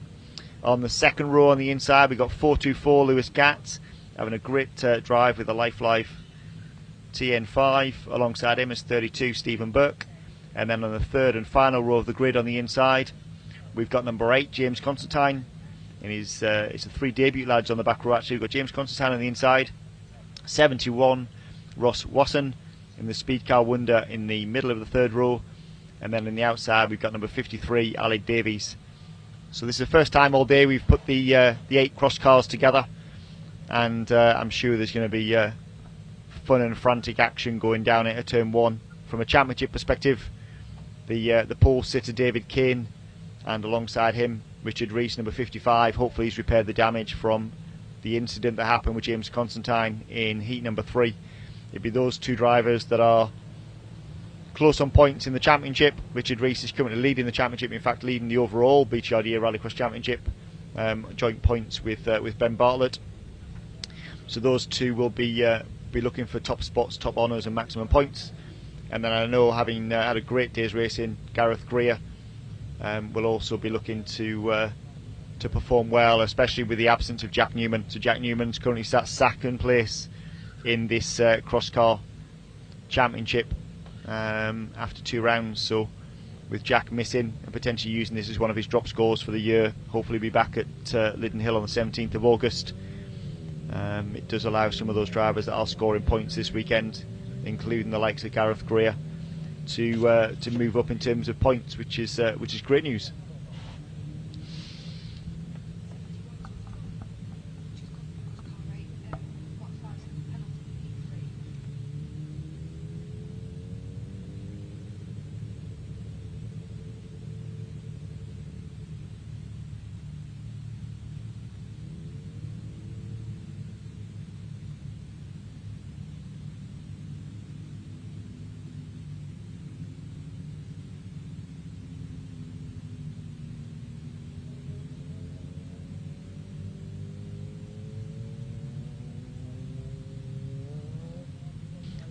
On the 2nd row on the inside, we've got 424 Lewis Gatt having a great drive with a Life TN5. Alongside him is 32 Stephen Burke. And then on the 3rd and final row of the grid on the inside, we've got number 8 James Constantine. And it's the 3 debut lads on the back row actually. We've got James Constantine on the inside, 71 Ross Wasson in the Speed Car Wonder in the middle of the 3rd row, and then on the outside we've got number 53, Alec Davies. So this is the first time all day we've put the 8 cross cars together, and I'm sure there's going to be fun and frantic action going down into turn 1. From a championship perspective, the pole sitter David Kane, and alongside him Richard Rees, number 55. Hopefully he's repaired the damage from the incident that happened with James Constantine in heat number 3. It'd be those 2 drivers that are close on points in the championship. Richard Rees is currently leading the championship, in fact leading the overall BTRDA Rallycross Championship, joint points with Ben Bartlett. So those 2 will be looking for top spots, top honours and maximum points. And then I know, having had a great day's racing, Gareth Greer will also be looking to perform well, especially with the absence of Jack Newman. So Jack Newman's currently sat second place in this cross car championship after 2 rounds. So with Jack missing and potentially using this as one of his drop scores for the year, hopefully be back at Lyddon Hill on the 17th of August. It does allow some of those drivers that are scoring points this weekend, including the likes of Gareth Greer, to move up in terms of points, which is great news.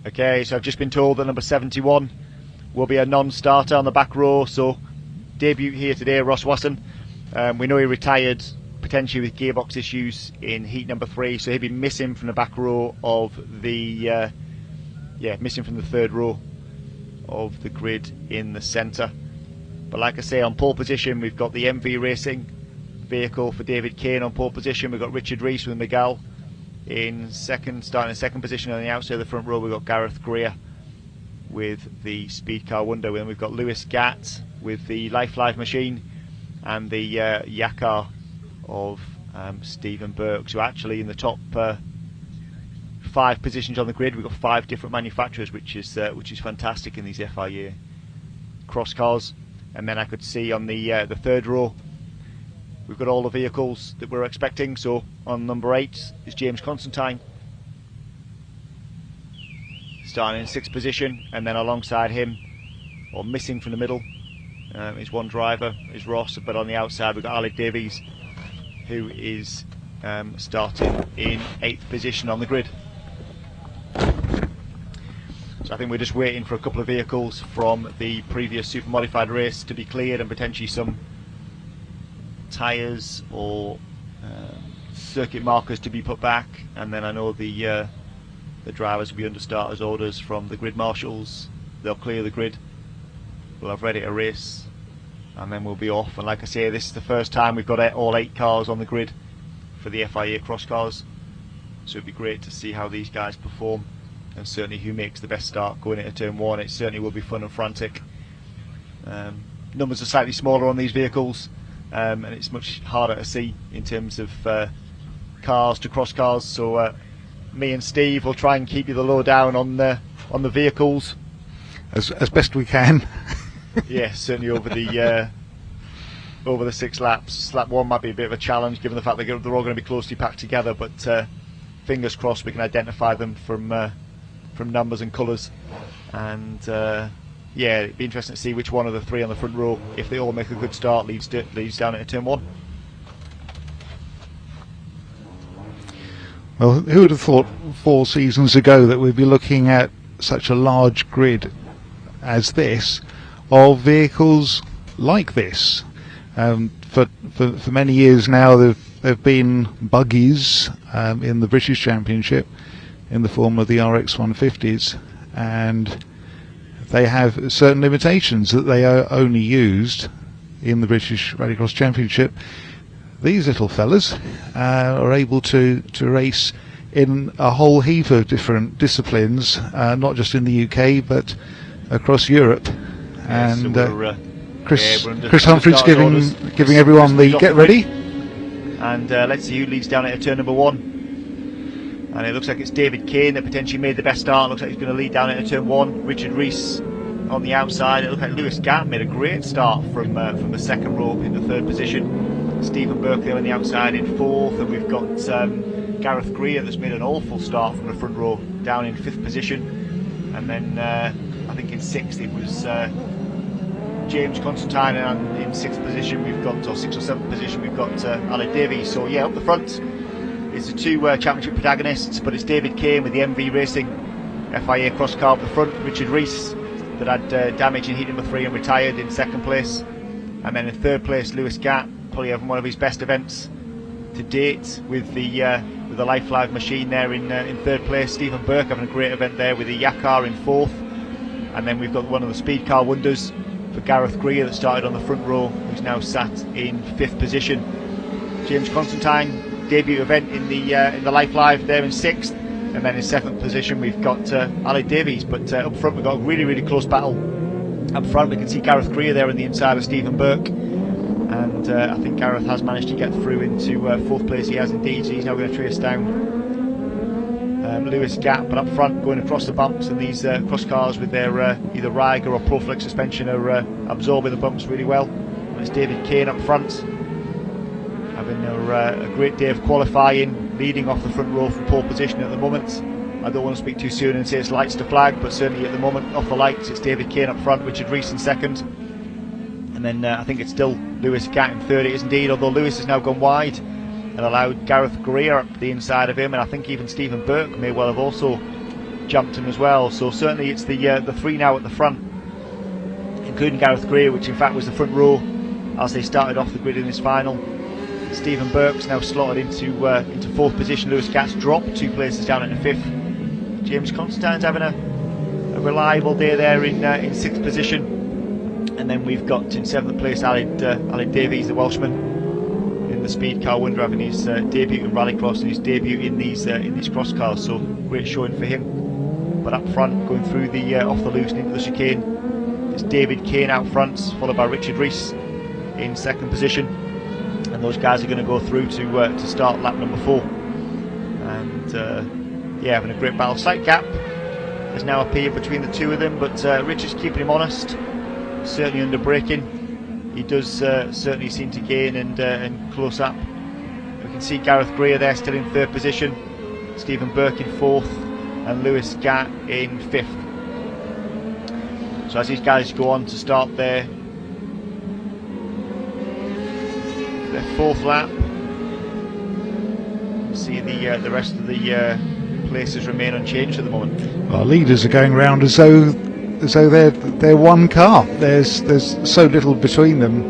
Okay, so I've just been told that number 71 will be a non-starter on the back row, so debut here today, Ross Wasson. We know he retired potentially with gearbox issues in heat number 3, so he'll be missing from the back row of the missing from the 3rd row of the grid in the centre. But like I say, on pole position we've got the MV Racing vehicle for David Kane on pole position. We've got Richard Rees with Miguel in second, starting in second position. On the outside of the front row we've got Gareth Greer with the Speed Car Wonder. Then we've got Lewis Gatt with the Life machine, and the Yakar of Stephen Burke. So actually in the top 5 positions on the grid we've got 5 different manufacturers, which is fantastic in these FIA cross cars. And then I could see on the 3rd row we've got all the vehicles that we're expecting. So on number 8 is James Constantine, starting in 6th position, and then alongside him, or missing from the middle, is one driver, is Ross. But on the outside we've got Alec Davies, who is starting in 8th position on the grid. So I think we're just waiting for a couple of vehicles from the previous super modified race to be cleared, and potentially some tyres or circuit markers to be put back. And then I know the drivers will be under starters orders from the grid marshals. They'll clear the grid, we'll have ready to race, and then we'll be off. And like I say, this is the first time we've got all 8 cars on the grid for the FIA cross cars, so it'd be great to see how these guys perform, and certainly who makes the best start going into turn 1. It certainly will be fun and frantic. Numbers are slightly smaller on these vehicles, and it's much harder to see in terms of cars to cross cars. So me and Steve will try and keep you the lowdown on the vehicles as best we can. Yeah, certainly over the 6 laps. Lap 1 might be a bit of a challenge given the fact that they're all going to be closely packed together, but fingers crossed we can identify them from numbers and colours. And yeah, it'd be interesting to see which one of the 3 on the front row, if they all make a good start, leads down into turn 1. Well, who would have thought 4 seasons ago that we'd be looking at such a large grid as this of vehicles like this? For many years now there have been buggies in the British Championship in the form of the RX 150s, and they have certain limitations that they are only used in the British Rallycross Championship. These little fellas are able to race in a whole heap of different disciplines, not just in the UK but across Europe, and so we're, Chris we're under Humphreys start orders. giving everyone the Chris get off the ready. grid. And let's see who leads down at turn number 1. And it looks like it's David Kane that potentially made the best start. Looks like he's going to lead down at turn 1. Richard Rees on the outside. It looks like Lewis Gatt made a great start from the second row in the 3rd position. Stephen Burke there on the outside in 4th, and we've got Gareth Greer that's made an awful start from the front row down in 5th position. And then I think in 6th it was James Constantine, and in 6th position we've got, or 6th or 7th position we've got Ali Davies. So yeah, up the front it's the 2 championship protagonists, but it's David Kane with the MV Racing FIA cross car up the front, Richard Rees that had damage in heat number 3 and retired in 2nd place, and then in 3rd place Lewis Gatt, probably having one of his best events to date with the Life Live machine there in 3rd place. Stephen Burke having a great event there with the Yakar in 4th, and then we've got one of the speed car wonders for Gareth Greer that started on the front row, who's now sat in 5th position. James Constantine, debut event in the Life Live there in 6th, and then in 7th position we've got Ali Davies. But up front we've got a really close battle. Up front we can see Gareth Greer there on the inside of Stephen Burke, and I think Gareth has managed to get through into 4th place. He has indeed, so he's now going to trace down Lewis Gatt. But up front, going across the bumps, and these cross cars with their either Riger or Proflex suspension are absorbing the bumps really well. And it's David Kane up front, having a great day of qualifying, leading off the front row from pole position at the moment. I don't want to speak too soon and say it's lights to flag, but certainly at the moment off the lights it's David Kane up front, Richard Rees in 2nd, and then I think it's still Lewis Gatt in 3rd. It is indeed, although Lewis has now gone wide and allowed Gareth Greer up the inside of him, and I think even Stephen Burke may well have also jumped him as well. So certainly it's the 3 now at the front, including Gareth Greer, which in fact was the front row as they started off the grid in this final. Stephen Burke's now slotted into 4th position. Lewis Gatt's dropped 2 places down into 5th. James Constantine's having a reliable day there in 6th position, and then we've got in 7th place Ali Davies, the Welshman, in the speed car wonder, having his debut in Rallycross and his debut in these cross cars. So great showing for him. But up front, going through the off the loose and into the chicane, it's David Kane out front, followed by Richard Rees in 2nd position. And those guys are going to go through to start lap number 4, and yeah, having a great battle. Slight gap has now appeared between the 2 of them, but Richard's keeping him honest, certainly under braking. He does certainly seem to gain and close up. We can see Gareth Greer there still in 3rd position, Stephen Burke in 4th, and Lewis Gatt in 5th. So as these guys go on to start their 4th lap, you see the rest of the places remain unchanged at the moment. Well, leaders are going round as though they're one car. There's so little between them,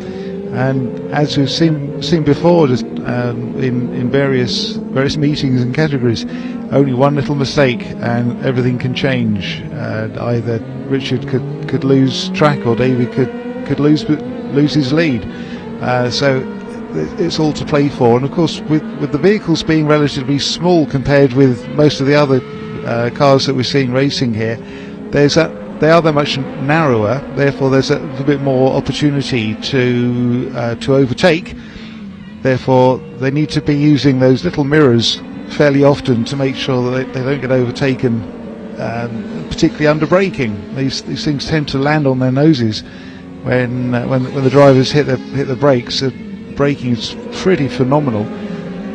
and as we've seen before, just in various meetings and categories, only one little mistake and everything can change. Either Richard could lose track, or David could lose his lead. So it's all to play for, and of course with the vehicles being relatively small compared with most of the other cars that we're seeing racing here, they are that much narrower, therefore there's a little bit more opportunity to overtake. Therefore they need to be using those little mirrors fairly often to make sure that they don't get overtaken, particularly under braking. These things tend to land on their noses when the drivers hit the brakes. Braking is pretty phenomenal,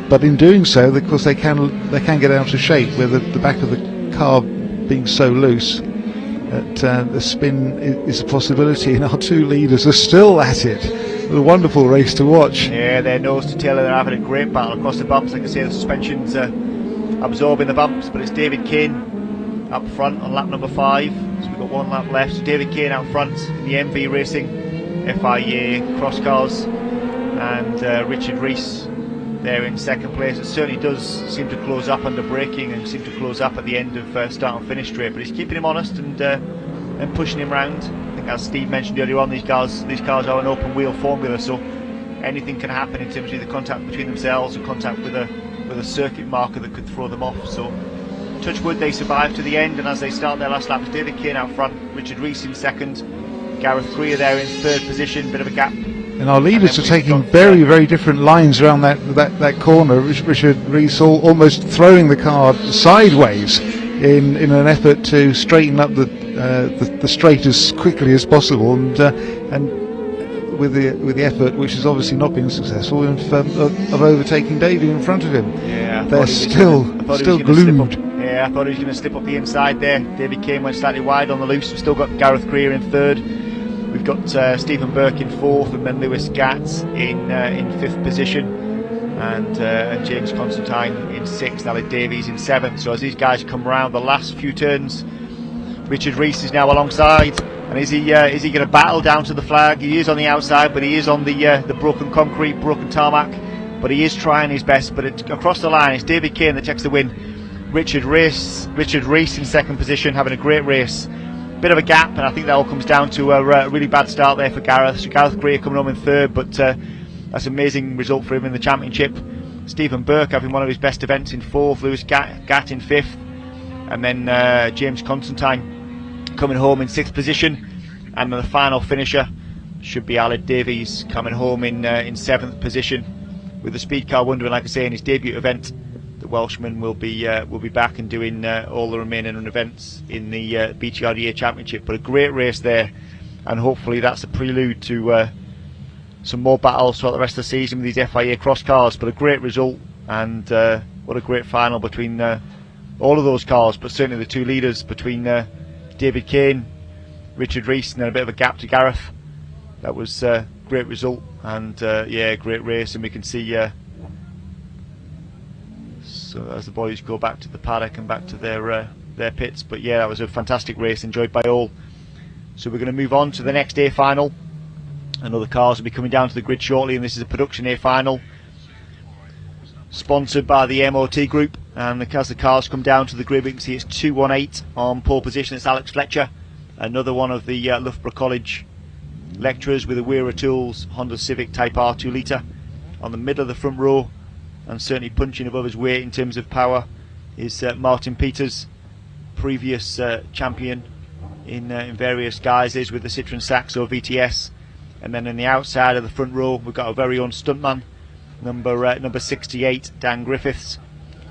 but in doing so, of course, they can get out of shape with the back of the car being so loose that the spin is a possibility, and our 2 leaders are still at it. What a wonderful race to watch. Yeah, they're nose to tail, and they're having a great battle across the bumps. Like I say, the suspension's absorbing the bumps, but it's David Kane up front on lap number 5, so we've got 1 lap left. So David Kane out front in the MV Racing FIA cross cars, and Richard Rees there in 2nd place. It certainly does seem to close up under braking and seem to close up at the end of start and finish straight, but he's keeping him honest and pushing him round. I think, as Steve mentioned earlier on, these cars are an open wheel formula, so anything can happen in terms of the contact between themselves or contact with a circuit marker that could throw them off. So touch wood, they survive to the end, and as they start their last lap, it's David Kane out front, Richard Rees in 2nd, Gareth Greer there in third position, bit of a gap. And our leaders are taking very, very different lines around that corner. Richard Rees almost throwing the car sideways in an effort to straighten up the straight as quickly as possible, and with the effort, which has obviously not been successful, of overtaking Davey in front of him. Yeah, they're still glued. Yeah, I thought he was going to slip up the inside there. Davey Kane went slightly wide on the loose. We've still got Gareth Greer in third. We've got Stephen Burke in fourth, and then Lewis Gatz in fifth position, and James Constantine in sixth. Alec Davies in seventh. So as these guys come round the last few turns, Richard Rees is now alongside. And is he going to battle down to the flag? He is on the outside, but he is on the broken concrete, broken tarmac. But he is trying his best. But across the line, it's David Kane that takes the win. Richard Rees in second position, having a great race. Bit of a gap, and I think that all comes down to a really bad start there for Gareth. So Gareth Greer coming home in third, but that's an amazing result for him in the championship. Stephen Burke having one of his best events in fourth, Lewis Gatt in fifth, and then James Constantine coming home in sixth position, and the final finisher should be Aled Davies coming home in seventh position. With the speed car wonder, like I say, in his debut event, the Welshman will be back and doing all the remaining events in the BTRDA Championship. But a great race there, and hopefully that's a prelude to some more battles throughout the rest of the season with these FIA cross cars. But a great result, and what a great final between all of those cars, but certainly the two leaders between David Kane, Richard Rees, and then a bit of a gap to Gareth. That was a great result, and yeah, great race. And we can see so as the boys go back to the paddock and back to their pits. But yeah, that was a fantastic race, enjoyed by all. So we're going to move on to the next A-final, and other cars will be coming down to the grid shortly. And this is a production A-final sponsored by the MOT Group. And as the cars come down to the grid, we can see it's 218 on pole position. It's Alex Fletcher, another one of the Loughborough College lecturers with a Weira Tools Honda Civic Type R 2 litre. On the middle of the front row, and certainly punching above his weight in terms of power, is Martin Peters, previous champion in various guises with the Citroen Saxo VTS. And then on the outside of the front row, we've got our very own stuntman, number 68, Dan Griffiths,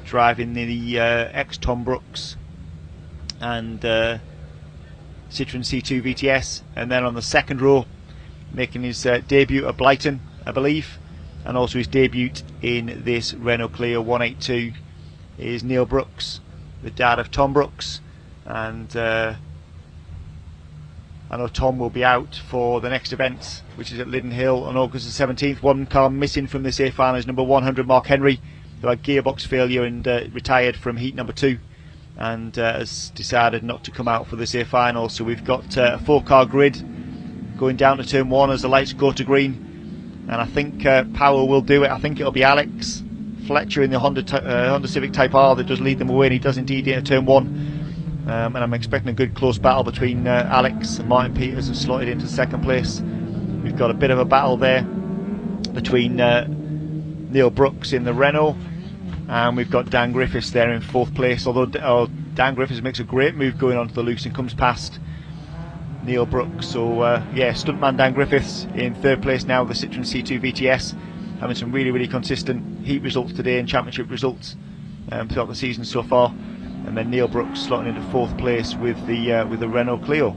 driving the ex-Tom Brooks and Citroen C2 VTS. And then on the second row, making his debut at Blyton, I believe, and also his debut in this Renault Clio 182, is Neil Brooks, the dad of Tom Brooks. And I know Tom will be out for the next event, which is at Liddon Hill on August the 17th. One car missing from this A-final is number 100, Mark Henry, who had gearbox failure and retired from heat number 2, and has decided not to come out for this A-final. So we've got a 4-car grid going down to turn 1 as the lights go to green, and I think Power will do it. I think it'll be Alex Fletcher in the Honda Civic Type R that does lead them away, and he does indeed into turn 1. And I'm expecting a good close battle between Alex and Martin Peters, who slotted into second place. We've got a bit of a battle there between Neil Brooks in the Renault, and we've got Dan Griffiths there in 4th place, although Dan Griffiths makes a great move going onto the loose and comes past Neil Brooks. So yeah, stuntman Dan Griffiths in 3rd place now with the Citroen C2 VTS, having some really consistent heat results today and championship results throughout the season so far. And then Neil Brooks slotting into 4th place with the Renault Clio.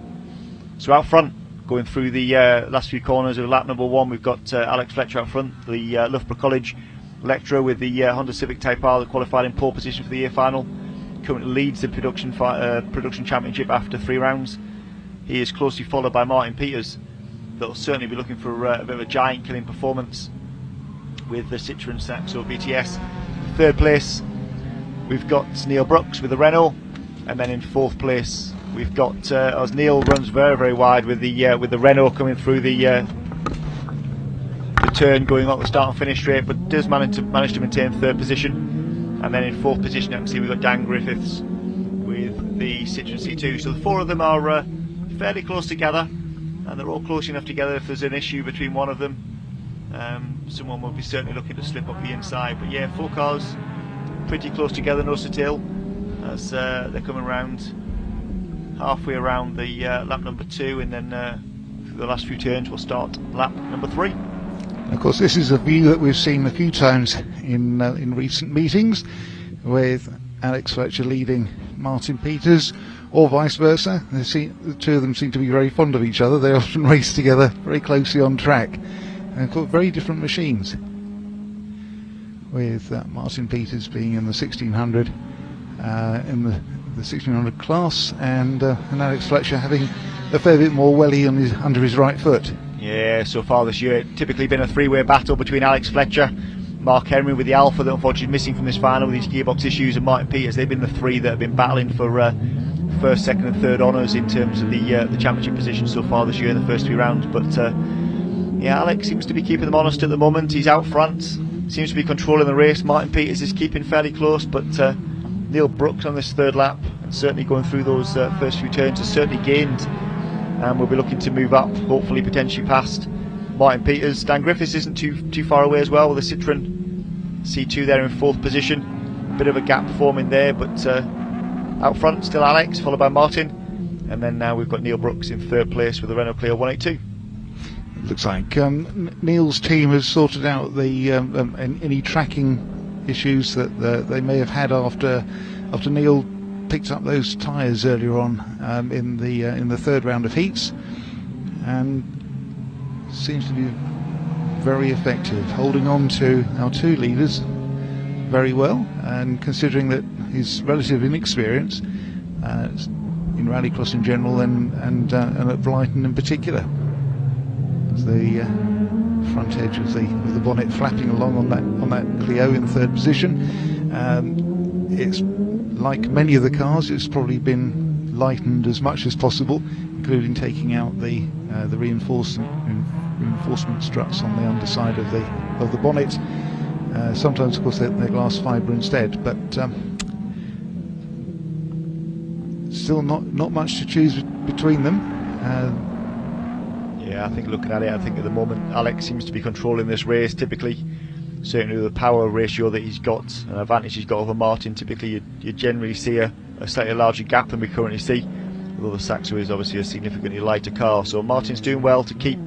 So out front, going through the last few corners of lap number 1, we've got Alex Fletcher out front, the Loughborough College lecturer with the Honda Civic Type R that qualified in pole position for the A-final. Currently leads the production championship after 3 rounds. He is closely followed by Martin Peters, that will certainly be looking for a bit of a giant killing performance with the Citroen Saxo VTS. 3rd place, we've got Neil Brooks with the Renault, and then in 4th place we've got as Neil runs very wide with the Renault coming through the turn going up the start and finish straight, but does manage to maintain 3rd position. And then in 4th position, you can see we've got Dan Griffiths with the Citroen C2. So the 4 of them are fairly close together, and they're all close enough together if there's an issue between one of them. Someone will be certainly looking to slip up the inside. But yeah, 4 cars pretty close together, nose to tail, as they're coming around halfway around the lap number 2, and then through the last few turns. We'll start lap number 3. Of course, this is a view that we've seen a few times in recent meetings, with Alex Fletcher leading Martin Peters, or vice versa. The two of them seem to be very fond of each other. They often race together very closely on track, and got very different machines, with Martin Peters being in the 1600 in the 1600 class, and Alex Fletcher having a fair bit more welly on under his right foot. Yeah, so far this year it's typically been a three-way battle between Alex Fletcher, Mark Henry with the Alpha that unfortunately is missing from this final with his gearbox issues, and Martin Peters. They've been the three that have been battling for first, second and third honours in terms of the championship position so far this year in the first 3 rounds. But yeah, Alex seems to be keeping them honest at the moment. He's out front, seems to be controlling the race. Martin Peters is keeping fairly close, but Neil Brooks on this third lap, and certainly going through those first few turns, has certainly gained, and we'll be looking to move up, hopefully potentially past Martin Peters. Dan Griffiths isn't too far away as well, with a Citroen C2 there in 4th position. Bit of a gap forming there, but out front still Alex, followed by Martin, and then now we've got Neil Brooks in 3rd place with the Renault Clio 182. Looks like Neil's team has sorted out the any tracking issues that they may have had after Neil picked up those tyres earlier on in the 3rd round of heats, and seems to be very effective, holding on to our 2 leaders very well, and considering that his relative inexperience in rallycross in general and at Blyton in particular. The front edge of the bonnet flapping along on that Clio in 3rd position. It's like many of the cars, it's probably been lightened as much as possible, including taking out the reinforcement struts on the underside of the bonnet. Sometimes, of course, they're glass fibre instead, but still not much to choose between them. Yeah, I think looking at it, I think at the moment Alex seems to be controlling this race. Typically, certainly the power ratio that he's got, an advantage he's got over Martin, typically you generally see a slightly larger gap than we currently see, although the Saxo is obviously a significantly lighter car. So Martin's doing well to keep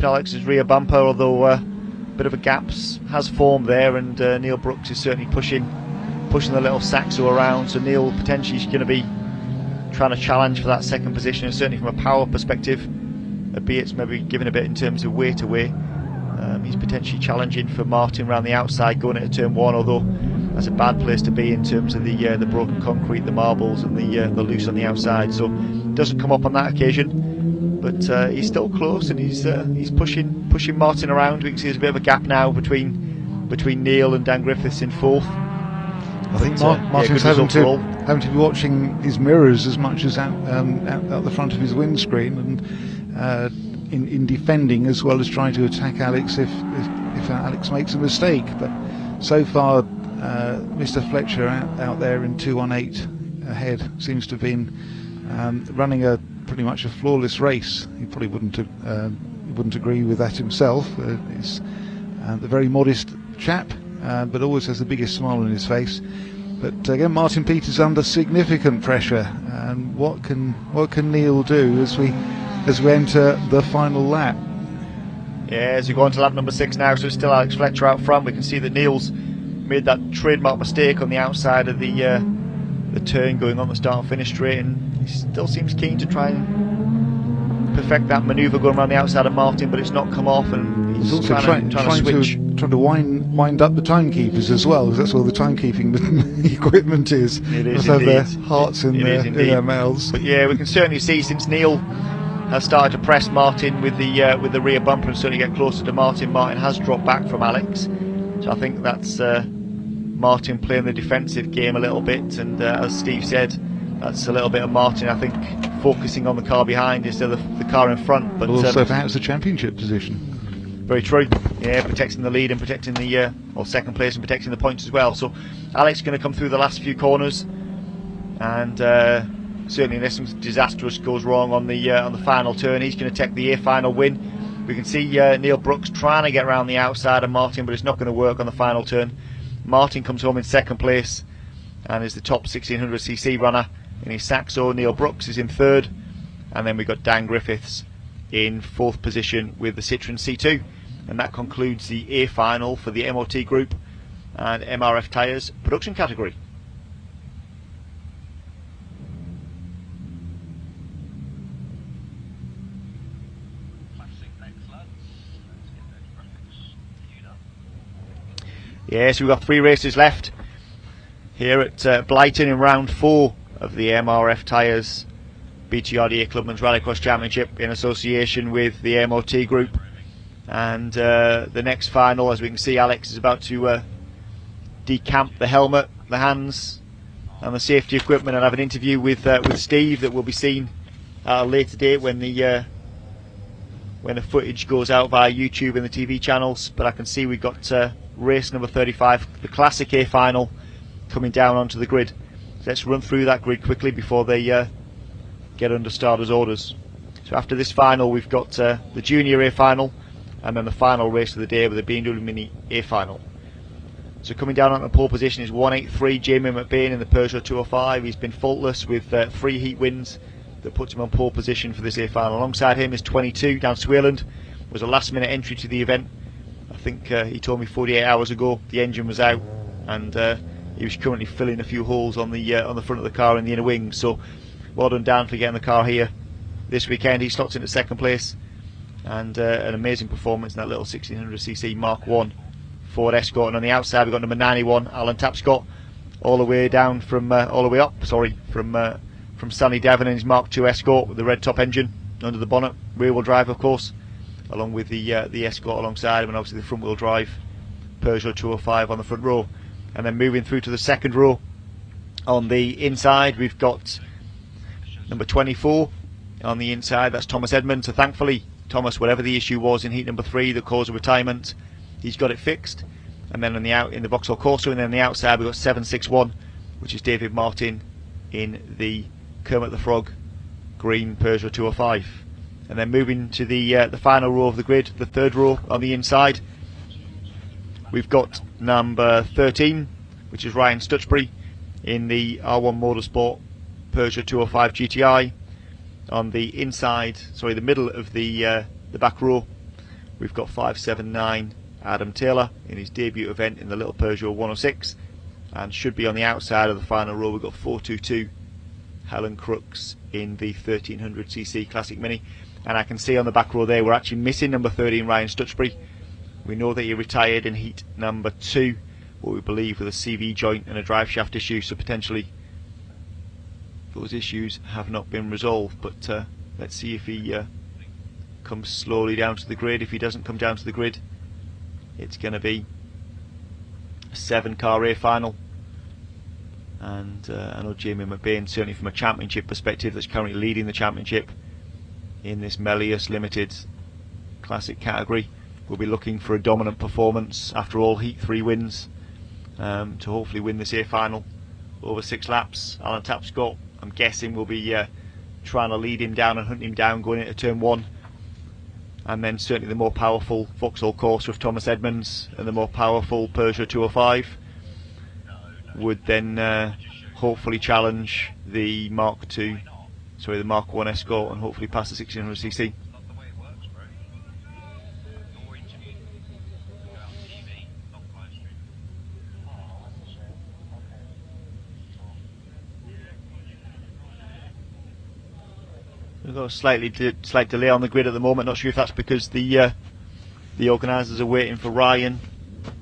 Alex's rear bumper, although a bit of a gap has formed there, and Neil Brooks is certainly pushing the little Saxo around, so Neil potentially is going to be trying to challenge for that 2nd position, and certainly from a power perspective, albeit maybe giving a bit in terms of weight away, he's potentially challenging for Martin around the outside going into turn 1, although that's a bad place to be in terms of the broken concrete, the marbles and the loose on the outside, so doesn't come up on that occasion, but he's still close, and he's pushing Martin around. We can see there's a bit of a gap now between Neil and Dan Griffiths in 4th. I think Martin's having to be watching his mirrors as much as out the front of his windscreen, and in defending as well as trying to attack Alex if Alex makes a mistake. But so far, Mr. Fletcher out there in 218 ahead seems to have been running pretty much a flawless race. He probably wouldn't agree with that himself. He's a very modest chap, but always has the biggest smile on his face. But again, Martin Peters under significant pressure, and what can Neil do as we enter the final lap? Yeah, as we go on to lap number 6 now, so it's still Alex Fletcher out front. We can see that Neil's made that trademark mistake on the outside of the turn going on the start and finish straight, and he still seems keen to try and perfect that manoeuvre going around the outside of Martin, but it's not come off, and he's also trying to switch. Trying to wind up the timekeepers as well, because that's all the timekeeping equipment is. It is have their indeed. hearts in their mouths. But yeah, we can certainly see since Neil has started to press Martin with the rear bumper and certainly get closer to Martin, Martin has dropped back from Alex. So I think that's Martin playing the defensive game a little bit, and as Steve said, that's a little bit of Martin, I think, focusing on the car behind instead of the car in front. But also perhaps the championship position. Very true. Yeah, protecting the lead and protecting the or 2nd place and protecting the points as well. So Alex is going to come through the last few corners, and certainly unless something disastrous goes wrong on the final turn, he's going to take the A-final win. We can see Neil Brooks trying to get around the outside of Martin, but it's not going to work on the final turn. Martin comes home in 2nd place and is the top 1600cc runner in his Saxo. Neil Brooks is in 3rd, and then we've got Dan Griffiths in 4th position with the Citroen C2. And that concludes the A-final for the MOT Group and MRF Tyres production category. Yes, we've got 3 races left here at Blyton in round 4 of the MRF Tyres BTRDA Clubmans Rallycross Championship in association with the MOT Group. And the next final, as we can see, Alex is about to decamp the helmet, the hands and the safety equipment, and have an interview with Steve that will be seen at a later date when the footage goes out via YouTube and the TV channels. But I can see we've got race number 35, the Classic A-final, coming down onto the grid. So let's run through that grid quickly before they get under starters' orders. So after this final, we've got the Junior A-final, and then the final race of the day with the BMW Mini A-final. So coming down on the pole position is 183 Jamie McBain in the Peugeot 205. He's been faultless with 3 heat wins that puts him on pole position for this A-final. Alongside him is 22 Dan Swearland, was a last minute entry to the event. I think he told me 48 hours ago the engine was out, and he was currently filling a few holes on the front of the car in the inner wing. So well done Dan for getting the car here this weekend. He slots into 2nd place, and an amazing performance in that little 1600cc Mark 1 Ford Escort. And on the outside we've got number 91 Alan Tapscott, all the way down from from Stanley Devon in his Mark 2 Escort with the red top engine under the bonnet, rear wheel drive of course, along with the Escort alongside him, and obviously the front wheel drive Peugeot 205 on the front row. And then moving through to the 2nd row, on the inside we've got number 24 on the inside, that's Thomas Edmonds. So thankfully Thomas, whatever the issue was in heat number 3 that caused a retirement, he's got it fixed. And then in the Vauxhall Corsa, and then on the outside we've got 761, which is David Martin in the Kermit the Frog green Peugeot 205. And then moving to the final row of the grid, the 3rd row on the inside, we've got number 13, which is Ryan Stutchbury in the R1 Motorsport Peugeot 205 GTI. On the inside, sorry, the middle of the back row, we've got 579 Adam Taylor in his debut event in the little Peugeot 106. And should be on the outside of the final row, we've got 422 Helen Crooks in the 1300cc Classic Mini. And I can see on the back row there we're actually missing number 13 Ryan Stutchbury. We know that he retired in heat number 2, what we believe with a CV joint and a drive shaft issue, so potentially those issues have not been resolved. But let's see if he comes slowly down to the grid. If he doesn't come down to the grid, it's going to be a 7-car A-final. And I know Jamie McBain, certainly from a championship perspective, that's currently leading the championship in this Melius Limited Classic category, will be looking for a dominant performance after all heat 3 wins to hopefully win this A-final over 6 laps. Alan Tapscott, I'm guessing, will be trying to lead him down and hunt him down going into turn 1. And then certainly the more powerful Vauxhall Corsa with Thomas Edmonds and the more powerful Peugeot 205 would then hopefully challenge the Mark 1 Escort and hopefully pass the 1600cc. We've got a slight delay on the grid at the moment. Not sure if that's because the organisers are waiting for Ryan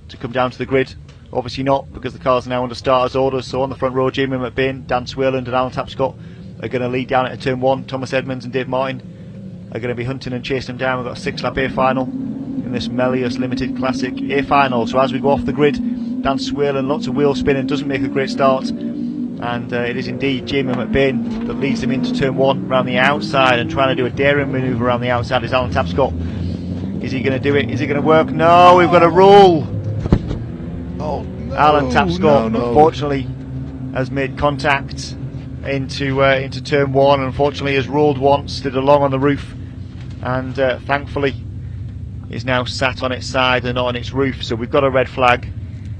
to come down to the grid. Obviously not, because the cars are now under starters orders. So on the front row, Jamie McBain, Dan Swearland and Alan Tapscott are going to lead down into turn 1. Thomas Edmonds and Dave Martin are going to be hunting and chasing them down. We've got a 6-lap A-final in this Melius Limited Classic A-final. So as we go off the grid, Dan Swearland, lots of wheel spinning, doesn't make a great start. And it is indeed Jamie McBain that leads them into turn 1 around the outside, and trying to do a daring manoeuvre around the outside is Alan Tapscott. Is he going to do it? Is it going to work? No, we've got a roll. Oh, no, Alan Tapscott, no. unfortunately, has made contact into turn 1. Unfortunately, has rolled once, slid along on the roof, and thankfully is now sat on its side and not on its roof. So we've got a red flag.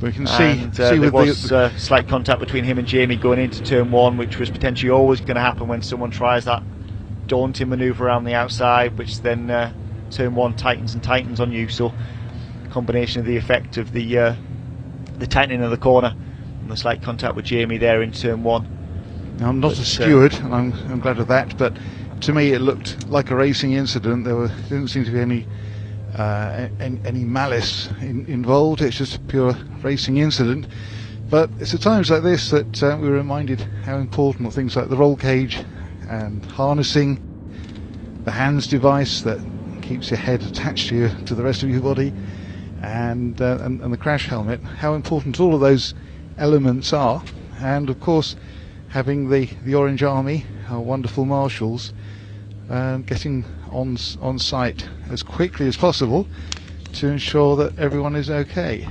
We can see there was slight contact between him and Jamie going into turn 1, which was potentially always going to happen when someone tries that daunting manoeuvre around the outside, which then turn 1 tightens and tightens on you. So combination of the effect of the tightening of the corner and the slight contact with Jamie there in turn 1. Now, I'm not a steward, and I'm glad of that, but to me it looked like a racing incident. There didn't seem to be any malice involved. It's just a pure racing incident. But it's at times like this that we're reminded how important things like the roll cage and harnessing, the hands device that keeps your head attached to the rest of your body, and the crash helmet, how important all of those elements are. And of course, having the Orange Army, our wonderful marshals, getting on site as quickly as possible to ensure that everyone is okay.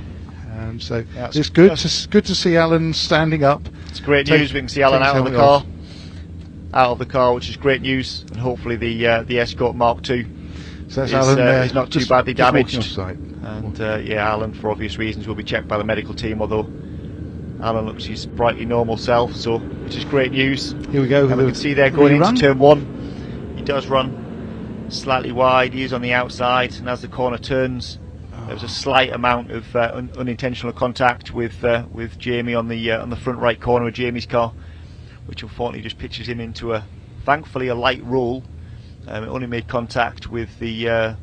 So yeah, it's good to see Alan standing up. It's great news. We can see Alan out of the car, which is great news, and hopefully the Escort Mark II so that's Alan, is not too badly damaged. And yeah, Alan, for obvious reasons, will be checked by the medical team, although Alan looks his brightly normal self, so which is great news. Here we go. And we can see there going into turn 1, he does run slightly wide. He is on the outside, and as the corner turns, there was a slight amount of unintentional contact with Jamie on the front right corner of Jamie's car, which unfortunately just pitches him into thankfully a light roll. It only made contact with the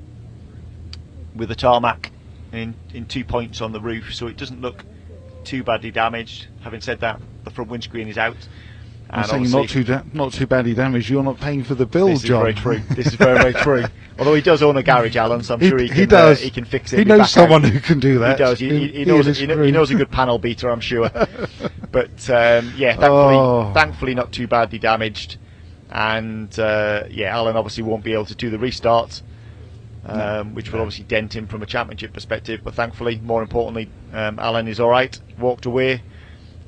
tarmac in 2 points on the roof, so it doesn't look too badly damaged. Having said that, the front windscreen is out. I'm saying not too badly damaged. You're not paying for the bill, John. This is very true. This is very, very true. Although he does own a garage, Alan, so I'm sure he can fix it. He knows someone who can do that. He does. He knows a good panel beater, I'm sure. But yeah, thankfully not too badly damaged. And yeah, Alan obviously won't be able to do the restart, which will obviously dent him from a championship perspective. But thankfully, more importantly, Alan is all right. Walked away,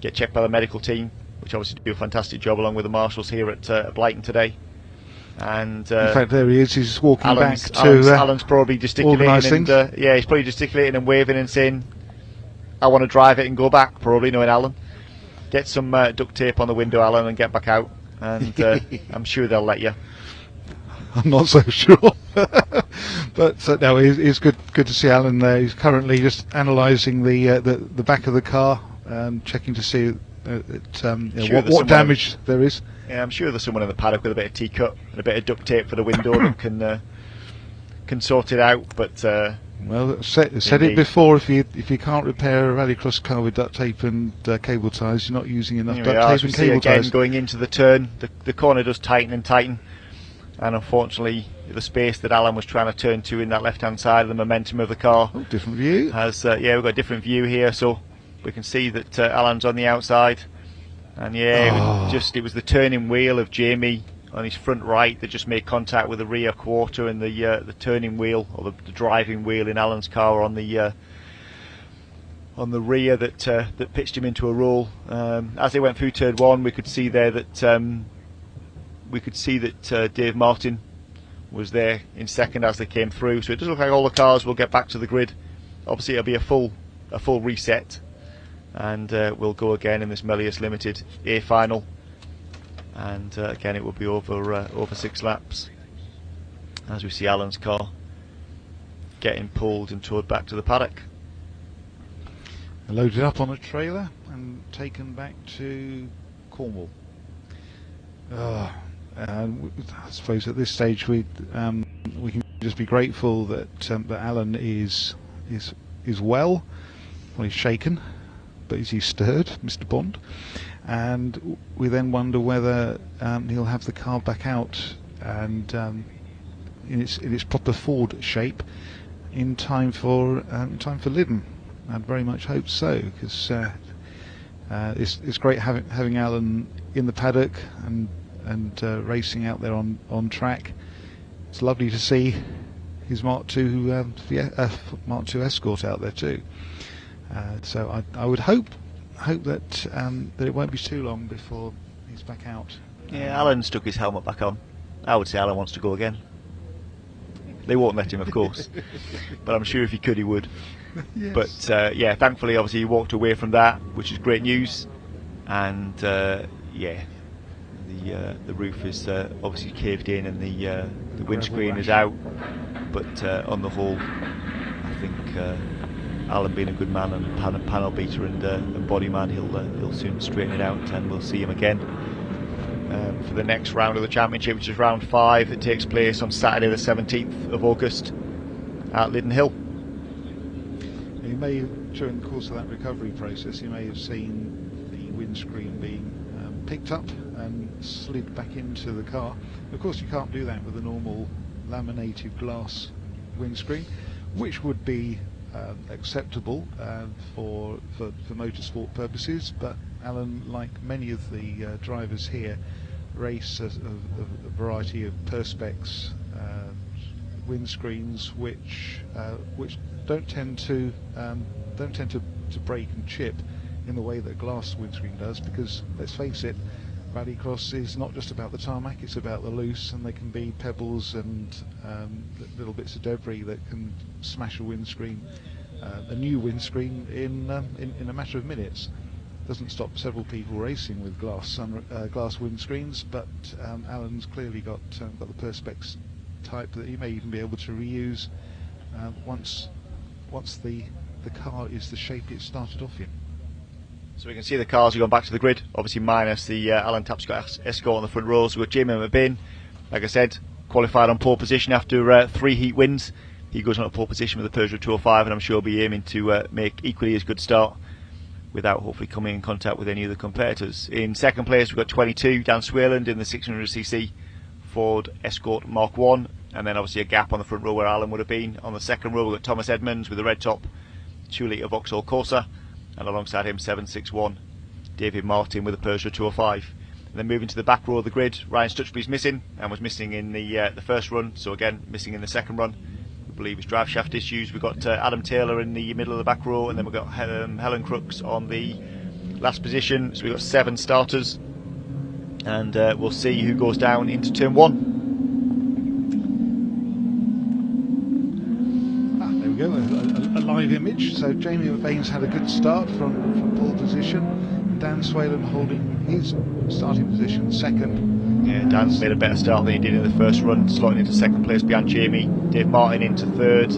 get checked by the medical team, which obviously do a fantastic job along with the marshals here at Blyton today. And in fact, there he is. He's walking Alan's, back to Alan's probably gesticulating, and yeah, he's probably gesticulating and waving and saying, "I want to drive it and go back." Probably knowing Alan. Get some duct tape on the window, Alan, and get back out. And I'm sure they'll let you. I'm not so sure, but no, it's good to see Alan there. He's currently just analysing the back of the car, checking to see what damage there is. Yeah, I'm sure there's someone in the paddock with a bit of T-cut and a bit of duct tape for the window that can sort it out. But well, said it before. If you can't repair a rallycross car with duct tape and cable ties, you're not using enough duct tape and cable ties. Going into the turn, the corner does tighten and tighten, and unfortunately, the space that Alan was trying to turn to in that left-hand side, the momentum of the car. Oh, different view. Has yeah, we've got a different view here, so we can see that Alan's on the outside. And yeah, it was the turning wheel of Jamie on his front right that just made contact with the rear quarter, and the turning wheel, or the driving wheel in Alan's car on the rear that pitched him into a roll. As they went through turn 1, we could see there that Dave Martin was there in second as they came through. So it does look like all the cars will get back to the grid. Obviously, it'll be a full reset. And we'll go again in this Melius Limited A-final, and again it will be over 6 laps as we see Alan's car getting pulled and towed back to the paddock. Loaded up on a trailer and taken back to Cornwall. And I suppose at this stage we can just be grateful that Alan is well. Well, he's shaken, but is he stirred, Mr. Bond? And we then wonder whether he'll have the car back out and in its proper Ford shape in time for Lyddon. I'd very much hope so, because it's great having Alan in the paddock and racing out there on track. It's lovely to see his Mark II Mark II Escort out there too. So I would hope that it won't be too long before he's back out. Yeah, Alan stuck his helmet back on. I would say Alan wants to go again. They won't let him, of course, but I'm sure if he could, he would. Yes. But yeah, thankfully, obviously, he walked away from that, which is great news. And yeah, the roof is obviously caved in and the windscreen is out, but on the whole, I think Alan, being a good man and panel beater and body man, he'll soon straighten it out, and we'll see him again for the next round of the championship, which is round 5. It takes place on Saturday the 17th of August at Lydden Hill. You may, during the course of that recovery process, you may have seen the windscreen being picked up and slid back into the car. Of course, you can't do that with a normal laminated glass windscreen, which would be acceptable for motorsport purposes, but Alan, like many of the drivers here, race a variety of perspex windscreens, which don't tend to break and chip in the way that a glass windscreen does, because let's face it, rallycross is not just about the tarmac, it's about the loose, and there can be pebbles and little bits of debris that can smash a windscreen, a new windscreen, in a matter of minutes. Doesn't stop several people racing with glass windscreens, but Alan's clearly got the perspex type that he may even be able to reuse once the car is the shape it started off in. So we can see the cars have gone back to the grid, obviously minus the Alan Tapscott Escort on the front row. So we've got Jamie McBain, like I said, qualified on pole position after 3 heat wins. He goes on a pole position with the Peugeot 205, and I'm sure he'll be aiming to make equally as good start without hopefully coming in contact with any of the competitors. In second place we've got 22, Dan Swayland in the 600cc Ford Escort Mark 1, and then obviously a gap on the front row where Alan would have been. On the second row we've got Thomas Edmonds with the red top 2 litre Vauxhall Corsa, and alongside him 761 David Martin with a Peugeot 205. And then moving to the back row of the grid, Ryan Stutchby's missing, and was missing in the first run, so again missing in the second run. We believe it's drive shaft issues. We've got Adam Taylor in the middle of the back row, and then we've got Helen Crooks on the last position. So we've got 7 starters, and we'll see who goes down into turn 1. There we go, a live image. So Jamie McBain's had a good start from pole position. Dan Swayland holding his starting position second. Yeah, Dan's made a better start than he did in the first run, slotting into second place behind Jamie. Dave Martin into third,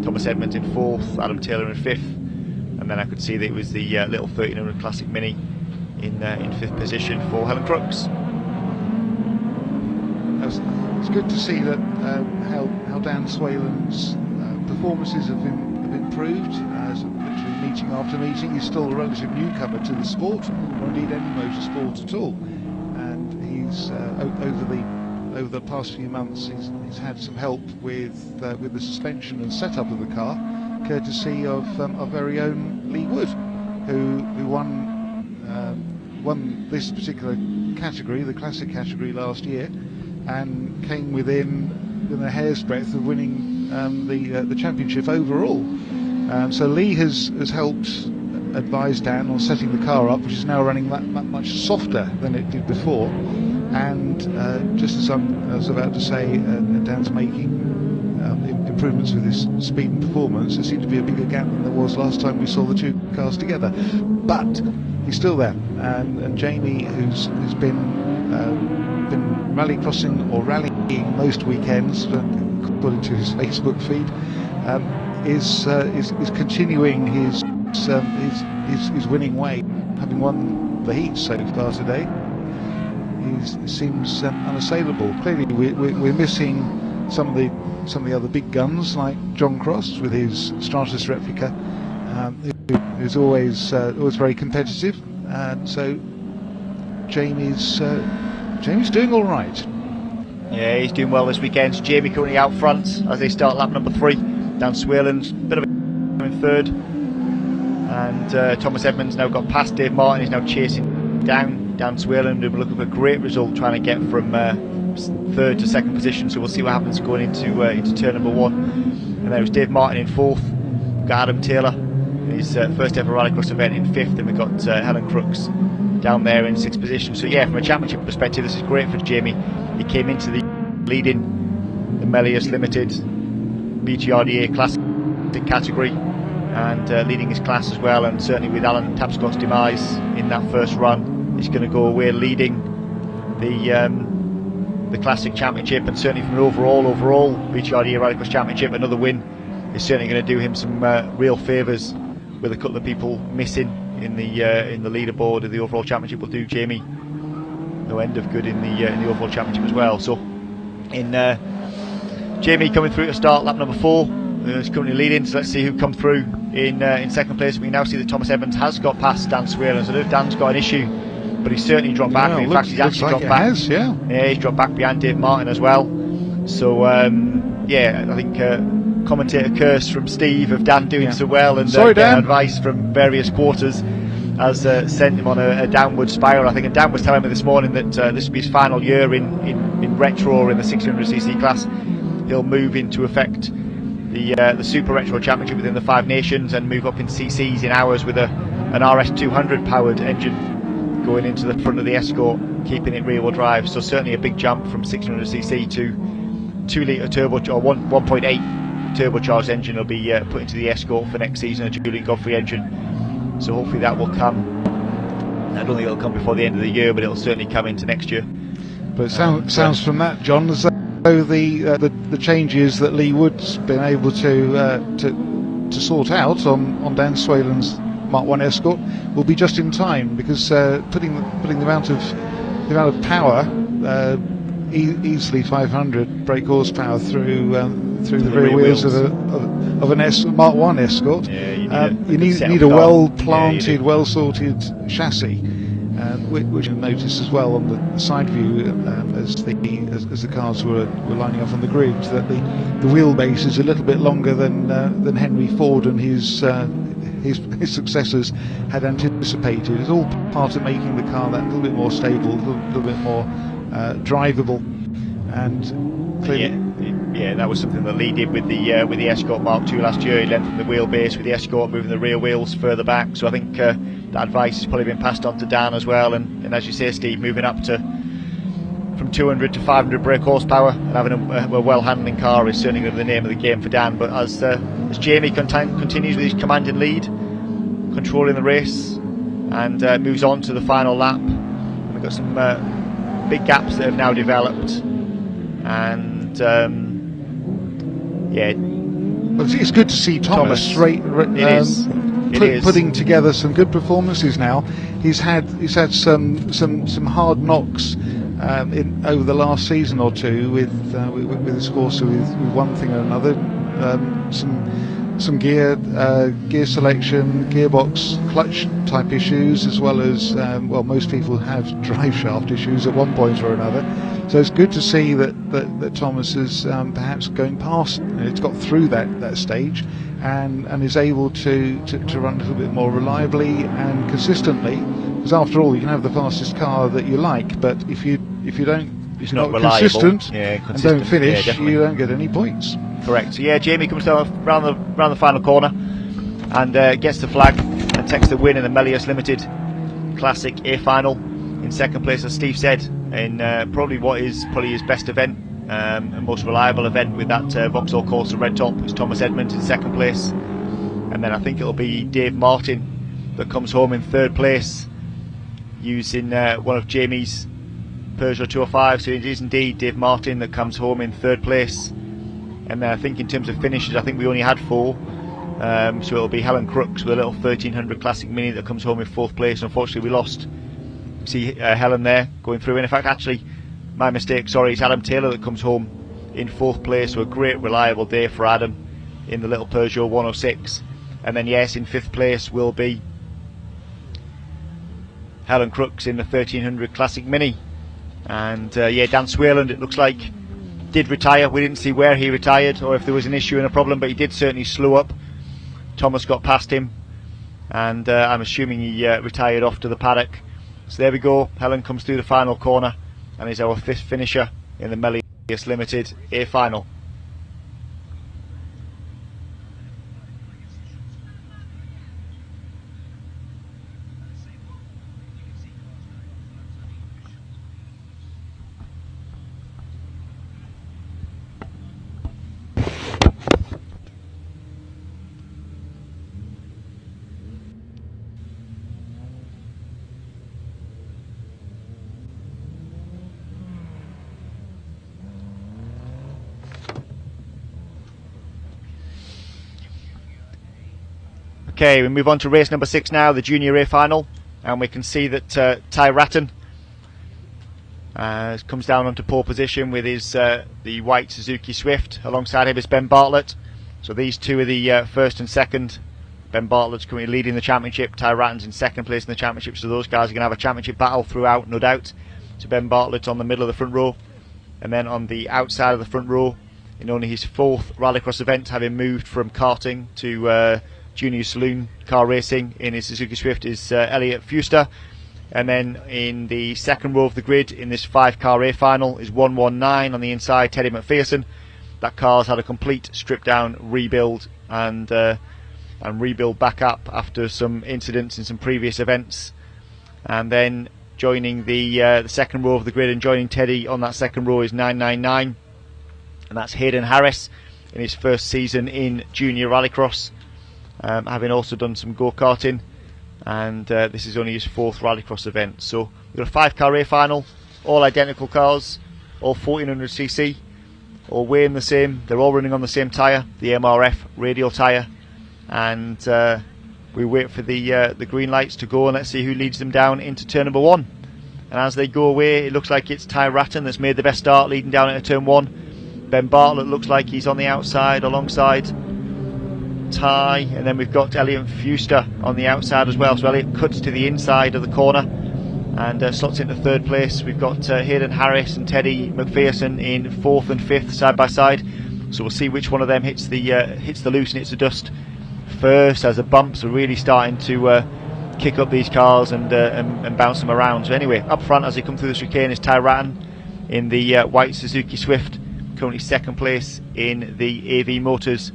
Thomas Edmonds in fourth, Adam Taylor in fifth, and then I could see that it was the little 1300 Classic Mini in fifth position for Helen Crooks. It's good to see that how Dan Swayland's performances have improved, literally meeting after meeting. He's still a relative newcomer to the sport, or indeed any motorsport at all. And he's over the past few months, he's had some help with the suspension and setup of the car, courtesy of our very own Lee Wood, who won this particular category, the classic category, last year, and came within a hair's breadth of winning the championship overall. So Lee has helped advise Dan on setting the car up, which is now running much softer than it did before. And just as I was about to say, Dan's making improvements with his speed and performance. There seemed to be a bigger gap than there was last time we saw the two cars together. But he's still there. And Jamie, who's been rallycrossing or rallying most weekends, according to his Facebook feed, is continuing his winning way, having won the heats so far today. He seems unassailable. Clearly, we're missing some of the other big guns like John Cross with his Stratus replica, who's always very competitive. And so Jamie's doing all right. Yeah, he's doing well this weekend. Jamie currently out front as they start lap number 3. Dan Swayland's bit of a in third, and Thomas Edmonds now got past Dave Martin. He's now chasing down Dan Swayland, and we're looking for a great result, trying to get from third to second position. So we'll see what happens going into turn number 1. And there was Dave Martin in fourth. We've got Adam Taylor in his first ever rallycross event in fifth, and we've got Helen Crooks down there in sixth position. So yeah, from a championship perspective, this is great for Jamie. He came into the leading the Melius Limited BTRDA Classic category, and leading his class as well, and certainly with Alan Tapscott's demise in that first run, he's going to go away leading the Classic Championship, and certainly from an overall BTRDA Rallycross Championship, another win is certainly going to do him some real favours, with a couple of people missing in the leaderboard of the overall championship. Will do Jamie no end of good in the overall championship as well. So in Jamie coming through to start lap number 4, is currently leading, so let's see who come through in second place. We now see that Thomas Evans has got past Dan Swalen, so I know Dan's got an issue, but he's certainly dropped back. In fact, he's actually dropped back. Yeah, he's dropped back behind Dave Martin as well. So yeah, I think commentator curse from Steve of Dan doing so well, and advice from various quarters has sent him on a downward spiral, I think. And Dan was telling me this morning that this will be his final year in retro in the 600cc class. He'll move into effect the Super Retro Championship within the 5 Nations, and move up in CCs in hours with an RS200 powered engine going into the front of the Escort, keeping it rear wheel drive. So certainly a big jump from 600cc to 2 litre turbo, or 1.8 turbocharged engine will be put into the Escort for next season, a Julian Godfrey engine. So hopefully that will come. I don't think it'll come before the end of the year, but it'll certainly come into next year. But it sounds from that, John, as though the changes that Lee Wood's been able to sort out on Dan Swalen's Mark 1 Escort will be just in time, because putting the amount of power, easily 500 brake horsepower through the rear wheels of an Mark 1 Escort. Yeah, you need a well-planted, well-sorted chassis, which you notice as well on the side view as the cars were lining up on the grid, that the wheelbase is a little bit longer than Henry Ford and his successors had anticipated. It's all part of making the car that little bit more stable, a little bit more drivable, and clearly. Yeah, that was something that Lee did with the Escort Mark II last year. He lengthened the wheelbase with the Escort, moving the rear wheels further back. So I think that advice has probably been passed on to Dan as well. And as you say, Steve, moving up from 200 to 500 brake horsepower and having a well-handling car is certainly going to be the name of the game for Dan. But as Jamie continues with his commanding lead, controlling the race, and moves on to the final lap, and we've got some big gaps that have now developed, and yeah, well, it's good to see Thomas putting together some good performances now. He's had some hard knocks over the last season or two with his horse, with one thing or another, some gear selection, gearbox, clutch type issues, as well as most people have drive shaft issues at one point or another. So it's good to see that Thomas is perhaps going past. It's got through that stage, and is able to run a little bit more reliably and consistently. Because after all, you can have the fastest car that you like, but if you're not consistent and don't finish, you don't get any points. Correct. So yeah, Jamie comes down around the final corner and gets the flag and takes the win in the Melius Limited Classic A-final. In second place, as Steve said, in probably his best event and most reliable event with that Vauxhall Corsa red top, is Thomas Edmonds in second place. And then I think it'll be Dave Martin that comes home in third place, using one of Jamie's Peugeot 205. So it is indeed Dave Martin that comes home in third place. And then I think in terms of finishes, I think we only had 4. So it'll be Helen Crooks with a little 1300 Classic Mini that comes home in fourth place. Unfortunately, we lost. See Helen there going through. And in fact, actually, my mistake, sorry, it's Adam Taylor that comes home in fourth place. So a great, reliable day for Adam in the little Peugeot 106. And then, yes, in fifth place will be Helen Crooks in the 1300 Classic Mini. And yeah, Dan Swalen, it looks like, did retire. We didn't see where he retired or if there was an issue and a problem, but he did certainly slow up. Thomas got past him, and I'm assuming he retired off to the paddock. So there we go. Helen comes through the final corner and is our 5th finisher in the Melius Limited A-final. Okay, we move on to race number 6 now, the Junior A-final, and we can see that Ty Ratton comes down onto pole position with his the white Suzuki Swift. Alongside him is Ben Bartlett. So these two are the first and second. Ben Bartlett's currently leading the championship. Ty Ratton's in second place in the championship. So those guys are going to have a championship battle throughout, no doubt. So Ben Bartlett on the middle of the front row, and then on the outside of the front row, in only his 4th rallycross event, having moved from karting to junior saloon car racing in his Suzuki Swift, is Elliot Fuster. And then in the second row of the grid in this 5-car A-final is 119 on the inside, Teddy McPherson. That car's had a complete strip down rebuild and rebuild back up after some incidents in some previous events. And then joining the second row of the grid and joining Teddy on that second row is 999, and that's Hayden Harris in his first season in junior rallycross, having also done some go-karting, and this is only his 4th rallycross event. So we've got a 5-car A-final, all identical cars, all 1400cc, all weighing the same. They're all running on the same tyre, the MRF radial tyre, and we wait for the green lights to go, and let's see who leads them down into turn number 1. And as they go away, it looks like it's Ty Ratton that's made the best start, leading down into turn 1. Ben Bartlett looks like he's on the outside alongside Ty, and then we've got Elliot Fuster on the outside as well. So Elliot cuts to the inside of the corner and slots into 3rd place. We've got Hayden Harris and Teddy McPherson in 4th and 5th side by side. So we'll see which one of them hits the loose and hits the dust first, as the bumps are really starting to kick up these cars and bounce them around. So anyway, up front as they come through the chicane is Ty Ratton in the white Suzuki Swift, currently 2nd place in the AV Motors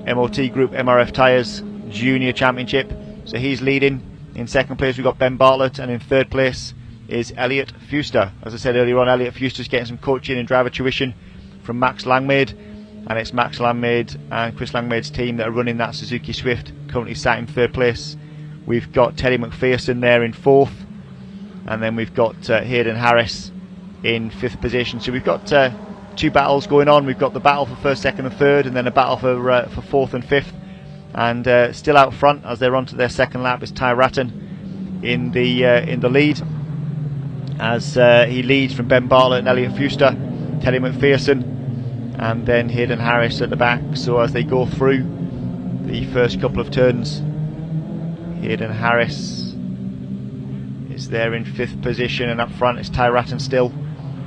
MOT Group MRF Tyres Junior Championship. So he's leading. In 2nd place we've got Ben Bartlett, and in 3rd place is Elliot Fuster. As I said earlier on, Elliot Fuster's getting some coaching and driver tuition from Max Langmaid, and it's Max Langmaid and Chris Langmaid's team that are running that Suzuki Swift, currently sat in 3rd place. We've got Teddy McPherson there in 4th, and then we've got Hayden Harris in 5th position. So we've got 2 battles going on. We've got the battle for 1st, 2nd and 3rd, and then a battle for 4th and 5th. And still out front as they're onto their 2nd lap is Ty Ratton in the lead, as he leads from Ben Bartlett and Elliot Fuster, Teddy McPherson, and then Hayden Harris at the back. So as they go through the first couple of turns, Hayden Harris is there in 5th position, and up front is Ty Ratton still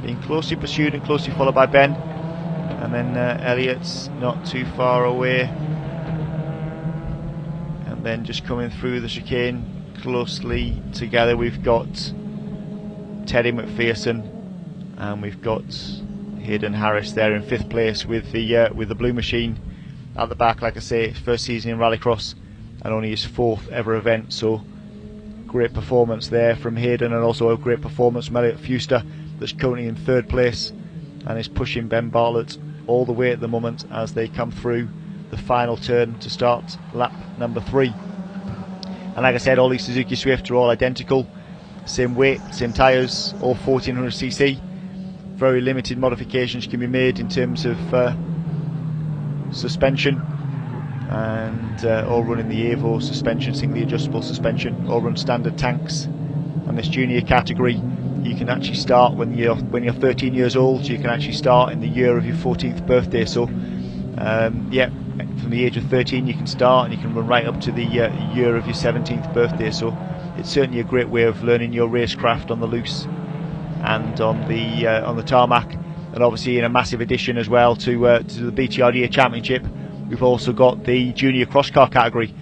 being closely pursued and closely followed by Ben, and then Elliot's not too far away, and then just coming through the chicane closely together we've got Teddy McPherson, and we've got Hayden Harris there in 5th place with the blue machine at the back. Like I say, his first season in rallycross and only his 4th ever event, so great performance there from Hayden, and also a great performance from Elliot Fuster, that's currently in 3rd place and is pushing Ben Bartlett all the way at the moment as they come through the final turn to start lap number 3. And like I said, all these Suzuki Swift are all identical, same weight, same tyres, all 1400cc. Very limited modifications can be made in terms of suspension, and all running the Evo suspension, singly adjustable suspension, all run standard tanks. And this junior category, you can actually start when you're 13 years old. You can actually start in the year of your 14th birthday. So yeah, from the age of 13 you can start, and you can run right up to the year of your 17th birthday. So it's certainly a great way of learning your racecraft on the loose and on the tarmac. And obviously, in a massive addition as well to the BTRDA Championship, we've also got the junior cross car category.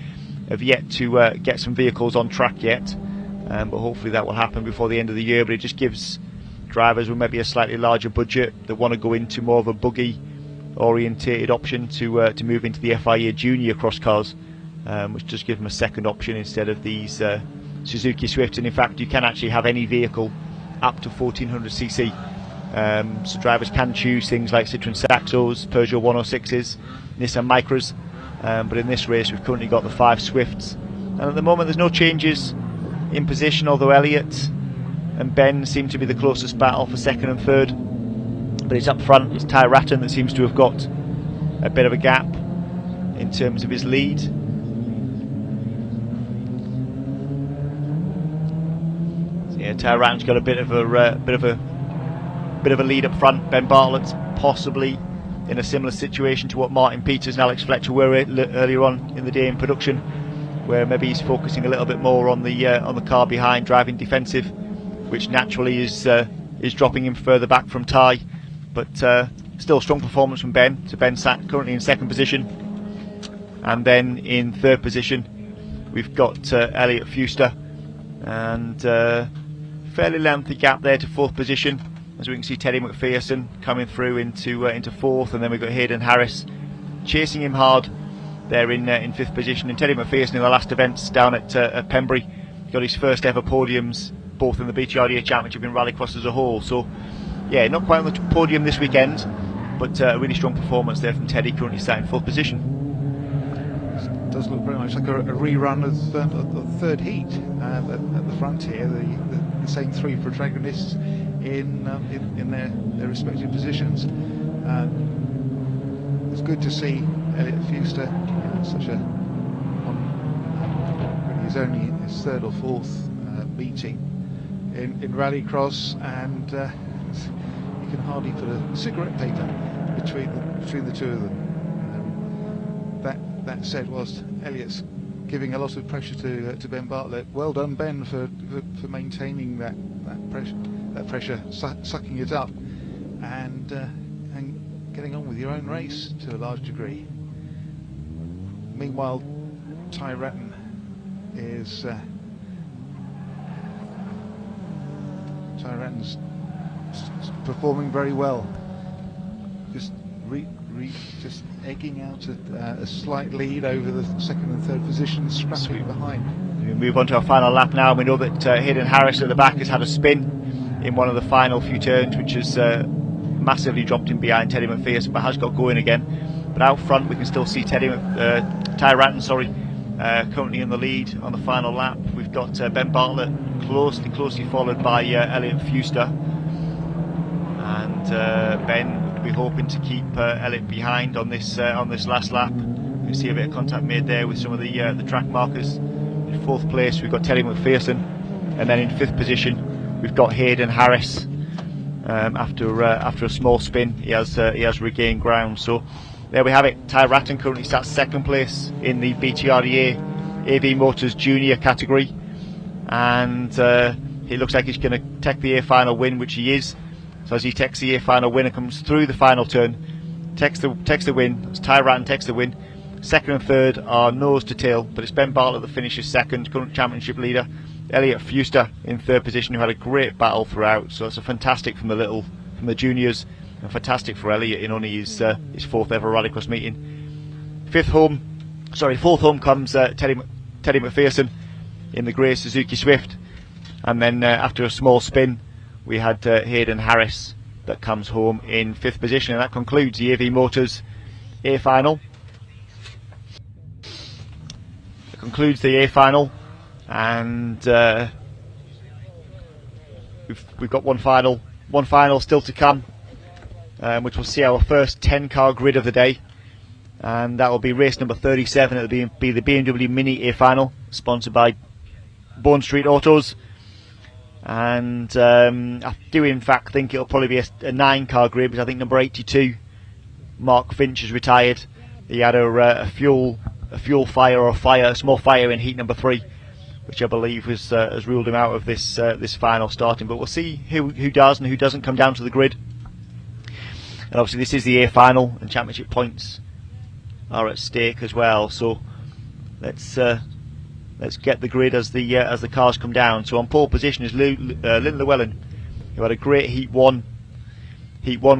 Have yet to get some vehicles on track yet, but hopefully that will happen before the end of the year. But it just gives drivers with maybe a slightly larger budget that want to go into more of a buggy orientated option to move into the FIA junior cross cars, which just gives them a second option instead of these Suzuki Swift. And in fact, you can actually have any vehicle up to 1400cc, so drivers can choose things like Citroen Saxos, Peugeot 106s, Nissan Micras, but in this race we've currently got the 5 Swifts, and at the moment there's no changes in position, although Elliot and Ben seem to be the closest battle for 2nd and 3rd. But it's up front, it's Ty Ratton that seems to have got a bit of a gap in terms of his lead, Yeah, Tara Ratton's got a bit of a lead up front. Ben Bartlett's possibly in a similar situation to what Martin Peters and Alex Fletcher were earlier on in the day in production, where maybe he's focusing a little bit more on the car behind, driving defensive, which naturally is dropping him further back from Ty. But still strong performance from Ben. So Ben sat currently in second position, and then in third position we've got Elliot Fuster, and fairly lengthy gap there to fourth position, as we can see Teddy McPherson coming through into fourth, and then we've got Hayden Harris chasing him hard there in fifth position. And Teddy McPherson in the last events down at Pembury got his first ever podiums, both in the BTRDA Championship and Rallycross as a whole. So yeah, not quite on the podium this weekend, but a really strong performance there from Teddy, currently sat in fourth position. It does look very much like a rerun of the third heat at the front here. The same three protagonists in their respective positions. It's good to see Elliot Fuster, he's only in his third or fourth meeting in Rallycross, and you can hardly put a cigarette paper between the two of them. That said, whilst Elliot's giving a lot of pressure to Ben Bartlett, well done Ben for maintaining that pressure, sucking it up, and getting on with your own race to a large degree. Meanwhile, Ty Ratton is Ratton's performing very well, just egging out a slight lead over the second and third positions, scrapping behind. We move on to our final lap now. We know that Hayden Harris at the back has had a spin in one of the final few turns, which has massively dropped him behind Teddy McPherson, but has got going again. But out front we can still see Ty Ratton, currently in the lead on the final lap. We've got Ben Bartlett closely followed by Elliot Fuster, and Ben will be hoping to keep Elliot behind on this last lap. You can see a bit of contact made there with some of the track markers. In fourth place we've got Teddy McPherson, and then in fifth position we've got Hayden Harris. After a small spin, he has regained ground. So there we have it. Ty Ratton currently sat second place in the BTRDA AV Motors Junior category, and he looks like he's going to take the A-final win, which he is. So as he takes the A-final win and comes through the final turn, takes the win. As Ty Ratton takes the win, second and third are nose to tail, but it's Ben Bartlett that finishes second, current championship leader. Elliot Fuster in third position, who had a great battle throughout. So it's a fantastic from the juniors, and fantastic for Elliot in only his fourth ever Rallycross meeting. Fourth home comes Teddy McPherson in the grey Suzuki Swift, and then after a small spin we had Hayden Harris that comes home in fifth position, and that concludes the AV Motors A-final. It concludes the A-final, and we've got one final still to come, which will see our first 10-car grid of the day, and that will be race number 37. It'll be the BMW Mini A-final, sponsored by Bone Street Autos. And I do in fact think it'll probably be a 9-car grid, because I think number 82, Mark Finch, has retired. He had a small fire in heat number 3, which I believe has ruled him out of this final starting. But we'll see who does and who doesn't come down to the grid. And obviously this is the A-final, and championship points are at stake as well. So let's get the grid as the cars come down. So on pole position is Lynn Llewellyn, who had a great Heat 1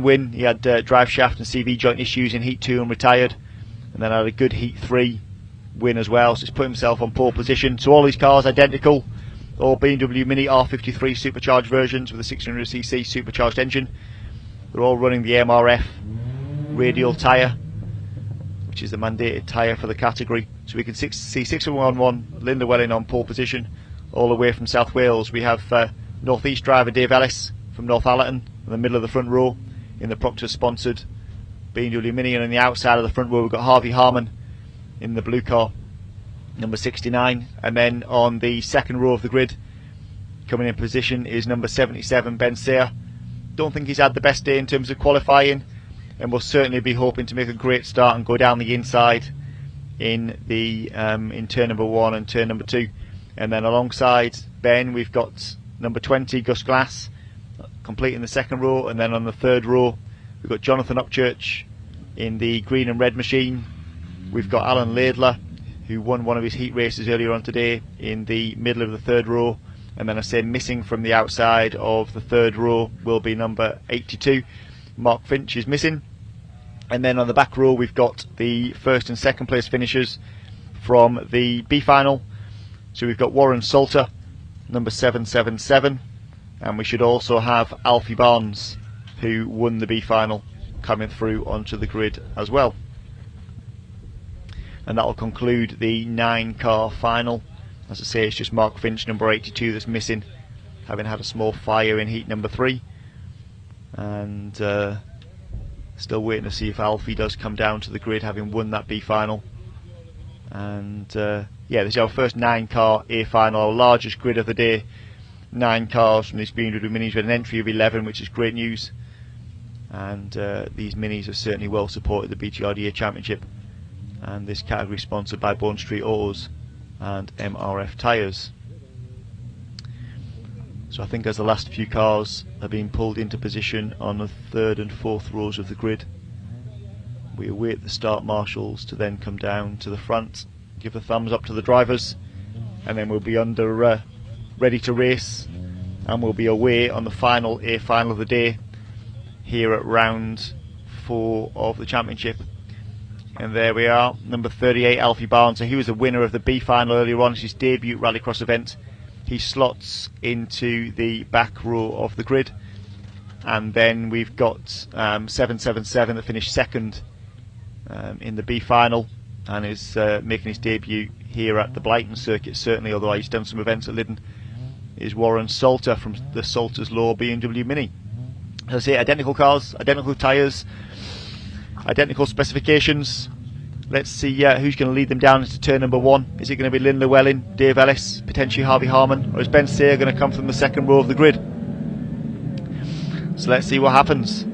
win. He had drive shaft and CV joint issues in Heat 2 and retired, and then had a good Heat 3 win as well. So he's put himself on pole position. So all these cars identical, all BMW Mini R53 supercharged versions with a 600cc supercharged engine. They're all running the MRF radial tyre, which is the mandated tyre for the category. So we can see 6111 Lynn Llewellyn on pole position, all the way from South Wales. We have North East driver Dave Ellis from Northallerton in the middle of the front row in the Proctor sponsored BMW Mini, and on the outside of the front row we've got Harvey Harmon in the blue car, number 69. And then on the second row of the grid Coming in position is number 77, Ben Sayer. Don't think he's had the best day in terms of qualifying, and will certainly be hoping to make a great start and go down the inside in the in turn number 1 and turn number 2. And then alongside Ben, we've got number 20, Gus Glass, completing the second row. And then on the third row, we've got Jonathan Upchurch in the green and red machine. We've got Alan Laidler, who won one of his heat races earlier on today, in the middle of the third row. And then I say missing from the outside of the third row will be number 82. Mark Finch is missing. And then on the back row, we've got the first and second place finishers from the B-final. So we've got Warren Salter, number 777, and we should also have Alfie Barnes, who won the B-final, coming through onto the grid as well. And that will conclude the 9-car final. As I say, it's just Mark Finch, number 82, that's missing, having had a small fire in heat number 3. And still waiting to see if Alfie does come down to the grid, having won that B-final. And yeah, this is our first 9-car A-final, our largest grid of the day. 9 cars from these BMW Minis with an entry of 11, which is great news. And these Minis are certainly well supported the BTRDA Championship. And this category is sponsored by Bond Street Autos and MRF Tyres. So I think as the last few cars are being pulled into position on the third and fourth rows of the grid, we await the start marshals to then come down to the front, give a thumbs up to the drivers, and then we'll be under ready to race, and we'll be away on the final A-final of the day here at round 4 of the championship. And there we are, number 38, Alfie Barnes. So he was the winner of the B-final earlier on. It's his debut rallycross event. He slots into the back row of the grid. And then we've got 777 that finished second in the B-final and is making his debut here at the Blyton circuit, certainly, although he's done some events at Lyddon, is Warren Salter from the Salter's Law BMW Mini. As I say, identical cars, identical tyres, identical specifications. Let's see who's going to lead them down into turn number 1. Is it going to be Lynn Llewellyn, Dave Ellis, potentially Harvey Harman, or is Ben Sayer going to come from the second row of the grid? So let's see what happens.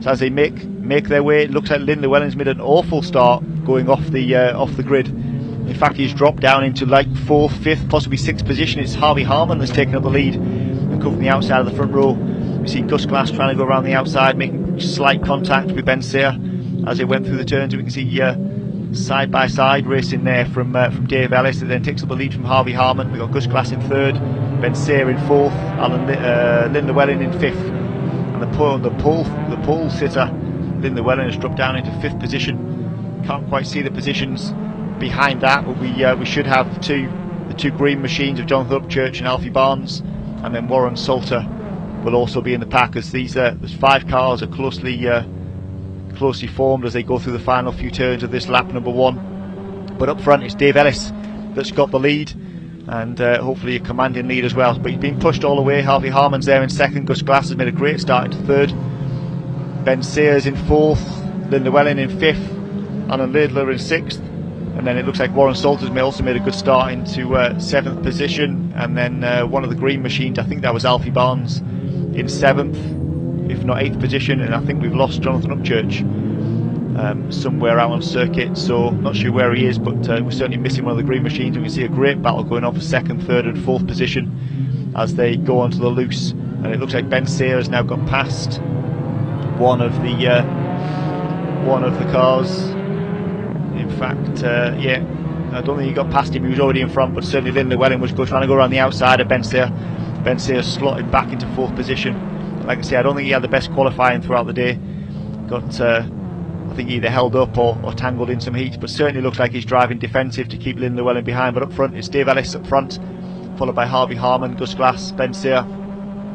So as they make their way, it looks like Lynn Llewellyn's made an awful start going off the grid. In fact, he's dropped down into like 4th, 5th, possibly 6th position. It's Harvey Harman that's taken up the lead and come from the outside of the front row. We see Gus Glass trying to go around the outside, making slight contact with Ben Sayer as they went through the turns. We can see side by side racing there from Dave Ellis, that then takes up the lead from Harvey Harman. We've got Gus Glass in 3rd, Ben Sayer in 4th, Lynn Llewellyn in 5th. And the pole sitter, Lynn Llewellyn, has dropped down into 5th position. Can't quite see the positions behind that, but we should have the two green machines of Jonathan Upchurch and Alfie Barnes, and then Warren Salter will also be in the pack, as these 5 cars are closely formed as they go through the final few turns of this lap number 1. But up front it's Dave Ellis that's got the lead, and hopefully a commanding lead as well. But he's been pushed all the way. Harvey Harman's there in 2nd. Gus Glass has made a great start into 3rd. Ben Sayers in 4th. Lynn Llewellyn in 5th. Alan Laidler in 6th. And then it looks like Warren Salter's also made a good start into 7th position. And then one of the green machines, I think that was Alfie Barnes, in 7th, if not 8th position. And I think we've lost Jonathan Upchurch somewhere out on circuit, so not sure where he is, but we're certainly missing one of the green machines. We can see a great battle going on for 2nd, 3rd and 4th position as they go onto the loose. And it looks like Ben Sayer has now got past one of the cars. In fact, yeah, I don't think he got past him. He was already in front, but certainly Lynn Llewellyn was trying to go around the outside of Ben Sayer. Ben Sayer slotted back into 4th position. Like I say, I don't think he had the best qualifying throughout the day. Got I think either held up or tangled in some heat, but certainly looks like he's driving defensive to keep Lynn Llewellyn behind. But up front it's Dave Ellis up front, followed by Harvey Harman, Gus Glass, Ben Sayer,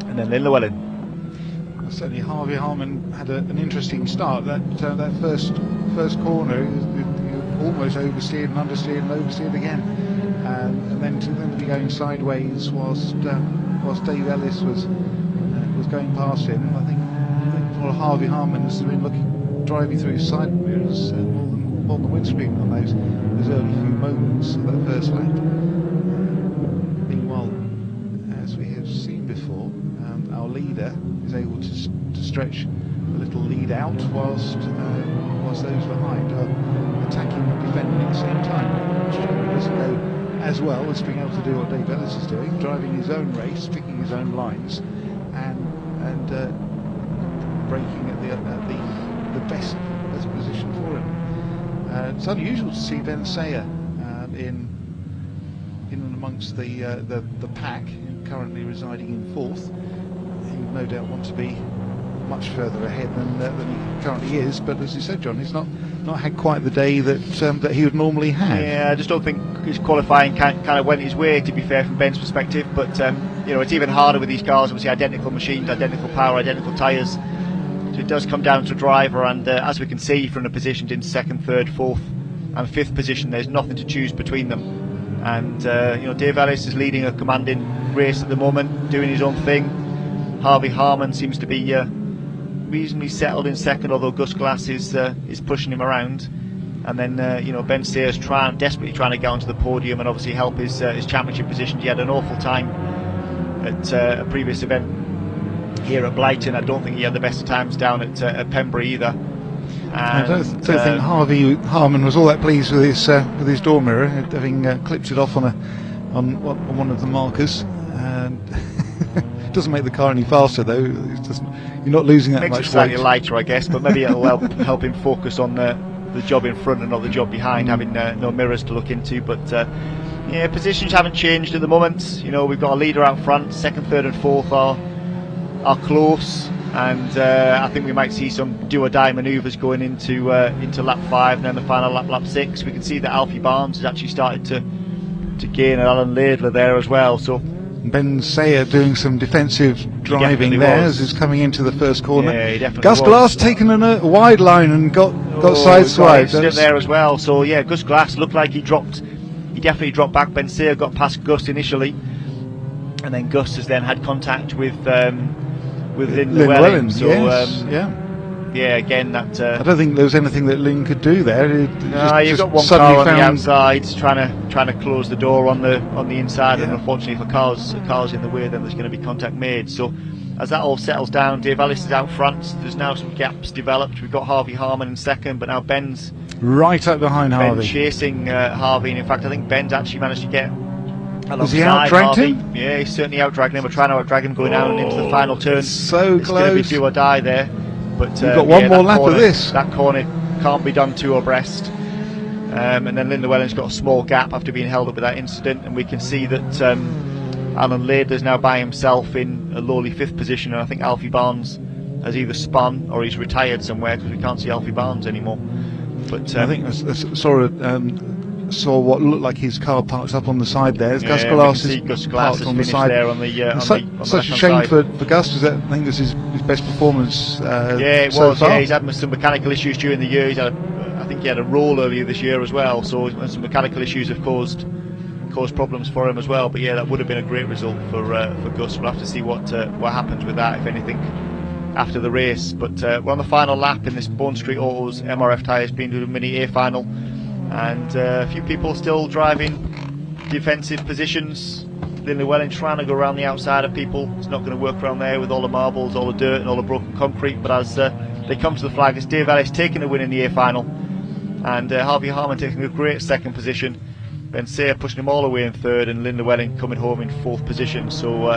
and then Lynn Llewellyn. Certainly Harvey Harman had an interesting start. That first corner, he almost oversteered and understeered and oversteered again, and then to be going sideways whilst Dave Ellis was going past him. I think Harvey Harman's been driving through side mirrors more than windscreen on those early few moments of that first lap. Meanwhile, as we have therefore, our leader is able to stretch a little lead out whilst those behind are attacking and defending at the same time, which doesn't go as well as being able to do what Dave Ellis is doing, driving his own race, picking his own lines, and braking at the best position for him. It's unusual to see Ben Sayer in and amongst the pack, currently residing in fourth. He would no doubt want to be much further ahead than he currently is, but as you said, John, he's not had quite the day that he would normally have. Yeah, I just don't think his qualifying kind of went his way, to be fair, from Ben's perspective. But it's even harder with these cars. Obviously, identical machines, identical power, identical tyres. So it does come down to driver, and as we can see from the positions in second, third, fourth, and fifth position, there's nothing to choose between them. And Dave Ellis is leading a commanding race at the moment, doing his own thing. Harvey Harman seems to be reasonably settled in second, although Gus Glass is pushing him around. And then Ben Sayers desperately trying to get onto the podium and obviously help his championship position. He had an awful time at a previous event here at Blyton. I don't think he had the best of times down at Pembrey either. And, I don't think Harvey Harman was all that pleased with his door mirror, having clipped it off on one of the markers. And it doesn't make the car any faster though. You're not losing that makes much it slightly weight. lighter, I guess, but maybe it'll help him focus on the job in front and not the job behind, having no mirrors to look into. But positions haven't changed at the moment. We've got a leader out front. Second, third, and fourth are close. And I think we might see some do-or-die manoeuvres going into lap 5 and then the final lap 6. We can see that Alfie Barnes has actually started to gain an Alan Laidler there as well. So Ben Sayer doing some defensive driving there as he's coming into the first corner. Yeah, he definitely Gus Glass taking a wide line and got sideswiped there as well. So yeah, Gus Glass looked like he definitely dropped back. Ben Sayer got past Gus initially, and then Gus has then had contact with Lynn Llewellyn. So again, that I don't think there was anything that Lynn could do there. You've got one car on the outside trying to close the door on the inside, and unfortunately, if a car's in the way, then there's going to be contact made. So as that all settles down, Dave Ellis is out front. There's now some gaps developed. We've got Harvey Harman in second, but now Ben's right up behind Harvey, chasing Harvey. And in fact, I think Ben's actually managed to get. Was he out-dragged him? Yeah, he's certainly out-dragged him. We're trying to out-drag him going down into the final turn. So it's close. It's going to be do or die there. But you've got one more lap of this. That corner can't be done two abreast. And then Lynn Llewellyn's got a small gap after being held up with that incident. And we can see that Alan Laidler's now by himself in a lowly fifth position. And I think Alfie Barnes has either spun or he's retired somewhere, because we can't see Alfie Barnes anymore. But I think I saw what looked like his car parked up on the side there. Gus Glass is parked on the side there on the such a shame for Gus, because I think this is his best performance it so was. far. Yeah, he's had some mechanical issues during the year. I think he had a roll earlier this year as well, so some mechanical issues have caused problems for him as well. But yeah, that would have been a great result for Gus. We'll have to see what happens with that, if anything, after the race. But we're on the final lap in this Bone Street Autos MRF tyres BMW Mini A-final. And a few people still driving defensive positions. Lynn Llewellyn trying to go around the outside of people. It's not going to work around there with all the marbles, all the dirt and all the broken concrete. But as they come to the flag, it's Dave Ellis taking the win in the A-final, and Harvey Harman taking a great second position. Ben Sayer pushing him all the way in third, and Lynn Llewellyn coming home in fourth position. So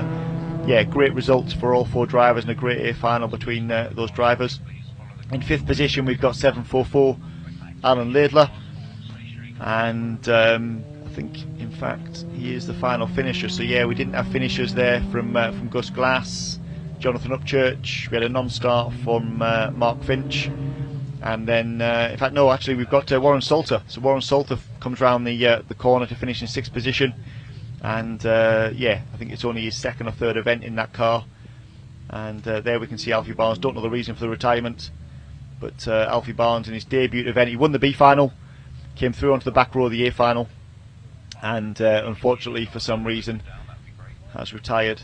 great results for all four drivers, and a great A-final between those drivers. In fifth position we've got 744 Alan Laidler. And I think, in fact, he is the final finisher. So yeah, we didn't have finishers there from Gus Glass, Jonathan Upchurch. We had a non-start from Mark Finch, and then in fact no, actually we've got Warren Salter. So Warren Salter comes round the corner to finish in sixth position, and I think it's only his second or third event in that car. And there we can see Alfie Barnes. Don't know the reason for the retirement, but Alfie Barnes in his debut event, he won the B-final. Came through onto the back row of the A-final, and unfortunately for some reason has retired.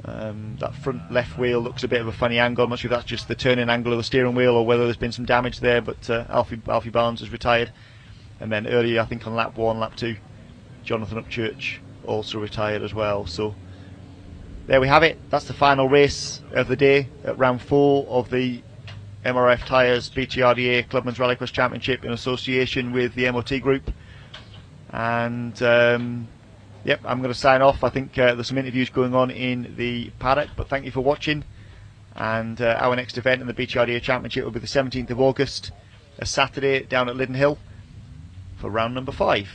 That front left wheel looks a bit of a funny angle. I'm not sure if that's just the turning angle of the steering wheel or whether there's been some damage there, but Alfie Barnes has retired. And then earlier, I think on lap 1, lap 2, Jonathan Upchurch also retired as well. So there we have it. That's the final race of the day at round 4 of the MRF Tyres BTRDA Clubmans Rallycross Championship in association with the MOT Group. And yep, I'm going to sign off. I think there's some interviews going on in the paddock, but thank you for watching. And our next event in the BTRDA Championship will be the 17th of August, a Saturday down at Liddon Hill for round number 5.